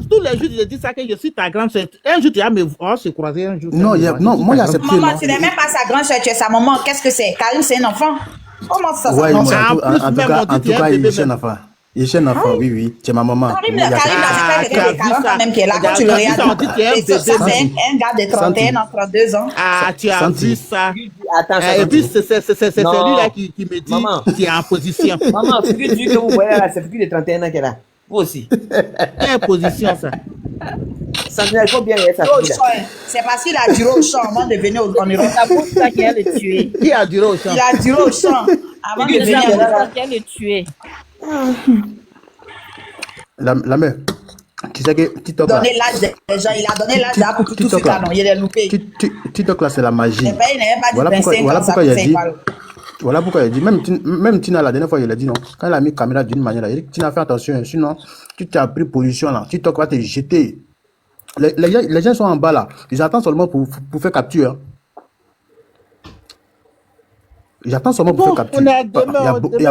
Speaker 6: tous les jours, je dis ça que je suis ta grande soeur. Un jour, tu vas me se croiser un jour.
Speaker 17: Non, moi, j'ai accepté.
Speaker 14: Maman, tu n'es même pas sa grande soeur, tu es sa maman. Qu'est-ce que c'est? Karim, c'est un enfant. Comment ça,
Speaker 17: ouais,
Speaker 14: en
Speaker 17: tout cas, il est un enfant. Il est un enfant, oui, c'est ma maman.
Speaker 14: Karim, c'est pas quelqu'un de 40 ans même qui est là. Quand tu le regardes, ça, c'est un gars de 31 ans, 32 ans.
Speaker 6: Ah, tu as vu ça.
Speaker 9: Attends,
Speaker 6: et puis, c'est celui-là qui me dit qui est en position.
Speaker 9: Maman, ce que vous voyez là, c'est figure de 31 ans qu'elle a. Vous aussi.
Speaker 6: Quelle position, ça?
Speaker 9: Sentinelle, il faut bien aider ça.
Speaker 14: C'est parce qu'il a duré au champ avant de venir en Europe.
Speaker 18: C'est ça qui a le tué.
Speaker 6: Qui a duré au champ?
Speaker 14: Il a duré au champ avant de venir en Europe.
Speaker 18: Qui a le tué.
Speaker 17: La mère, tu sais que TikTok là...
Speaker 14: Donner l'âge des gens, il a donné l'âge d'A pour tout ce canon, il est loupé.
Speaker 17: TikTok là, c'est la magie.
Speaker 14: Il n'avait pas dit 25 ans,
Speaker 17: voilà pourquoi il a dit, même Tina la dernière fois, il a dit non. Quand elle a mis la caméra d'une manière, il a dit Tina, fais attention, sinon tu t'as pris position là, TikTok va te jeter. Les gens sont en bas là, ils attendent seulement pour faire capture. Ils attendent seulement pour faire capture. Il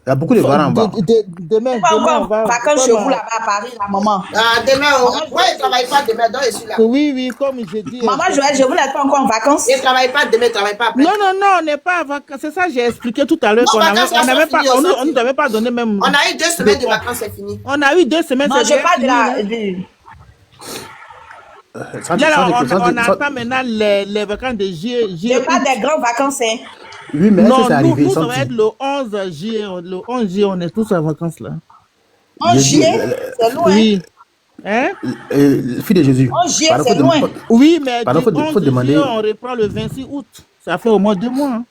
Speaker 17: y a beaucoup de varans en bas.
Speaker 14: Demain, on va vacances chez vous là-bas à Paris, la maman.
Speaker 11: Demain, moi, je ne travaille pas demain, donc je suis là.
Speaker 6: Oui, comme je dis.
Speaker 14: Maman Joël, je vous n'êtes pas encore en vacances.
Speaker 11: Je ne travaille pas demain, je ne travaille pas après.
Speaker 6: Non, on n'est pas en vacances. C'est ça, j'ai expliqué tout à l'heure qu'on ne devait pas donner même.
Speaker 11: On a eu 2 semaines de vacances, c'est fini.
Speaker 6: On a eu 2 semaines.
Speaker 14: Non, je parle de la.
Speaker 6: On attend maintenant les vacances de juillet.
Speaker 14: Je parle des grandes vacances, hein.
Speaker 17: Oui, mais
Speaker 6: non, nous, ça va être le 11 juillet. Le 11 juillet, on est tous en vacances là.
Speaker 14: 11 juillet, c'est loin.
Speaker 6: Oui. Hein?
Speaker 17: Fille de Jésus.
Speaker 14: 11 juillet, c'est loin.
Speaker 6: Oui, mais
Speaker 17: faut demander...
Speaker 6: on reprend le 26 août. Ça fait au moins 2 mois. Hein.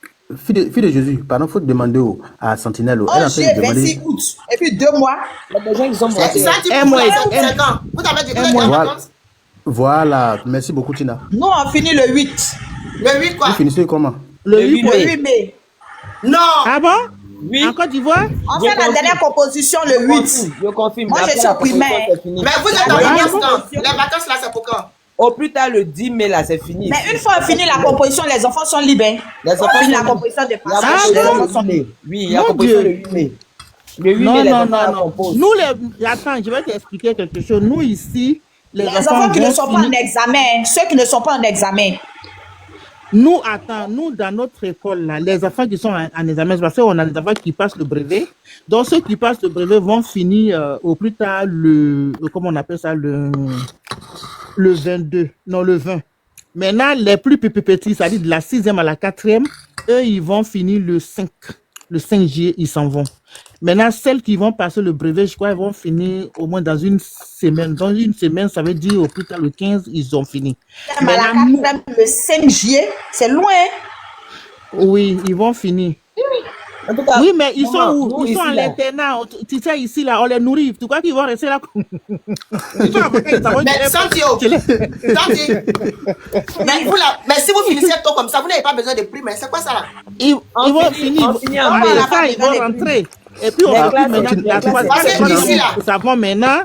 Speaker 17: Fille de Jésus, pardon, il faut demander à Sentinelle.
Speaker 14: 11 juillet, 26 août. Et puis 2 mois. Il y a des gens qui sont morts.
Speaker 11: Un mois. Vous avez dit que vacances?
Speaker 17: Voilà, merci beaucoup, Tina.
Speaker 14: Nous, on finit le 8.
Speaker 11: Le 8 quoi?
Speaker 17: Vous finissez comment?
Speaker 14: Le 8 mai. Non.
Speaker 6: Ah bon? Oui. En Côte d'Ivoire?
Speaker 14: On fait la dernière composition le 8.
Speaker 9: Je confirme.
Speaker 14: Moi, je suis au primaire.
Speaker 11: Mais vous êtes en vacances quand? Les vacances là, c'est pour quand?
Speaker 9: Au plus tard, le 10 mai, là, c'est fini.
Speaker 14: Mais une fois fini la composition, les enfants sont libres.
Speaker 9: Les enfants
Speaker 14: finissent la composition de passage.
Speaker 9: Les enfants sont libres. Oui, il y a la composition le 8 mai. Le 8 mai, les enfants composent.
Speaker 6: Nous, attends, je vais t'expliquer quelque chose. Nous, ici,
Speaker 14: les enfants qui ne sont pas en examen, ceux qui ne sont pas en examen.
Speaker 6: Nous, dans notre école, là, les enfants qui sont en examen, parce qu'on a des enfants qui passent le brevet. Donc, ceux qui passent le brevet vont finir au plus tard comment on appelle ça, le 22, non, le 20. Maintenant, les plus petits, c'est-à-dire de la 6e à la 4e, eux, ils vont finir le 5 juillet, ils s'en vont. Maintenant, celles qui vont passer le brevet, je crois, elles vont finir au moins dans une semaine. Dans une semaine, ça veut dire au plus tard le 15, ils ont fini.
Speaker 14: Maintenant, le 5 juillet, c'est loin.
Speaker 6: Oui, ils vont finir.
Speaker 14: En tout cas,
Speaker 6: oui, mais ils sont où? Ils sont à l'internat. Tu sais, ici, là, on les nourrit. Tu crois qu'ils vont rester là?
Speaker 11: Mais Santio, mais si vous finissez tôt comme ça, vous n'avez pas besoin de prime. C'est quoi ça là?
Speaker 6: Ils vont finir. Ils vont rentrer. Et puis, on va maintenant la troisième. Nous savons maintenant,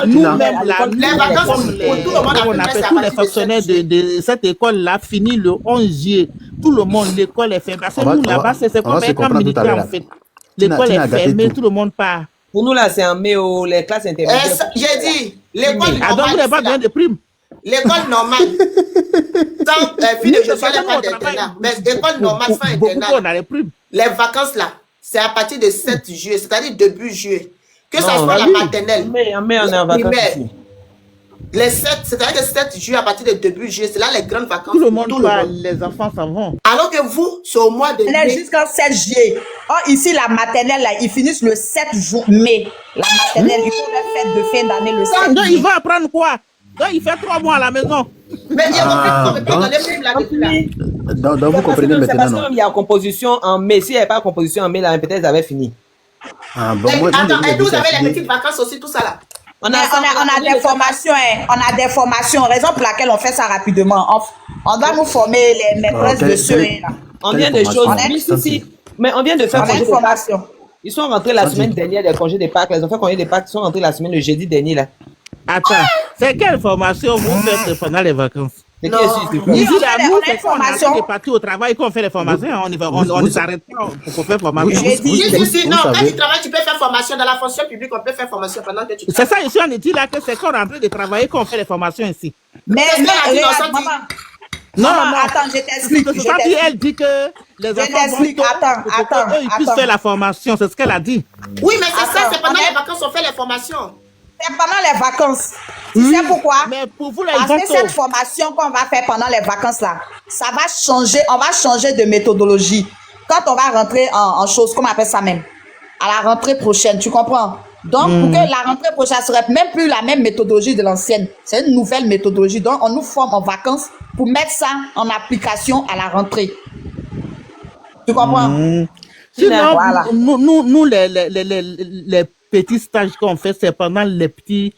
Speaker 6: nous-mêmes, les vacances, on appelle tous les fonctionnaires de cette école-là, fini le 11 juillet. Tout le monde, l'école est fermée. Parce que nous, là-bas, c'est comme un militaire, en fait. L'école est fermée, tout le monde part.
Speaker 9: Pour nous, là, c'est en mai, les classes intermédiaires.
Speaker 11: J'ai dit, l'école normale.
Speaker 6: Donc, vous n'avez pas besoin de primes.
Speaker 11: L'école normale, sans fille de Jésus, elle n'est pas d'internat. Mais l'école normale, sans internat. Les vacances, là, c'est à partir de 7 juillet, c'est-à-dire début juillet. Que ça soit la maternelle.
Speaker 9: Mais on est en vacances ici.
Speaker 11: Les 7, c'est-à-dire que 7 juillet à partir de début juillet, c'est là les grandes vacances.
Speaker 6: Tout le monde va, les enfants s'en vont.
Speaker 11: Alors que vous, c'est au mois de mai.
Speaker 14: Jusqu'en 7 juillet. Or, ici, la maternelle, là, ils finissent le 7 mai. La maternelle, ils font leur fête de fin d'année le 7 juillet.
Speaker 6: Donc, il va apprendre quoi? Donc, il fait 3 mois à la maison.
Speaker 11: Mais il y a
Speaker 17: donc, vous comprenez maintenant.
Speaker 9: C'est parce qu'il y a composition en mai. S'il n'y avait pas de composition en mai, là, peut-être ils avaient fini.
Speaker 11: Attends, et vous avez les petites vacances aussi, tout ça là?
Speaker 14: On a des formations, on a des formations, raison pour laquelle on fait ça rapidement. On doit nous former les maîtresses de ceux.
Speaker 9: On vient de choses. Mais on vient de faire
Speaker 14: une formation.
Speaker 9: Ils sont rentrés la semaine dernière des congés de Pâques. Les enfants congés de Pâques sont rentrés la semaine le jeudi dernier là.
Speaker 6: Attends, C'est quelle formation vous faites pendant les vacances?
Speaker 14: Non.
Speaker 6: Ici,
Speaker 14: Oui,
Speaker 6: là,
Speaker 14: on
Speaker 6: nous,
Speaker 14: fait
Speaker 6: c'est quand on est parti au travail qu'on fait les formations. On ne s'arrête pas pour faire formation.
Speaker 11: Si, non, quand tu travailles, tu peux faire formation. Dans la fonction publique, on peut faire formation pendant que tu travailles.
Speaker 6: C'est ça, ici, on dit là que c'est quand on est en train de travailler qu'on fait les formations ici.
Speaker 14: Mais
Speaker 6: non,
Speaker 14: attends, je t'explique.
Speaker 6: Elle dit que les enfants
Speaker 14: Attends,
Speaker 6: ils puissent faire la formation, c'est ce qu'elle a dit.
Speaker 11: Oui, mais c'est ça, c'est pendant les vacances qu'on fait les formations.
Speaker 14: C'est pendant les vacances. Tu sais pourquoi?
Speaker 6: Mais pour vous, là,
Speaker 14: parce que cette formation qu'on va faire pendant les vacances, là, ça va changer, on va changer de méthodologie. Quand on va rentrer en chose, comment on appelle ça même? À la rentrée prochaine, tu comprends? Donc, pour que la rentrée prochaine ne serait même plus la même méthodologie de l'ancienne. C'est une nouvelle méthodologie. Donc, on nous forme en vacances pour mettre ça en application à la rentrée. Tu comprends?
Speaker 6: Sinon,
Speaker 14: voilà.
Speaker 6: nous les petits stages qu'on fait, c'est pendant les petits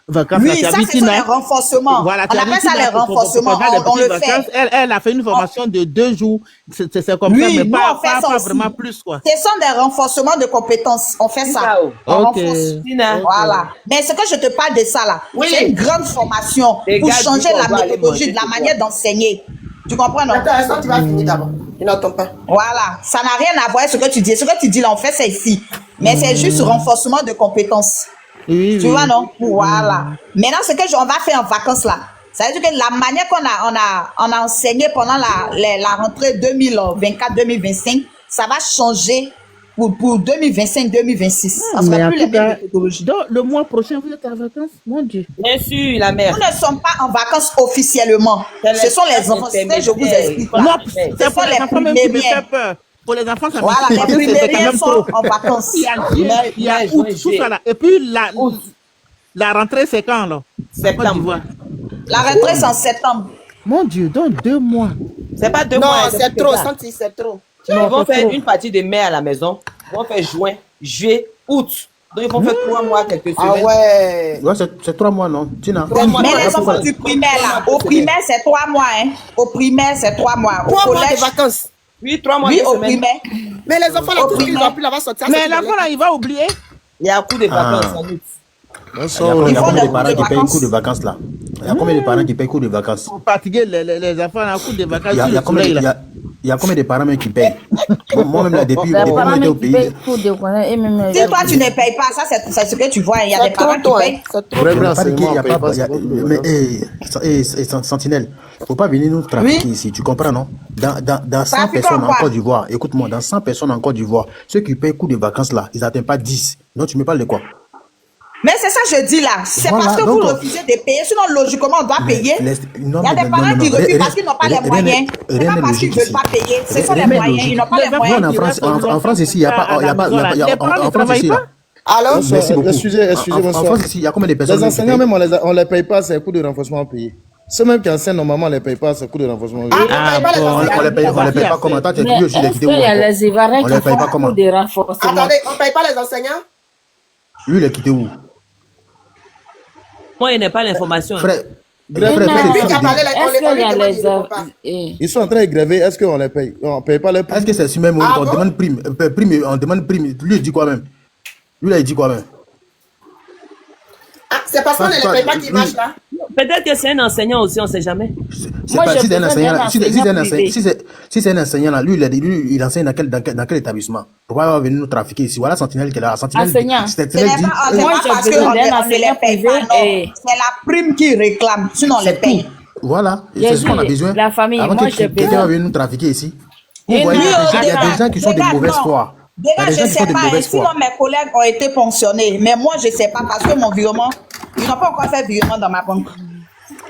Speaker 6: vacances.
Speaker 14: Oui, ça, c'est sur les renforcements.
Speaker 6: Voilà,
Speaker 14: on appelle ça les renforcements. On le fait.
Speaker 6: Elle a fait une formation de 2 jours. C'est comme ça, mais pas vraiment plus, quoi.
Speaker 14: Ce sont des renforcements de compétences. On fait ça. On renforce. Voilà. Mais ce que je te parle de ça, là, c'est une grande formation pour changer la méthodologie, de la manière d'enseigner. Tu comprends, non?
Speaker 11: Attends, tu vas finir d'abord. Il n'entend pas.
Speaker 14: Voilà. Ça n'a rien à voir avec ce que tu dis. Ce que tu dis là, on fait ça ici. Mais c'est juste renforcement de compétences. Tu vois, non? Voilà. Maintenant, ce que on va faire en vacances là, ça veut dire que la manière qu'on a enseigné pendant la rentrée 2024-2025, ça va changer pour 2025-2026. Ça sera plus les mêmes méthodologies.
Speaker 6: Donc, le mois prochain, vous êtes en vacances? Mon Dieu.
Speaker 14: Bien sûr, la mère. Nous ne sommes pas en vacances officiellement. Ce sont les enfants. C'est ce que je vous explique.
Speaker 6: Non, c'est pour les enfants même qui me fait peur. Pour les enfants, ça me
Speaker 14: voilà, les primériens sont en vacances.
Speaker 6: Il y a août, tout ça là. Et puis, la rentrée, c'est quand, là?
Speaker 14: Septembre. La rentrée, c'est en septembre.
Speaker 6: Mon Dieu, donc 2 mois.
Speaker 9: C'est pas 2
Speaker 11: non,
Speaker 9: mois.
Speaker 11: Non, c'est trop, Santi, c'est trop.
Speaker 9: Ils vont faire une partie de mai à la maison. Ils vont faire juin, juillet, août. Donc, ils vont faire 3 mois, quelques semaines.
Speaker 11: Ah ouais.
Speaker 17: Ouais, c'est 3 mois, non? Tina.
Speaker 14: Mais les enfants du primaire, là, au primaire, c'est 3 mois, hein. Au primaire, c'est 3 mois. Au
Speaker 11: 3 mois
Speaker 14: collège,
Speaker 11: de vacances.
Speaker 9: Oui, 3 mois
Speaker 14: oui,
Speaker 9: de
Speaker 14: au
Speaker 9: semaine.
Speaker 14: primaire.
Speaker 11: Mais les enfants, là, tout ce qu'ils ont pu là-bas sortir.
Speaker 6: Mais l'enfant, là, il va oublier.
Speaker 9: Il y a un coup de vacances en août.
Speaker 17: Il y a combien de parents qui payent un coup de vacances là? Il y a combien de parents qui payent un coup de vacances?
Speaker 6: Pour fatiguer les enfants à un coup de vacances.
Speaker 17: Il y a combien de parents même qui payent? Moi-même là, depuis qu'on était au pays.
Speaker 14: Si toi tu ne payes pas, ça c'est ce que tu vois. Il y a des parents qui payent.
Speaker 17: Mais Sentinelle, faut pas venir nous trafiquer ici, tu comprends, non? Dans 100 personnes en Côte d'Ivoire, écoute-moi, dans 100 personnes en Côte d'Ivoire, ceux qui payent coup de vacances là, ils n'atteignent pas 10. Donc tu me parles de quoi?
Speaker 14: Mais c'est ça que je dis là. C'est parce que vous refusez de payer. Sinon, logiquement, on doit payer. Il y a des parents qui refusent parce qu'ils n'ont pas les moyens. C'est pas parce qu'ils ne veulent pas payer. Ce sont les moyens. Ils n'ont pas les moyens.
Speaker 17: En France ici, il n'y a pas. En France ici.
Speaker 11: Alors,
Speaker 16: excusez-moi.
Speaker 17: En France ici, il y a combien de personnes?
Speaker 16: Les enseignants même, on ne les paye pas, c'est coût de renforcement payé. Ceux même qui enseignent normalement, on ne les paye pas, c'est coût de renforcement payé.
Speaker 17: On ne les paye pas comment? Toi, tu es aussi les quitter où?
Speaker 18: Il y a les Ivoiriens qui font beaucoup de renforcement.
Speaker 11: Attendez, on ne paye pas les enseignants?
Speaker 17: Lui, il est quitté où?
Speaker 9: Moi, il n'est pas l'information.
Speaker 16: Ils sont en train de gréver, est-ce qu'on les paye? On ne paye pas les prix.
Speaker 17: Est-ce que c'est si même on demande prime? On demande prime. Lui, il dit quoi même? Lui, là, il dit quoi même?
Speaker 11: C'est parce qu'on ne les paye pas qui marche là?
Speaker 9: Peut-être que c'est un enseignant aussi, on ne sait jamais.
Speaker 17: Si c'est un enseignant là, lui, il enseigne dans quel établissement? Pourquoi venir nous trafiquer ici? Voilà Sentinelle qui est là.
Speaker 14: Enseignant. C'est parce qu'on ne les paye pas. C'est la prime qui réclame, sinon on les paye.
Speaker 17: Voilà, c'est ce qu'on a besoin.
Speaker 18: La famille,
Speaker 17: avant que quelqu'un va venir nous trafiquer ici. Vous voyez, il y a des gens qui sont de mauvaise foi.
Speaker 14: Déjà, je ne sais pas, sinon mes collègues ont été ponctionnés. Mais moi, je ne sais pas parce que mon virement, ils n'ont pas encore fait virement dans ma banque.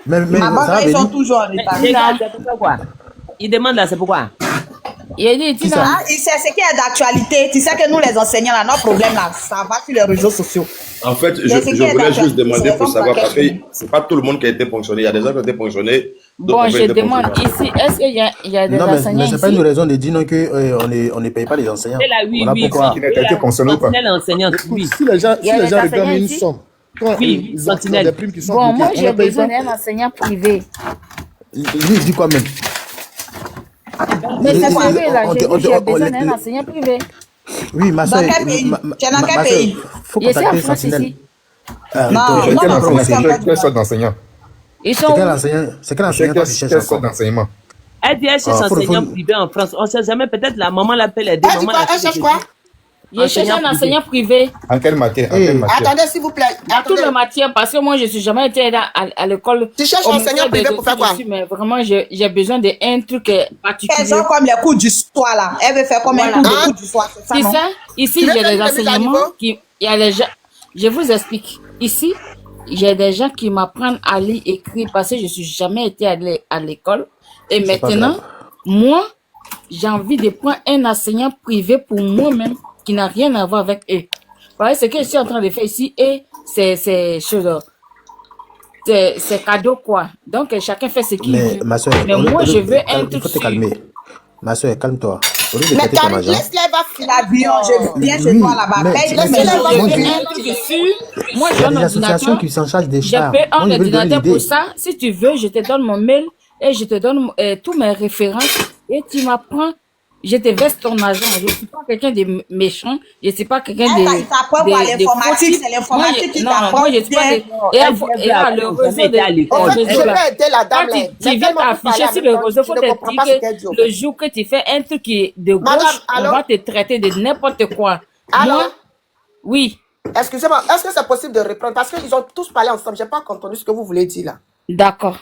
Speaker 17: Ma
Speaker 14: banque, ils sont toujours en retard.
Speaker 9: Ils demandent là, c'est pourquoi?
Speaker 14: C'est ce qui est d'actualité. Tu sais que nous, les enseignants, là, notre problème, là, ça va sur les réseaux sociaux.
Speaker 13: En fait, je voulais juste demander pour savoir, parce que ce n'est pas tout le monde qui a été ponctionné. Il y a des gens qui ont été ponctionnés.
Speaker 18: Bon, je demande ici, est-ce qu'il y a des enseignants
Speaker 17: mais ce n'est pas une raison de dire non qu'on ne paye pas les enseignants.
Speaker 9: Oui,
Speaker 17: pourquoi
Speaker 9: il a été ponctionné ou pas?
Speaker 16: Si les gens réclament une somme,
Speaker 9: oui, Sentinelle.
Speaker 18: Bon, moi, j'ai besoin d'un enseignant privé.
Speaker 17: Lui, il dit quoi même?
Speaker 18: Mais c'est privé, là. J'ai besoin d'un enseignant privé.
Speaker 17: Oui, ma soeur.
Speaker 14: Tu es dans quel pays?
Speaker 17: Il faut contacter Sentinelle.
Speaker 4: Quelle sorte d'enseignant?
Speaker 18: Ils sont.
Speaker 17: C'est quel enseignant que tu cherches?
Speaker 4: Quelle sorte d'enseignement?
Speaker 9: Elle dit elle cherche enseignant privé en France. On ne sait jamais, peut-être la maman l'appelle aider.
Speaker 11: Elle cherche quoi?
Speaker 18: Je cherche un enseignant privé.
Speaker 4: En quelle matière?
Speaker 11: Attendez, s'il vous plaît.
Speaker 18: Dans toutes les matières, parce que moi, je ne suis jamais été à l'école.
Speaker 11: Tu cherches un enseignant privé pour faire quoi?
Speaker 18: Mais vraiment, j'ai besoin d'un truc particulier.
Speaker 14: Elles ont comme les cours du soir, là. Elle veut faire comme un cours de cours du soir.
Speaker 18: C'est ça. Ici, j'ai des enseignements qui... Il y a les gens... Je vous explique. Ici, j'ai des gens qui m'apprennent à lire, écrire, parce que je ne suis jamais été à l'école. Et maintenant, moi, j'ai envie de prendre un enseignant privé pour moi-même qui n'a rien à voir avec eux. Voilà ce que je suis en train de faire ici et c'est cadeau quoi. Donc chacun fait ce qu'il veut.
Speaker 17: Ma soeur,
Speaker 18: mais moi je veux un truc.
Speaker 17: Il faut te calmer. Ma soeur, calme-toi.
Speaker 11: Mais Karine, laisse-les va filer.
Speaker 14: Je viens chez toi là-bas.
Speaker 18: Moi j'ai un ordinateur.
Speaker 17: Qui s'en charge des
Speaker 18: chars. J'ai un ordinateur pour ça. Si tu veux, je te donne mon mail et je te donne tous mes références et tu m'apprends. Je te verse ton argent. Je ne suis pas quelqu'un de méchant. Je ne suis pas quelqu'un de.
Speaker 14: Il t'apprend quoi l'informatique? C'est l'informatique qui t'apprend.
Speaker 18: Moi, je suis pas. Et là, le réseau de l'école.
Speaker 11: Je vais aider la dame.
Speaker 18: Tu viens t'afficher sur le réseau. Il faut te dire que le jour que tu fais un truc qui est de gauche, on va te traiter de n'importe quoi. Moi, oui.
Speaker 11: Excusez-moi, est-ce que c'est possible de reprendre? Parce qu'ils ont tous parlé ensemble. Je n'ai pas entendu ce que vous voulez dire là.
Speaker 18: D'accord.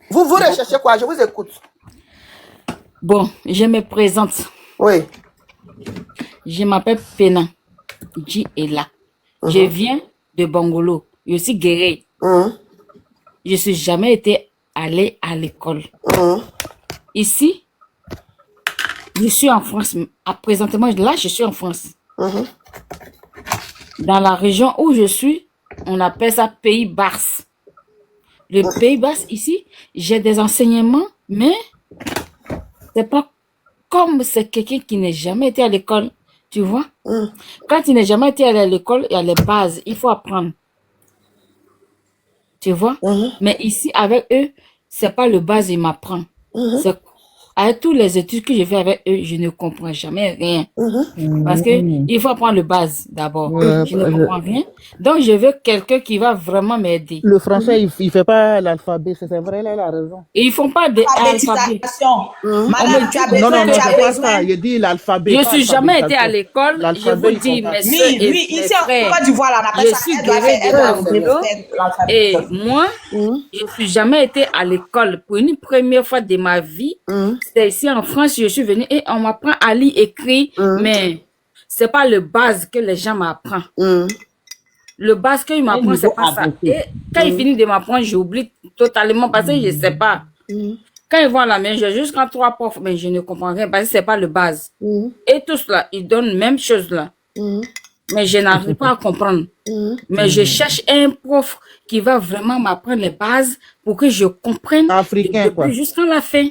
Speaker 11: Vous recherchez quoi? Je vous écoute.
Speaker 18: Bon, je me présente.
Speaker 11: Oui.
Speaker 18: Je m'appelle Pena. J est là. Je viens de Bangolo. Je suis guérie. Je suis jamais été allée à l'école. Ici, je suis en France. Présentement, là, je suis en France. Dans la région où je suis, on appelle ça Pays Basque. Le Pays Basque, ici, j'ai des enseignements, mais c'est pas comme c'est quelqu'un qui n'a jamais été à l'école, tu vois. Quand il n'a jamais été à l'école, il y a les bases, il faut apprendre. Tu vois. Mais ici, avec eux, c'est pas le base, ils m'apprennent. Avec tous les études que je fais avec eux, je ne comprends jamais rien. Parce que il faut apprendre le base d'abord. Je ne comprends rien. Donc, je veux quelqu'un qui va vraiment m'aider.
Speaker 6: Le français, il fait pas l'alphabet. C'est vrai, elle a raison.
Speaker 18: Et ils font pas d'alphabet.
Speaker 14: Madame, tu as besoin.
Speaker 6: Non, il dit l'alphabet.
Speaker 18: Je suis jamais été à l'école. Je vous dis, mes soeurs
Speaker 14: oui, ici, en Côte d'Ivoire, on appelle ça.
Speaker 18: Je suis guérie de et moi, je suis jamais été à l'école. Pour une première fois de ma vie, c'est ici en France, je suis venue et on m'apprend à lire, écrire, mais c'est pas le base que les gens m'apprennent. Le base qu'ils m'apprennent, c'est pas ça. Et quand ils finissent de m'apprendre, j'oublie totalement parce que je sais pas. Quand ils vont à la main, j'ai juste 3 profs, mais je ne comprends rien parce que c'est pas le base. Et tout cela, ils donnent la même chose là. Mais je n'arrive pas à comprendre. Mais je cherche un prof qui va vraiment m'apprendre les bases pour que je comprenne jusqu'à la fin.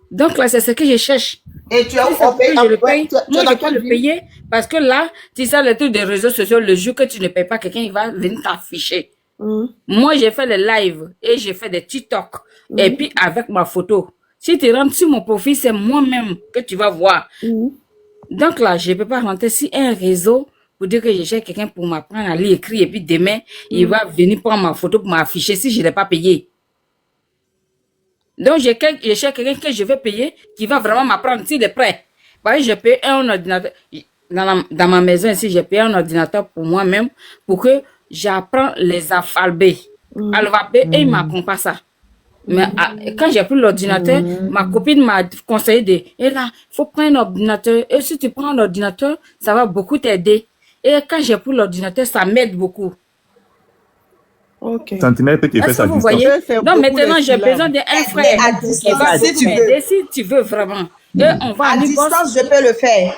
Speaker 18: Donc là, c'est ce que je cherche.
Speaker 14: Et tu as
Speaker 18: je le paye. Moi, je peux le payer parce que là, tu sais, le truc des réseaux sociaux, le jour que tu ne payes pas, quelqu'un il va venir t'afficher. Moi, j'ai fait le live et j'ai fait des TikTok. Et puis, avec ma photo. Si tu rentres sur mon profil, c'est moi-même que tu vas voir. Donc là, je ne peux pas rentrer sur un réseau pour dire que je cherche quelqu'un pour m'apprendre à lire, écrire. Et puis demain, il va venir prendre ma photo pour m'afficher si je ne l'ai pas payé. Donc, je cherche quelqu'un que je vais payer qui va vraiment m'apprendre s'il est prêt. Parce que je paye un ordinateur. Dans ma maison ici, j'ai payé un ordinateur pour moi-même pour que j'apprends les alphabets. Alphabet, et il ne m'apprend pas ça. Mais quand j'ai pris l'ordinateur, ma copine m'a conseillé et là, il faut prendre un ordinateur. Et si tu prends un ordinateur, ça va beaucoup t'aider. Et quand j'ai pris l'ordinateur, ça m'aide beaucoup.
Speaker 4: Sentinelle peut te faire ça.
Speaker 18: Vous voyez? Donc maintenant, j'ai besoin d'un frère qui va m'aider si tu veux vraiment. Et on va
Speaker 14: à distance, je peux le faire.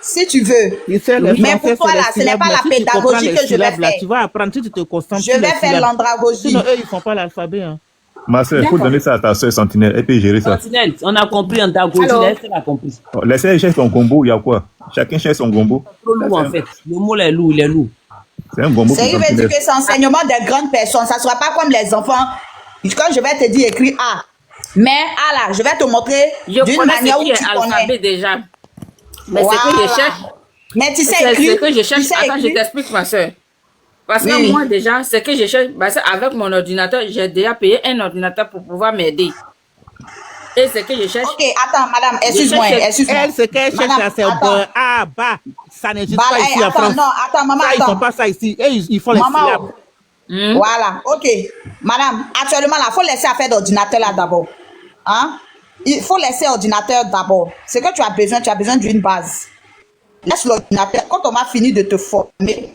Speaker 14: Si tu veux. Mais pour toi, là, ce n'est pas la pédagogie que je vais faire.
Speaker 6: Tu vas apprendre si tu te concentres.
Speaker 14: Je vais faire l'andragogie.
Speaker 6: Sinon, eux, ils ne font pas l'alphabet.
Speaker 4: Ma soeur, il faut donner ça à ta soeur Sentinelle. Elle peut gérer ça.
Speaker 9: Sentinelle, on a compris andragogie. Elle a compris.
Speaker 4: Laissez chercher son gombo, il y a quoi? Chacun cherche son gombo.
Speaker 9: Trop lourd, en fait. Le mot, il est lourd, il est lourd.
Speaker 4: C'est un gombo.
Speaker 14: Ça veut dire que c'est enseignement des grandes personnes. Ça ne sera pas comme les enfants. Quand je vais te dire écris A. Mais A là, je vais te montrer d'une manière où tu connais.
Speaker 18: Déjà. Mais c'est que je cherche.
Speaker 14: Mais tu sais
Speaker 2: C'est
Speaker 14: écrire.
Speaker 2: ce que je cherche.
Speaker 14: Tu sais
Speaker 2: Attends, je
Speaker 14: écrire.
Speaker 2: t'explique, ma soeur. Parce que
Speaker 14: Oui.
Speaker 2: moi, déjà, ce que je cherche, parce qu'avec mon ordinateur, j'ai déjà payé un ordinateur pour pouvoir m'aider. Et ce que je cherche.
Speaker 14: Ok, attends, madame, excuse-moi.
Speaker 6: Elle, ce qu'elle cherche, là, c'est bon. Ah, bah, ça n'existe
Speaker 14: Bah,
Speaker 6: pas ici en
Speaker 14: attends,
Speaker 6: France.
Speaker 14: non, attends, maman,
Speaker 6: Ça, ils
Speaker 14: attends.
Speaker 6: font pas ça ici. Et ils font les
Speaker 14: Maman,
Speaker 6: syllabes.
Speaker 14: Voilà, ok. Madame, actuellement, il faut laisser affaire d'ordinateur là d'abord. Hein? Il faut laisser ordinateur d'abord. Ce que tu as besoin d'une base. Laisse l'ordinateur. Quand on va finir de te former,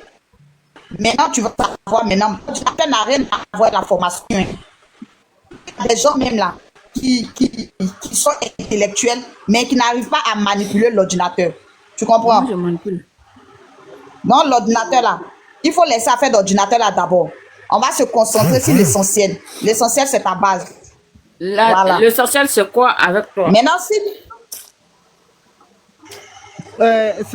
Speaker 14: maintenant tu vas savoir, maintenant, l'ordinateur n'a rien à voir avec la formation. Il y a des gens même là qui sont intellectuels, mais qui n'arrivent pas à manipuler l'ordinateur. Tu comprends?
Speaker 2: Moi, je manipule.
Speaker 14: Non, l'ordinateur là, il faut laisser affaire d'ordinateur là d'abord. On va se concentrer sur l'essentiel. L'essentiel, c'est ta base. Voilà.
Speaker 2: L'essentiel, c'est quoi avec toi?
Speaker 14: Maintenant, si...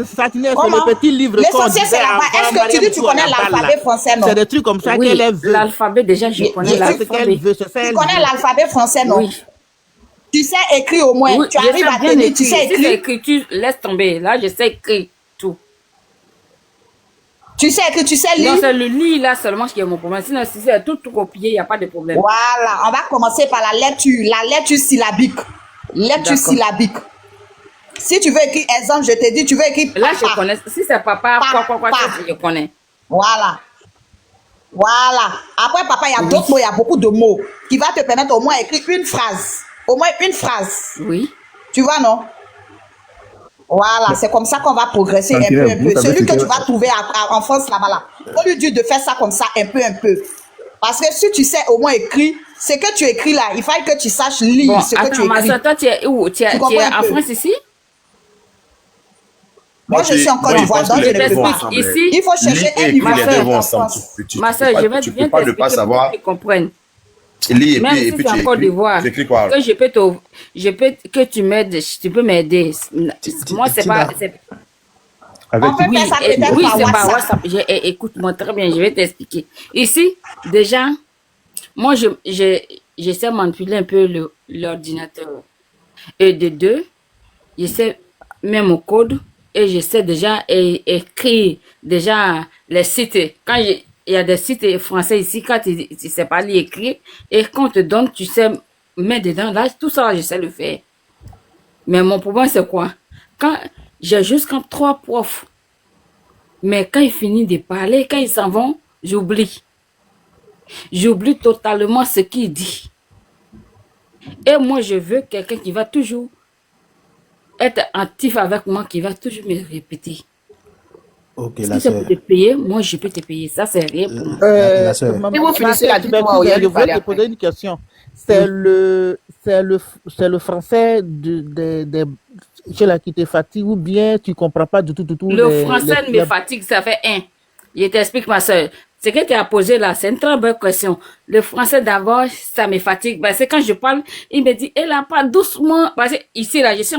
Speaker 6: Satine, c'est
Speaker 14: Comment?
Speaker 6: le petit livre qu'on
Speaker 14: L'essentiel, c'est
Speaker 6: disait
Speaker 14: la base.
Speaker 6: avant,
Speaker 14: Est-ce que tu dis que tu connais l'alphabet français, non?
Speaker 6: C'est des trucs comme ça
Speaker 2: Oui,
Speaker 6: qu'elle veut.
Speaker 2: l'alphabet, déjà, je connais l'alphabet.
Speaker 14: Tu connais l'alphabet français, non?
Speaker 2: Oui.
Speaker 14: Tu sais écrire au moins.
Speaker 2: Oui,
Speaker 14: Tu
Speaker 2: je
Speaker 14: arrives
Speaker 2: sais
Speaker 14: à
Speaker 2: bien
Speaker 14: tenir,
Speaker 2: écrire.
Speaker 14: tu sais
Speaker 2: Si c'est
Speaker 14: écrire.
Speaker 2: écriture, laisse tomber. Là, je sais écrire tout.
Speaker 14: Tu sais écrire, tu sais lire.
Speaker 2: Non, c'est le lire là seulement qui est mon problème. Sinon, si c'est tout copié, il n'y a pas de problème.
Speaker 14: Voilà, on va commencer par la lecture syllabique. Lecture
Speaker 2: D'accord.
Speaker 14: syllabique. Si tu veux écrire, exemple, je te dis, tu veux écrire
Speaker 2: Là,
Speaker 14: papa.
Speaker 2: je connais. Si c'est papa, quoi, je connais.
Speaker 14: Voilà. Voilà. Après, papa, il y a d'autres mots, il y a beaucoup de mots qui va te permettre au moins d'écrire une phrase. Au moins une phrase.
Speaker 2: Oui.
Speaker 14: Tu vois, non? Voilà, c'est comme ça qu'on va progresser un
Speaker 16: Santine,
Speaker 14: peu, un
Speaker 16: vous
Speaker 14: peu.
Speaker 16: savez
Speaker 14: Celui
Speaker 16: ce
Speaker 14: que
Speaker 16: que-
Speaker 14: tu vas trouver en France là-bas, là, on lui dit de faire ça comme ça, un peu, un peu. Parce que si tu sais au moins écrire, ce que tu écris là, il faut que tu saches lire
Speaker 2: Bon,
Speaker 14: ce que tu
Speaker 2: attends, ma
Speaker 14: écris.
Speaker 2: soeur, toi, tu es où? Tu es
Speaker 14: comprends un
Speaker 2: en
Speaker 14: peu?
Speaker 2: France ici?
Speaker 14: Moi, je suis en Côte d'Ivoire, donc je ne peux pas.
Speaker 2: Ici,
Speaker 14: Il faut chercher un niveau
Speaker 13: les deux vont ensemble.
Speaker 2: Ma soeur, je vais
Speaker 13: Tu
Speaker 2: bien
Speaker 13: peux pas ne pas
Speaker 2: t'expliquer pour
Speaker 13: savoir.
Speaker 2: que tu comprennes.
Speaker 13: Lis et
Speaker 2: Même
Speaker 13: puis,
Speaker 2: si
Speaker 13: et puis
Speaker 2: c'est
Speaker 13: tu
Speaker 2: en Côte
Speaker 13: écris.
Speaker 2: d'Ivoire,
Speaker 13: Tu écris quoi?
Speaker 2: que que tu m'aides, tu peux m'aider. Moi, c'est pas.
Speaker 14: On peut
Speaker 2: Oui,
Speaker 14: faire ça peut-être
Speaker 2: oui,
Speaker 14: par
Speaker 2: c'est par
Speaker 14: WhatsApp.
Speaker 2: WhatsApp. Écoute-moi très bien, je vais t'expliquer. Ici, déjà, moi, je sais manipuler un peu l'ordinateur. Et de deux, je sais même au code et je sais déjà écrire déjà les sites. Quand il y a des sites français ici, quand tu ne sais pas lire écrire, et quand on te donne, tu sais mettre dedans, là, tout ça, je sais le faire. Mais mon problème, c'est quoi? Quand j'ai jusqu'à 3 profs, mais quand ils finissent de parler, quand ils s'en vont, j'oublie. J'oublie totalement ce qu'il dit. Et moi, je veux quelqu'un qui va toujours être actif avec moi, qui va toujours me répéter.
Speaker 17: Ok,
Speaker 2: Si
Speaker 17: la
Speaker 2: c'est
Speaker 17: sœur.
Speaker 2: pour te payer, moi, je peux te payer. Ça, c'est rien pour moi.
Speaker 17: La sœur.
Speaker 11: Maman,
Speaker 14: Et vous finissez la
Speaker 11: je
Speaker 14: dites-moi,
Speaker 11: voulais
Speaker 14: Oya,
Speaker 11: te
Speaker 14: parler
Speaker 11: poser une question. C'est le français des ceux là qui te fatigue ou bien tu comprends pas du tout
Speaker 2: Le français me fatigue, ça fait un. Je t'explique, ma soeur. Ce que tu as posé là, c'est une très bonne question. Le français d'abord, ça me fatigue. Parce que quand je parle, il me dit, elle a pas doucement. Parce que ici, là, je suis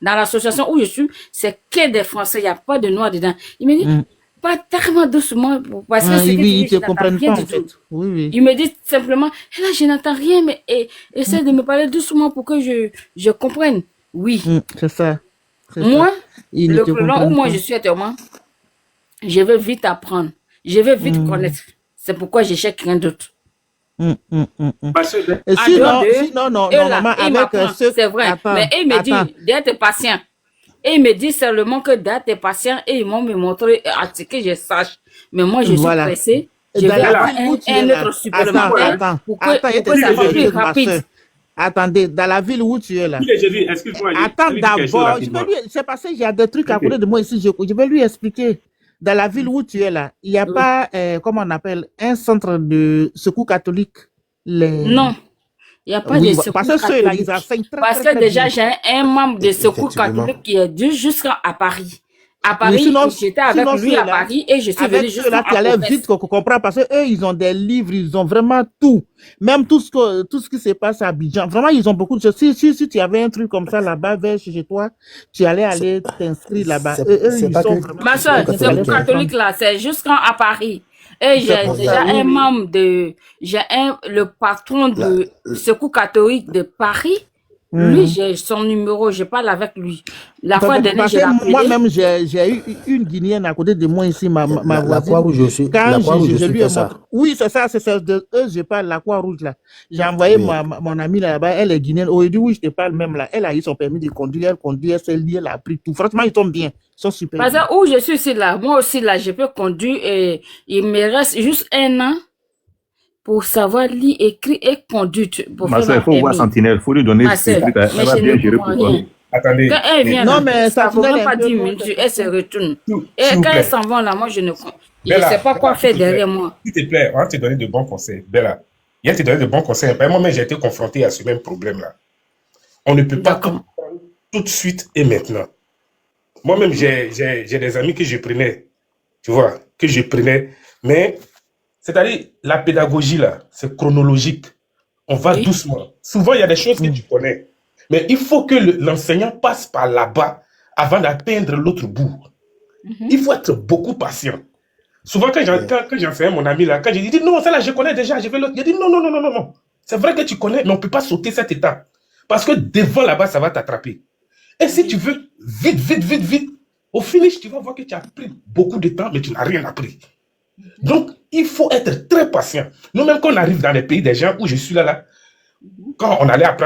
Speaker 2: dans l'association où je suis, c'est que des français, il n'y a pas de noirs dedans. Il me dit, pas tellement doucement, parce que ce que tu dis,
Speaker 11: ils te
Speaker 2: je n'entends
Speaker 11: comprennent
Speaker 2: rien
Speaker 11: pas
Speaker 2: du
Speaker 11: en fait.
Speaker 2: tout.
Speaker 11: Oui, oui.
Speaker 2: Il me dit simplement, et là, je n'entends rien, mais essaie de me parler doucement pour que je comprenne. Oui.
Speaker 11: C'est ça.
Speaker 2: Moi,
Speaker 11: Ils ne
Speaker 2: le
Speaker 11: te
Speaker 2: problème où
Speaker 11: comprennent
Speaker 2: moi
Speaker 11: pas.
Speaker 2: je suis actuellement, je veux vite apprendre. Je veux vite connaître. C'est pourquoi je cherche rien d'autre.
Speaker 11: Et
Speaker 2: En
Speaker 11: sinon,
Speaker 2: dehors de-
Speaker 11: sinon, non,
Speaker 2: et là,
Speaker 11: normalement,
Speaker 2: il
Speaker 11: avec
Speaker 2: m'apprend,
Speaker 11: ceux...
Speaker 2: c'est vrai.
Speaker 11: Attends,
Speaker 2: Mais il me dit
Speaker 11: attends.
Speaker 2: d'être patient. Et il me dit seulement que d'être patient et ils vont me montrer à ce que je sache. Mais moi, je suis
Speaker 11: Voilà.
Speaker 2: pressée. Je
Speaker 11: Dans
Speaker 2: vais
Speaker 11: la
Speaker 2: avoir
Speaker 11: ville où tu es
Speaker 2: un
Speaker 11: là.
Speaker 2: autre supplémentaire
Speaker 11: Attends,
Speaker 2: pour que
Speaker 11: il y a
Speaker 2: ça soit
Speaker 11: quelque
Speaker 2: plus
Speaker 11: chose, ma
Speaker 2: rapide.
Speaker 11: sœur. Attendez, dans la ville où tu es là.
Speaker 8: Oui, j'ai vu, excuse-moi.
Speaker 11: Attends
Speaker 8: j'ai vu quelque chose
Speaker 11: d'abord,
Speaker 8: rapidement.
Speaker 11: c'est parce qu'il y a des trucs à
Speaker 8: Ok.
Speaker 11: côté de moi ici, je vais lui expliquer. Dans la ville où tu es là, il n'y a pas, comment on appelle, un centre de secours catholique.
Speaker 2: Non. Il n'y a pas
Speaker 11: Oui,
Speaker 2: de
Speaker 11: parce
Speaker 2: secours
Speaker 11: que ceux-là,
Speaker 2: catholique.
Speaker 11: ils enseignent très,
Speaker 2: Parce
Speaker 11: très,
Speaker 2: que
Speaker 11: très
Speaker 2: déjà,
Speaker 11: bien.
Speaker 2: j'ai un membre de secours
Speaker 17: Effectivement.
Speaker 2: catholique qui est dû jusqu'à Paris. À
Speaker 11: Mais
Speaker 2: Paris,
Speaker 11: sinon,
Speaker 2: j'étais avec
Speaker 11: sinon
Speaker 2: lui à
Speaker 11: ceux-là,
Speaker 2: Paris et je suis
Speaker 11: avec
Speaker 2: venue jusqu'à
Speaker 11: ceux-là, tu allais vite qu'on comprend parce que eux, ils ont des livres, ils ont vraiment tout. Même tout ce qui se passe à Abidjan. Vraiment, ils ont beaucoup de choses. Si tu avais un truc comme ça là-bas, vers chez toi, tu allais aller t'inscrire là-bas. Eux,
Speaker 17: c'est
Speaker 11: ils
Speaker 17: pas
Speaker 11: sont
Speaker 17: que-
Speaker 11: vraiment...
Speaker 2: Ma soeur,
Speaker 17: Catholique,
Speaker 2: c'est pour
Speaker 17: hein.
Speaker 2: catholique là, c'est jusqu'à Paris. Et j'ai
Speaker 17: pour
Speaker 2: déjà
Speaker 17: ça, oui,
Speaker 2: un
Speaker 17: oui.
Speaker 2: membre le patron de secours catholique de Paris.
Speaker 18: Lui, j'ai son numéro, je parle avec lui. La fois dernière, j'ai appelé.
Speaker 6: Moi-même, j'ai eu une Guinéenne à côté de moi ici, ma voisine.
Speaker 17: La Croix-Rouge aussi.
Speaker 6: Quand je lui ai montré. Oui, c'est ça, c'est de eux, je parle, la Croix-Rouge là. J'ai envoyé mon amie là-bas, elle est guinéenne. Au début, oui, je te parle même là. Elle a eu son permis de conduire, elle conduit, elle s'est liée, elle a appris tout. Franchement, ils tombent bien. Ils sont super.
Speaker 18: Parce que où je suis ici là, moi aussi là, je peux conduire et il me reste juste 1 an pour savoir lire, écrire et conduire.
Speaker 19: Ma soeur, il faut voir Sentinelle, il faut lui donner ses trucs. Elle va bien gérer pour toi.
Speaker 8: Attendez.
Speaker 18: Quand elle vient,
Speaker 6: non, mais
Speaker 18: ça ne même pas 10 minutes, elle se retourne. Et quand elle s'en va là, moi, je ne sais pas quoi faire derrière moi.
Speaker 8: S'il te plaît, on va te donner de bons conseils. Bella, il va te donner de bons conseils. Moi-même, j'ai été confronté à ce même problème-là. On ne peut pas tout de suite et maintenant. Moi-même, j'ai des amis que je prenais, tu vois, mais c'est-à-dire, la pédagogie, là, c'est chronologique. On va doucement. Souvent, il y a des choses que tu connais. Mais il faut que l'enseignant passe par là-bas avant d'atteindre l'autre bout. Il faut être beaucoup patient. Souvent, quand j'enseignais mon ami, là, quand j'ai dit, non, ça là, je connais déjà, je vais l'autre. Il a dit, non. C'est vrai que tu connais, mais on ne peut pas sauter cette étape. Parce que devant là-bas, ça va t'attraper. Et si tu veux vite, au finish, tu vas voir que tu as pris beaucoup de temps, mais tu n'as rien appris. Donc, il faut être très patient. Nous-mêmes, quand on arrive dans les pays des gens où je suis là, quand on allait apprendre